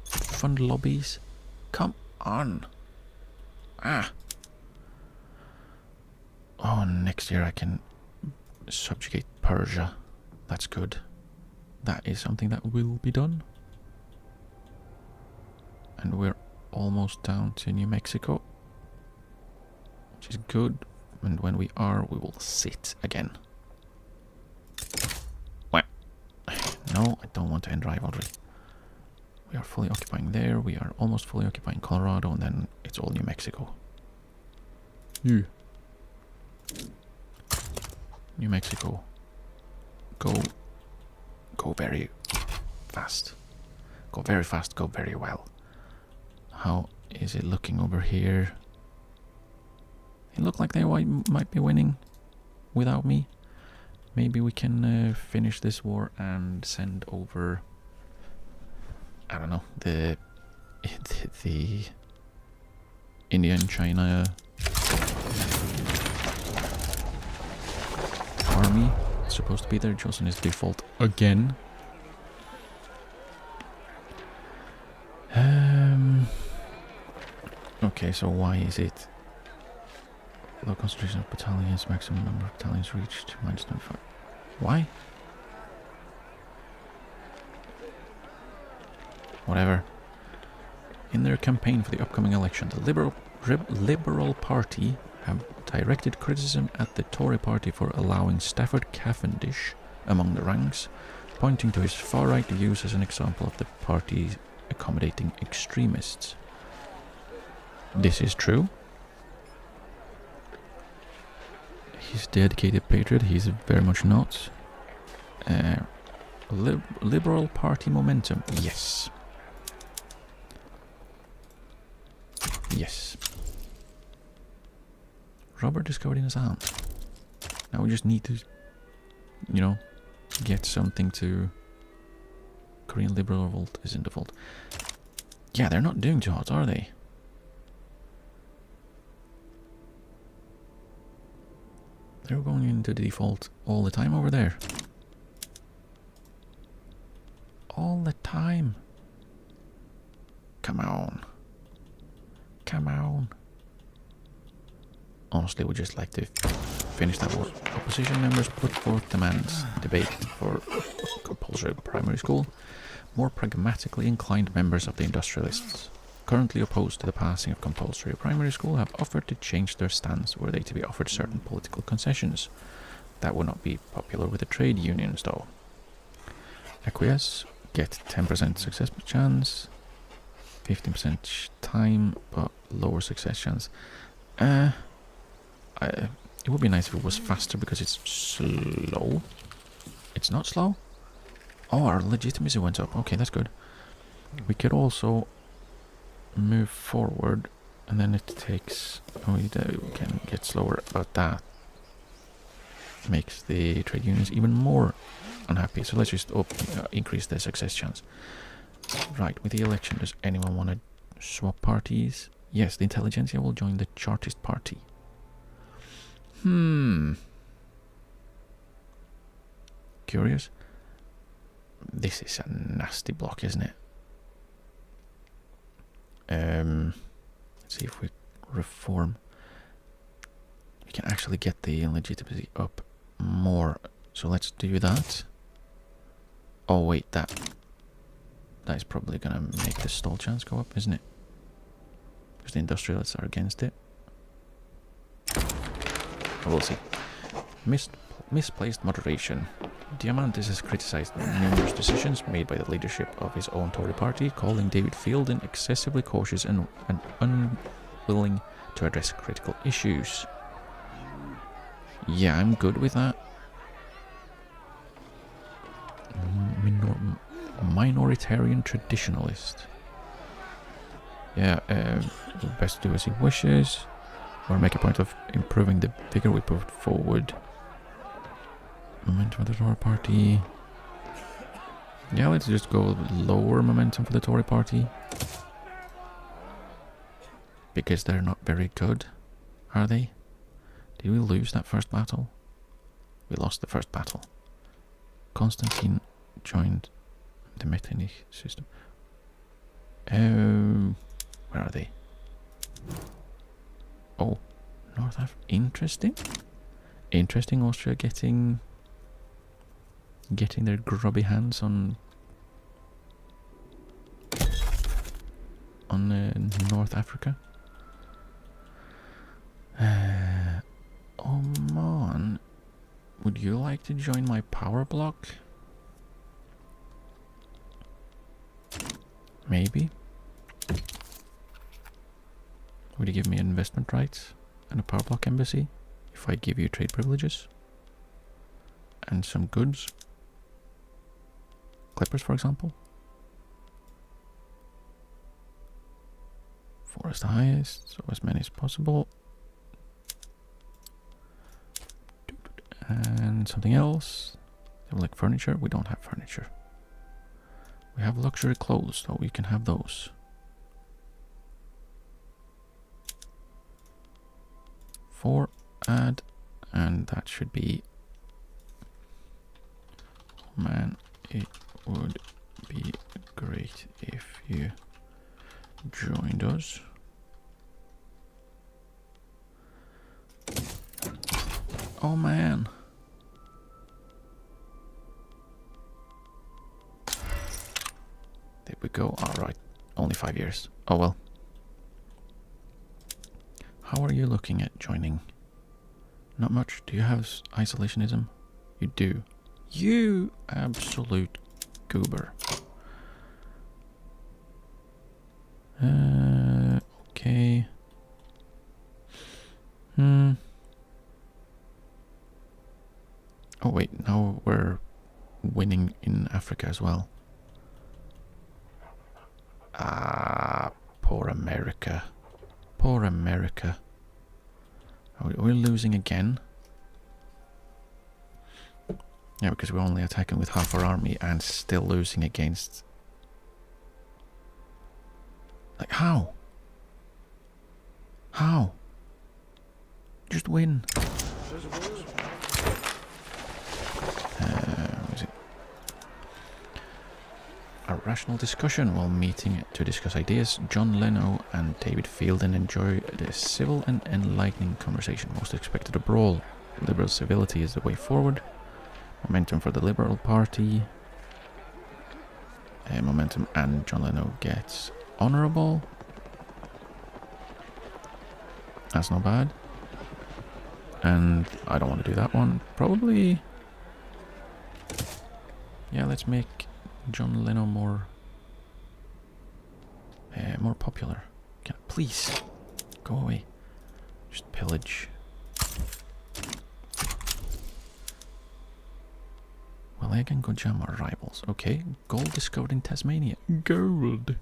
fund lobbies? Come on. Ah. Oh, next year I can subjugate Persia. That's good. That is something that will be done. And we're almost down to New Mexico, which is good. And when we are, we will sit again. What? No, I don't want to end rivalry. We are fully occupying there. We are almost fully occupying Colorado, and then it's all New Mexico. Yeah. New Mexico. Go very fast. Go very fast, go very well. How is it looking over here? It looked like they might be winning without me. Maybe we can finish this war and send over, I don't know, the India and China army. It's supposed to be there, chosen as default again. Okay, so why is it low concentration of battalions, maximum number of battalions reached, -25? Why? Whatever. In their campaign for the upcoming election, the Liberal Party have directed criticism at the Tory Party for allowing Stafford Cavendish among the ranks, pointing to his far-right views as an example of the party accommodating extremists. This is true. He's a dedicated patriot. He's very much not. Liberal Party momentum. Yes. Yes. Rubber discovered in his hand. Now we just need to, you know, get something to... Korean Liberal Revolt is in default. Yeah, they're not doing too hot, are they? They're going into the default all the time over there. All the time. Come on. Come on. Honestly, we'd just like to finish that war. Opposition members put forth demands. Debate for compulsory primary school. More pragmatically inclined members of the industrialists, currently opposed to the passing of compulsory primary school, have offered to change their stance were they to be offered certain political concessions. That would not be popular with the trade unions, though. Acquiesce, get 10% success chance, 15% time, but lower success chance. It would be nice if it was faster because it's slow. It's not slow? Oh, our legitimacy went up. Okay, that's good. We could also move forward, and then it takes... Oh, we can get slower, but that makes the trade unions even more unhappy. So let's just increase the success chance. Right, with the election, does anyone want to swap parties? Yes, the intelligentsia will join the Chartist party. Curious. This is a nasty block, isn't it? Let's see if we reform. We can actually get the legitimacy up more. So let's do that. Oh wait, that is probably gonna make the stall chance go up, isn't it? Because the industrialists are against it. We'll see. Misplaced moderation. Diamantis has criticized numerous decisions made by the leadership of his own Tory party, calling David Fielden excessively cautious and unwilling to address critical issues. Yeah, I'm good with that. Minoritarian traditionalist. Yeah, best do as he wishes, or make a point of improving the figure we put forward. Momentum for the Tory party. Yeah, let's just go lower momentum for the Tory party. Because they're not very good, are they? Did we lose that first battle? We lost the first battle. Constantine joined the Metternich system. Where are they? Oh, North Africa. Interesting. Interesting. Austria getting their grubby hands on North Africa. Oman, would you like to join my power block? Maybe. Would you give me investment rights and a power block embassy if I give you trade privileges and some goods? Clippers, for example. Forest the highest, so as many as possible. And something else. They would like furniture. We don't have furniture. We have luxury clothes, so we can have those. For add, and that should be. Oh man, it would be great if you joined us. Oh man. There we go. Alright. Only 5 years. Oh well. How are you looking at joining? Not much. Do you have isolationism? You do. You absolute goober. Okay. Oh wait, now we're winning in Africa as well. Ah, poor America. Poor America. Are we losing again? Yeah, because we're only attacking with half our army and still losing against... Like, how? How? Just win. Is it? A rational discussion while meeting to discuss ideas. John Leno and David Fielden enjoy the civil and enlightening conversation. Most expected a brawl. Liberal civility is the way forward. Momentum for the Liberal Party. Momentum, and John Leno gets honourable. That's not bad. And I don't want to do that one. Probably... Yeah, let's make John Leno more popular. Please, go away. Just pillage. Waleg and Gojam are rivals. Okay, gold discovered in Tasmania. Gold!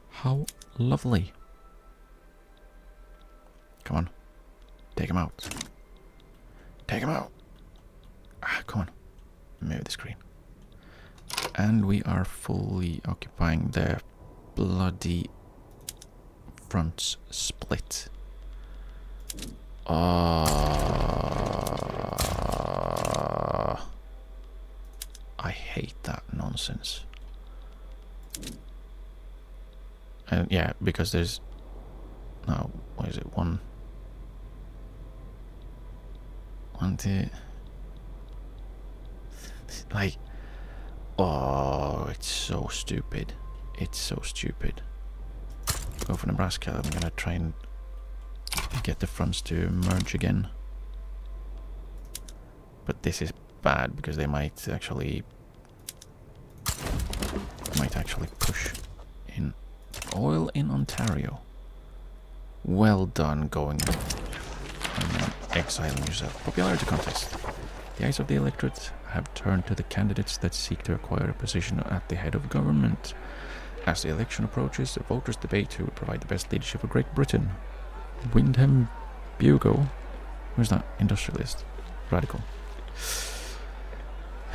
How lovely. Come on. Take him out. Take him out! Ah, come on. Move the screen. And we are fully occupying the bloody front split. I hate that nonsense. And yeah, because there's... No, what is it? One, two... Like... Oh, it's so stupid. It's so stupid. Go for Nebraska. I'm gonna try and get the fronts to merge again. But this is bad because they might actually push in oil in Ontario. Well done going and exiling yourself. Popularity contest. The eyes of the electorate have turned to the candidates that seek to acquire a position at the head of government. As the election approaches, the voters debate who will provide the best leadership for Great Britain. Wyndham Bugo. Who's that? Industrialist. Radical.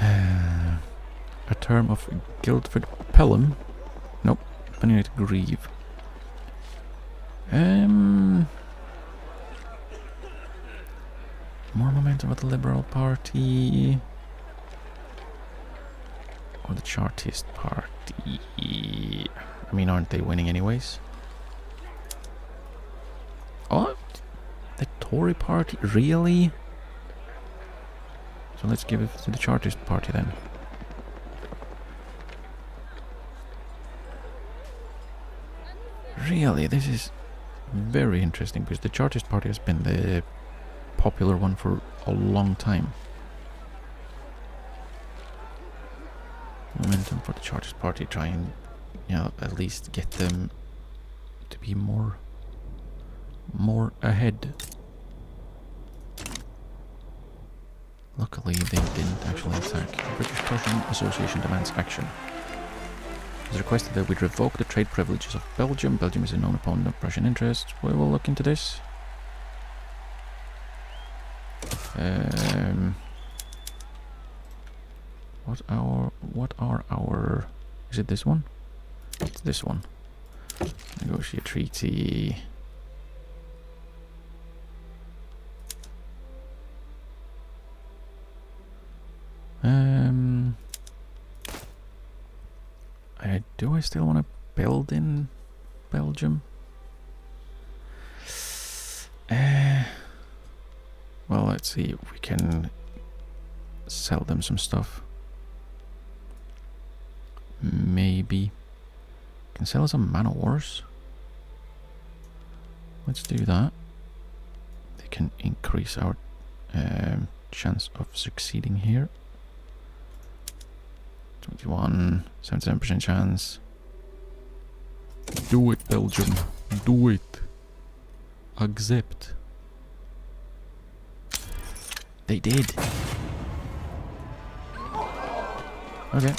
A term of Guildford Pelham. Nope. Benedict Grieve. more momentum with the Liberal Party. Or the Chartist Party. I mean, aren't they winning anyways? Oh, the Tory Party? Really? So let's give it to the Chartist Party then. Really, this is very interesting because the Chartist Party has been the popular one for a long time. Momentum for the Chartist Party, try and, you know, at least get them to be more ahead. Luckily, they didn't actually attack. The British-Prussian Association demands action. It is requested that we revoke the trade privileges of Belgium. Belgium is a known opponent of Prussian interests. We will look into this. What are our... Is it this one? It's this one. Negotiate treaty. Do I still want to build in Belgium? Well, let's see if we can sell them some stuff. Maybe. Can sell some man of wars. Let's do that. They can increase our chance of succeeding here. 21, 77% chance. Do it, Belgium. Do it. Accept. They did. Okay.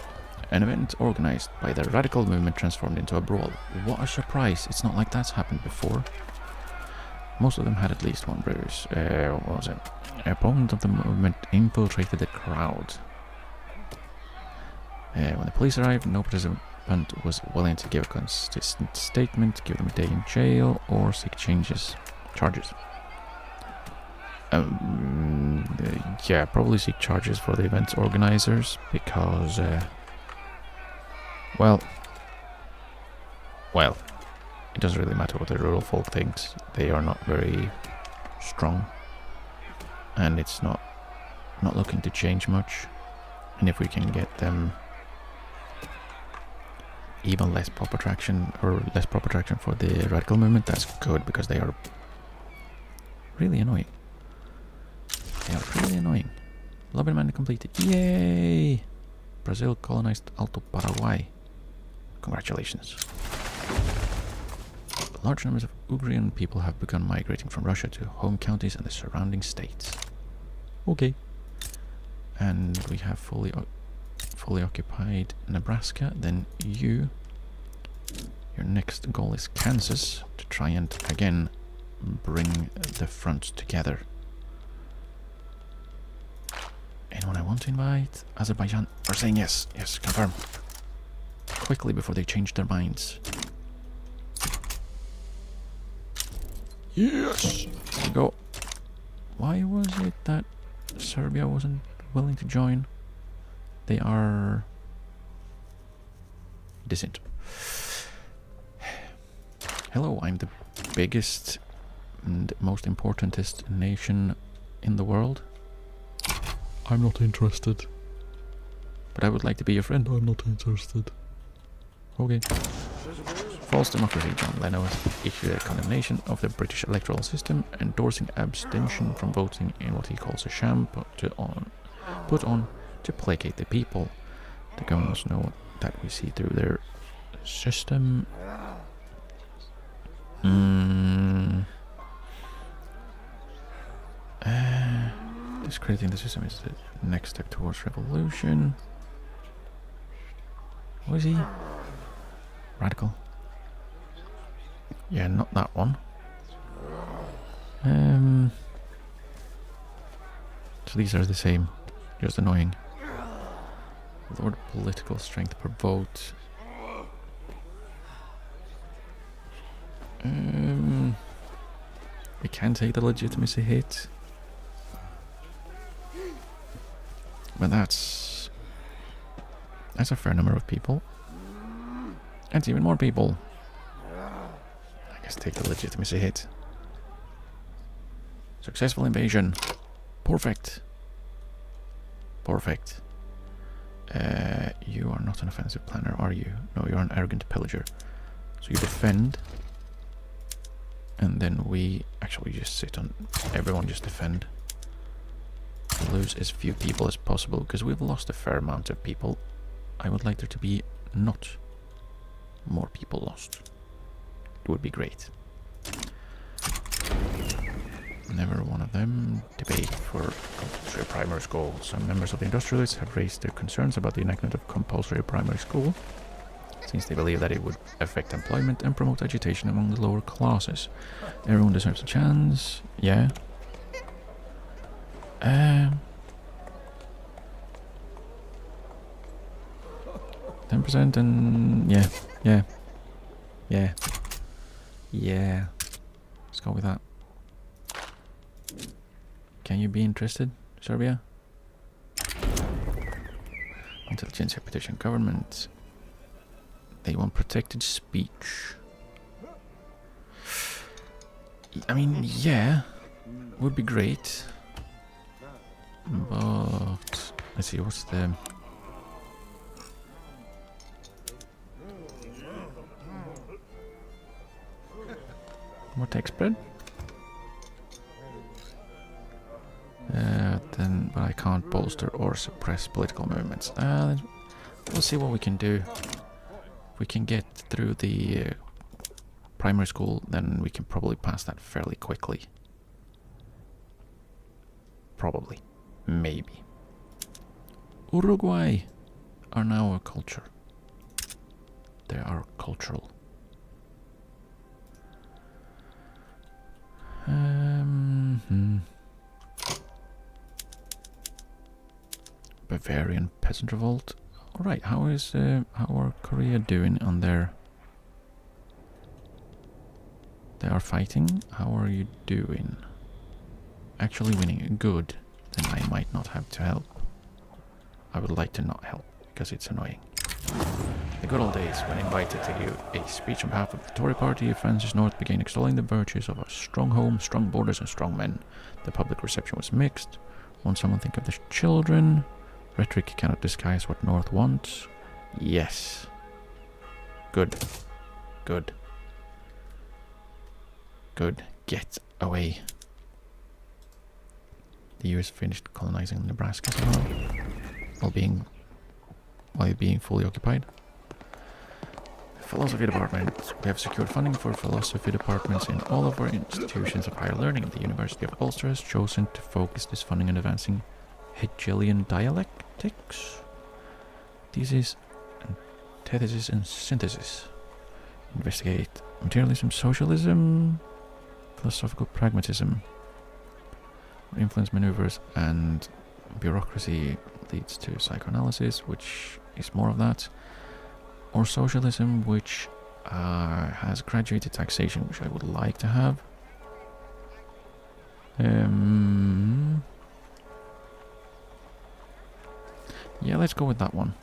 An event organized by the radical movement transformed into a brawl. What a surprise. It's not like that's happened before. Most of them had at least one bruise. What was it? An opponent of the movement infiltrated the crowd. When the police arrived, no participant was willing to give a consistent statement, give them a day in jail, or seek charges. Yeah, probably seek charges for the event's organizers, because, well, it doesn't really matter what the rural folk thinks. They are not very strong, and it's not looking to change much. And if we can get them even less proper traction, or less proper traction for the radical movement, that's good, because they are really annoying. They are really annoying. Lobby demand completed. Yay! Brazil colonized Alto Paraguay. Congratulations. Large numbers of Ugrian people have begun migrating from Russia to home counties and the surrounding states. Okay. And we have fully occupied Nebraska. Then your next goal is Kansas, to try and again bring the front together. Anyone I want to invite? Azerbaijan are saying yes. Yes, confirm. Quickly before they change their minds. Yes! There we go. Why was it that Serbia wasn't willing to join? They are dissent. Hello, I'm the biggest and most importantest nation in the world. I'm not interested. But I would like to be your friend. I'm not interested. Okay. False democracy. John Leno has issued a condemnation of the British electoral system, endorsing abstention from voting in what he calls a sham put on to placate the people. The governments know that we see through their system. Discrediting the system is the next step towards revolution. What is he? Radical? Yeah, not that one. So these are the same, just annoying. Lord political strength per vote. We can take the legitimacy hit. But that's a fair number of people. That's even more people. I guess take the legitimacy hit. Successful invasion. Perfect. Perfect. You are not an offensive planner, are you? No, you're an arrogant pillager. So you defend. And then we actually just sit on... Everyone just defend. Lose as few people as possible, because we've lost a fair amount of people. I would like there to be not more people lost. It would be great. Never one of them. Debate for compulsory primary school. Some members of the industrialists have raised their concerns about the enactment of compulsory primary school, since they believe that it would affect employment and promote agitation among the lower classes. Everyone deserves a chance. Yeah. 10% and yeah. Let's go with that. Can you be interested, Serbia? Intelligentsia petition government. They want protected speech. I mean, yeah, would be great. But let's see, what's the... More tech spread? But I can't bolster or suppress political movements. We'll see what we can do. If we can get through the primary school, then we can probably pass that fairly quickly. Probably. Maybe. Uruguay are now a culture. They are cultural. Bavarian peasant revolt. Alright, how are Korea doing on their... They are fighting. How are you doing? Actually winning. Good. Then I might not have to help. I would like to not help, because it's annoying. The good old days, when invited to give a speech on behalf of the Tory party, Francis North began extolling the virtues of a strong home, strong borders and strong men. The public reception was mixed. Won't someone think of the children? Rhetoric cannot disguise what North wants. Yes. Good. Good. Good. Get away. The US finished colonizing Nebraska somehow, while being fully occupied. Philosophy department. We have secured funding for philosophy departments in all of our institutions of higher learning. The University of Ulster has chosen to focus this funding on advancing Hegelian dialectics, thesis, antithesis, and synthesis. Investigate materialism, socialism, philosophical pragmatism, influence maneuvers, and bureaucracy leads to psychoanalysis, which is more of that, or socialism, which has graduated taxation, which I would like to have. Yeah, let's go with that one.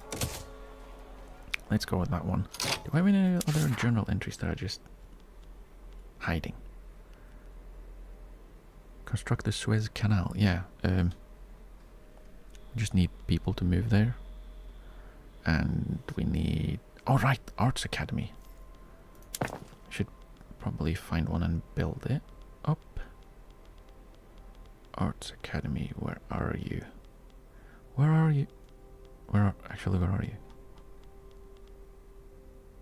Let's go with that one. Do I have any other journal entries that are just hiding? Construct the Suez Canal. Yeah. We just need people to move there. And we need... Oh, right. Arts Academy. Should probably find one and build it up. Arts Academy. Where are you? Where are you? Actually, where are you?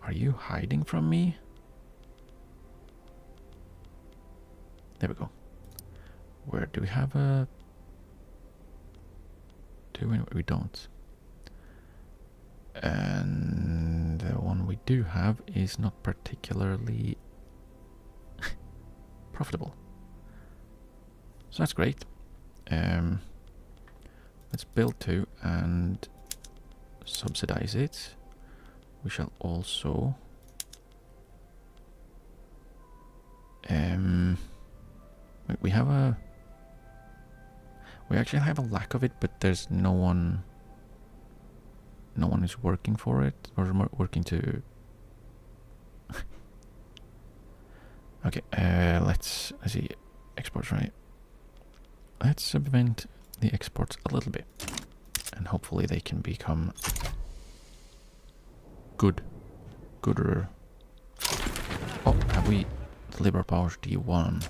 Are you hiding from me? There we go. Where do we have a... We don't. And the one we do have is not particularly profitable. So that's great. Let's build two and subsidize it. We shall also we have We actually have a lack of it, but there's no one is working for it or working to. Okay, let's see, exports, right? Let's subvent the exports a little bit, and hopefully they can become gooder. Oh, have we the Liberal Powers D1?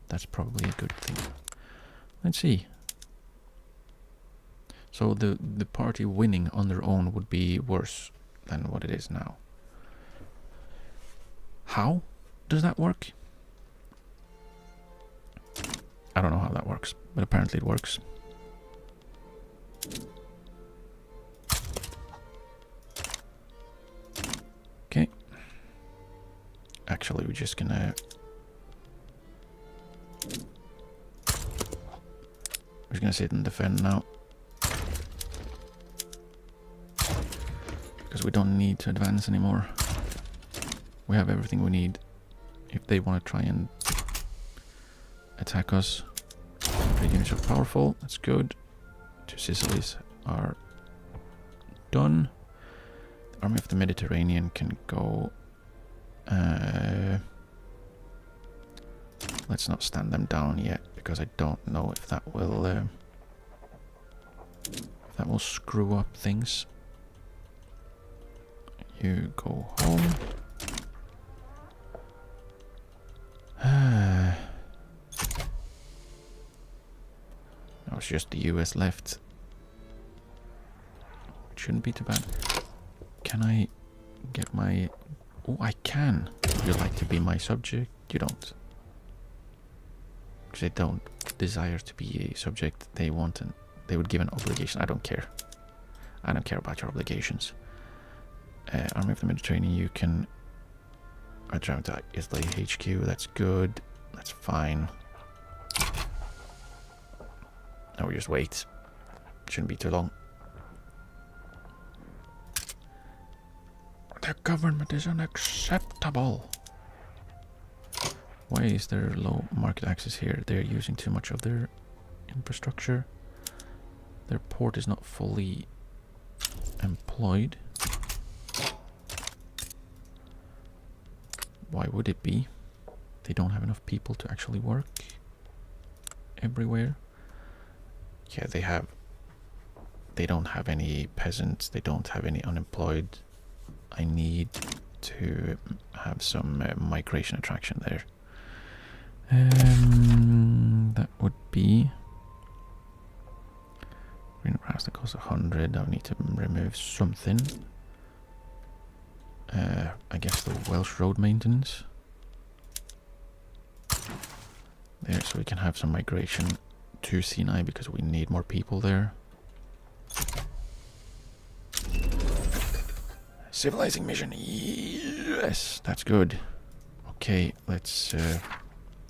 That's probably a good thing. Let's see. So the party winning on their own would be worse than what it is now. How does that work? I don't know how that works, but apparently it works. Okay. Actually, we're just gonna... We're just gonna sit and defend now. Because we don't need to advance anymore. We have everything we need if they want to try and attack us. The units are powerful, that's good. 2 Sicilies are done. The Army of the Mediterranean can go. Let's not stand them down yet, because I don't know if that will screw up things. You go home. Now it's just the US left. It shouldn't be too bad. Can I get my... Oh, I can. Would you like to be my subject? You don't. Because they don't desire to be a subject. They want an... They would give an obligation. I don't care. I don't care about your obligations. Army of the Mediterranean, you can... I drive to Italy HQ. That's good. That's fine. Now we just wait. Shouldn't be too long. The government is unacceptable. Why is there low market access here? They're using too much of their infrastructure. Their port is not fully employed. Why would it be? They don't have enough people to actually work everywhere. Yeah, they don't have any peasants, they don't have any unemployed. I need to have some migration attraction there. That would be green grass that costs 100. I need to remove something. I guess the Welsh road maintenance. There, so we can have some migration to Sinai because we need more people there. Civilizing mission, yes, that's good. Okay, let's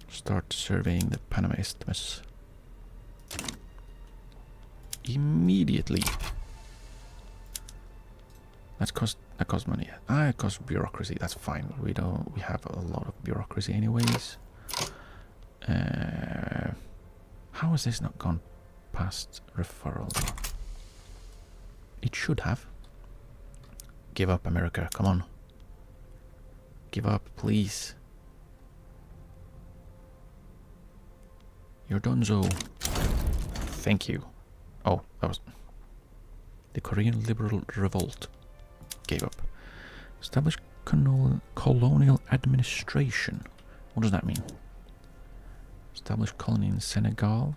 start surveying the Panama Isthmus immediately. That costs money. It costs bureaucracy. That's fine. We have a lot of bureaucracy anyways. How has this not gone past referral? It should have. Give up, America. Come on. Give up, please. You're donezo. Thank you. Oh, that was... The Korean Liberal Revolt gave up. Establish colonial administration. What does that mean? Establish colony in Senegal.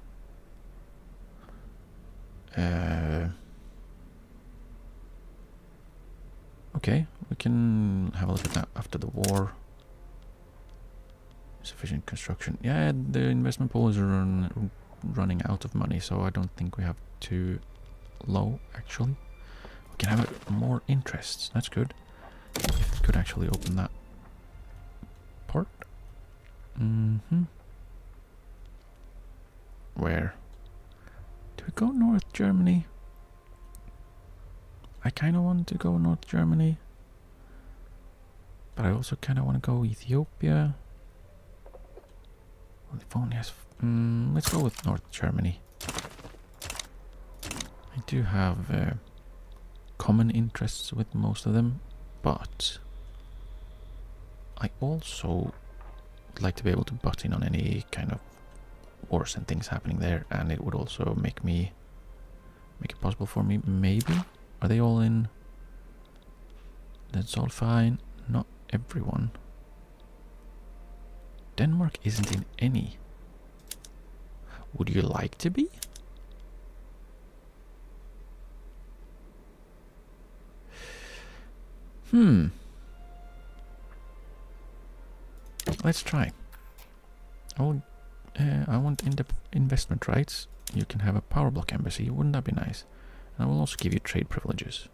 Okay, we can have a look at that after the war. Sufficient construction. Yeah, the investment pools are running out of money, so I don't think we have too low, actually. We can have more interests. That's good. If we could actually open that part. Where? Do we go North Germany? I kind of want to go North Germany. But I also kind of want to go Ethiopia. Livonia's... let's go with North Germany. I do have common interests with most of them, but I also would like to be able to butt in on any kind of wars and things happening there, and it would also make it possible for me, maybe? Are they all in? That's all fine. Not everyone. Denmark isn't in any. Would you like to be? Let's try. I want investment rights. You can have a power block embassy. Wouldn't that be nice? And I will also give you trade privileges.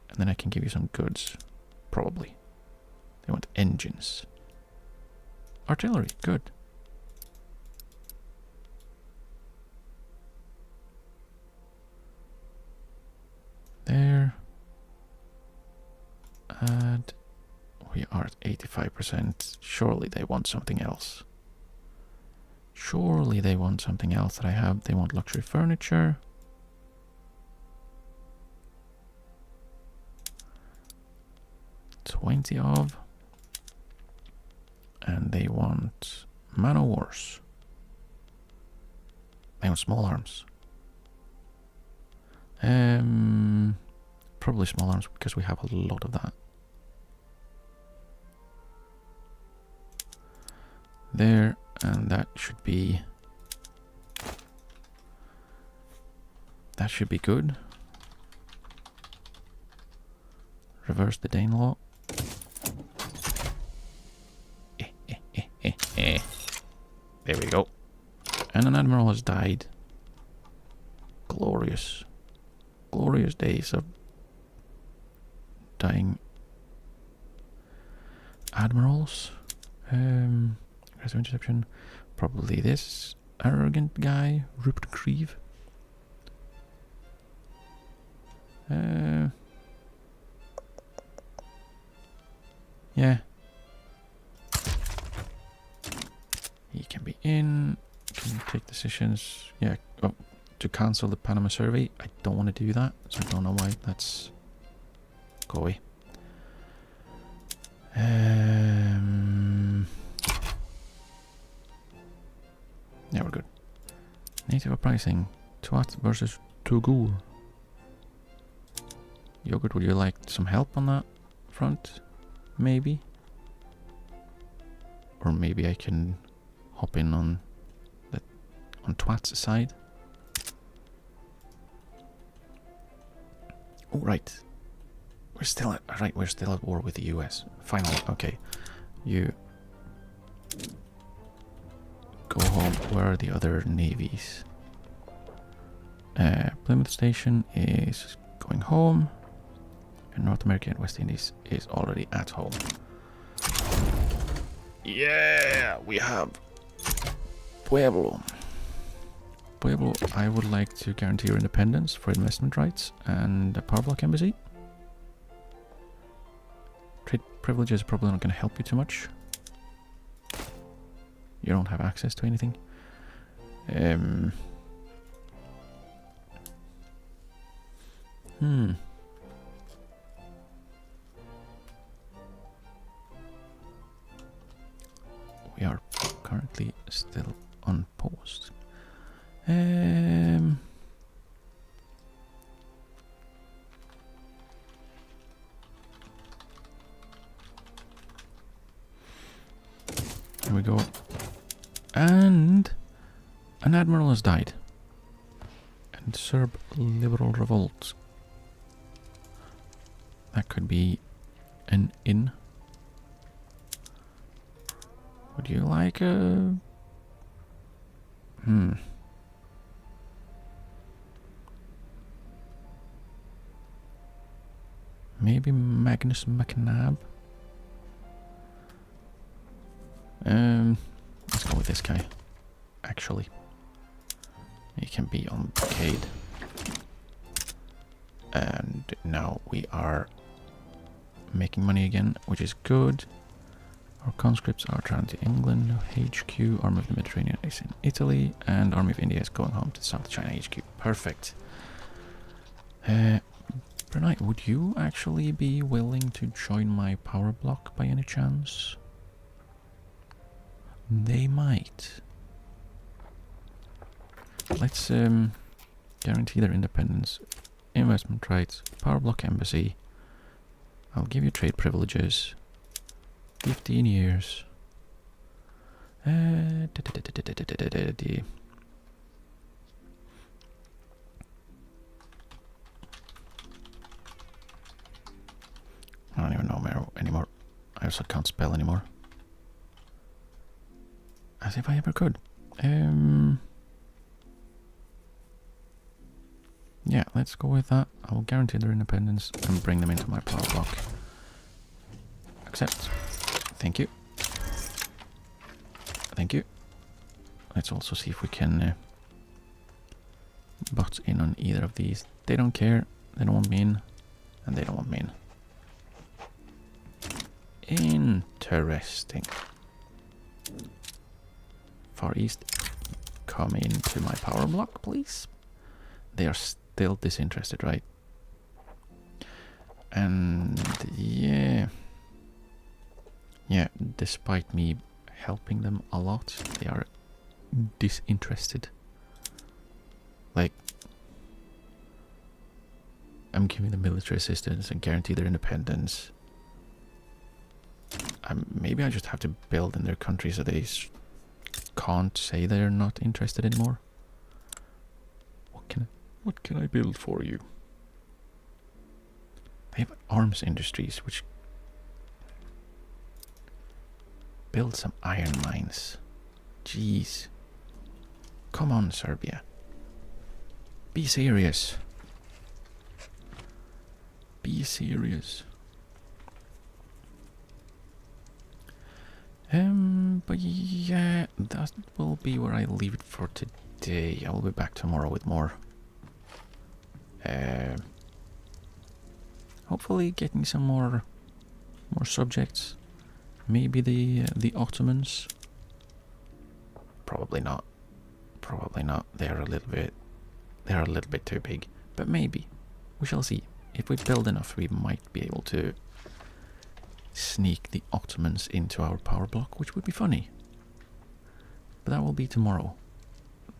And then I can give you some goods. Probably. They want engines. Artillery. Good. There. And we are at 85%. Surely they want something else. Surely they want something else that I have. They want luxury furniture. $20 of. And they want man o' wars. They want small arms. Probably small arms because we have a lot of that. There, and that should be good. Reverse the Dane law. There we go. And an admiral has died. Glorious. Glorious days of dying admirals. Aggressive interception. Probably this arrogant guy, Rupert Grieve. Yeah. He can be in. Can take decisions. Yeah. Oh, to cancel the Panama survey. I don't want to do that, so I don't know why. That's go away. Yeah, we're good. Native uprising. Tuat versus Tugur. Yogurt, would you like some help on that front? Maybe. Or maybe I can hop in on Twat's side. Oh, right. We're still at war with the US. Finally, okay. You go home. Where are the other navies? Plymouth Station is going home. And North America and West Indies is already at home. Yeah, we have Pueblo. Pueblo, I would like to guarantee your independence for investment rights and a power block embassy. Trade privileges are probably not going to help you too much. You don't have access to anything. We are currently still unpaused. Here we go. And an admiral has died. And Serb liberal revolt. That could be an inn. Would you like a... Maybe Magnus MacNab? Let's go with this guy, actually. He can be on blockade. And now we are making money again, which is good. Our conscripts are traveling to England. HQ, Army of the Mediterranean is in Italy, and Army of India is going home to South China HQ. Perfect. Brunei, would you actually be willing to join my power block by any chance? They might. Let's guarantee their independence. Investment rights, power block embassy. I'll give you trade privileges. 15 years. I don't even know anymore. I also can't spell anymore. As if I ever could. Yeah, let's go with that. I will guarantee their independence and bring them into my power block. Accept. Thank you. Thank you. Let's also see if we can butt in on either of these. They don't care. They don't want me in. And they don't want me in. Interesting. Far East, come into my power block, please. They are still disinterested, right? And yeah, despite me helping them a lot, they are disinterested. Like, I'm giving them military assistance and guarantee their independence. Maybe I just have to build in their country so they can't say they're not interested anymore. What can I build for you? They have arms industries, which build some iron mines. Jeez. Come on, Serbia. Be serious. Be serious. But yeah, that will be where I leave it for today. I will be back tomorrow with more. Hopefully getting some more subjects. Maybe the Ottomans. Probably not. Probably not. They're a little bit too big. But maybe. We shall see. If we build enough, we might be able to sneak the Ottomans into our power block, which would be funny. But that will be tomorrow.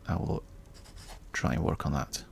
I will try and work on that.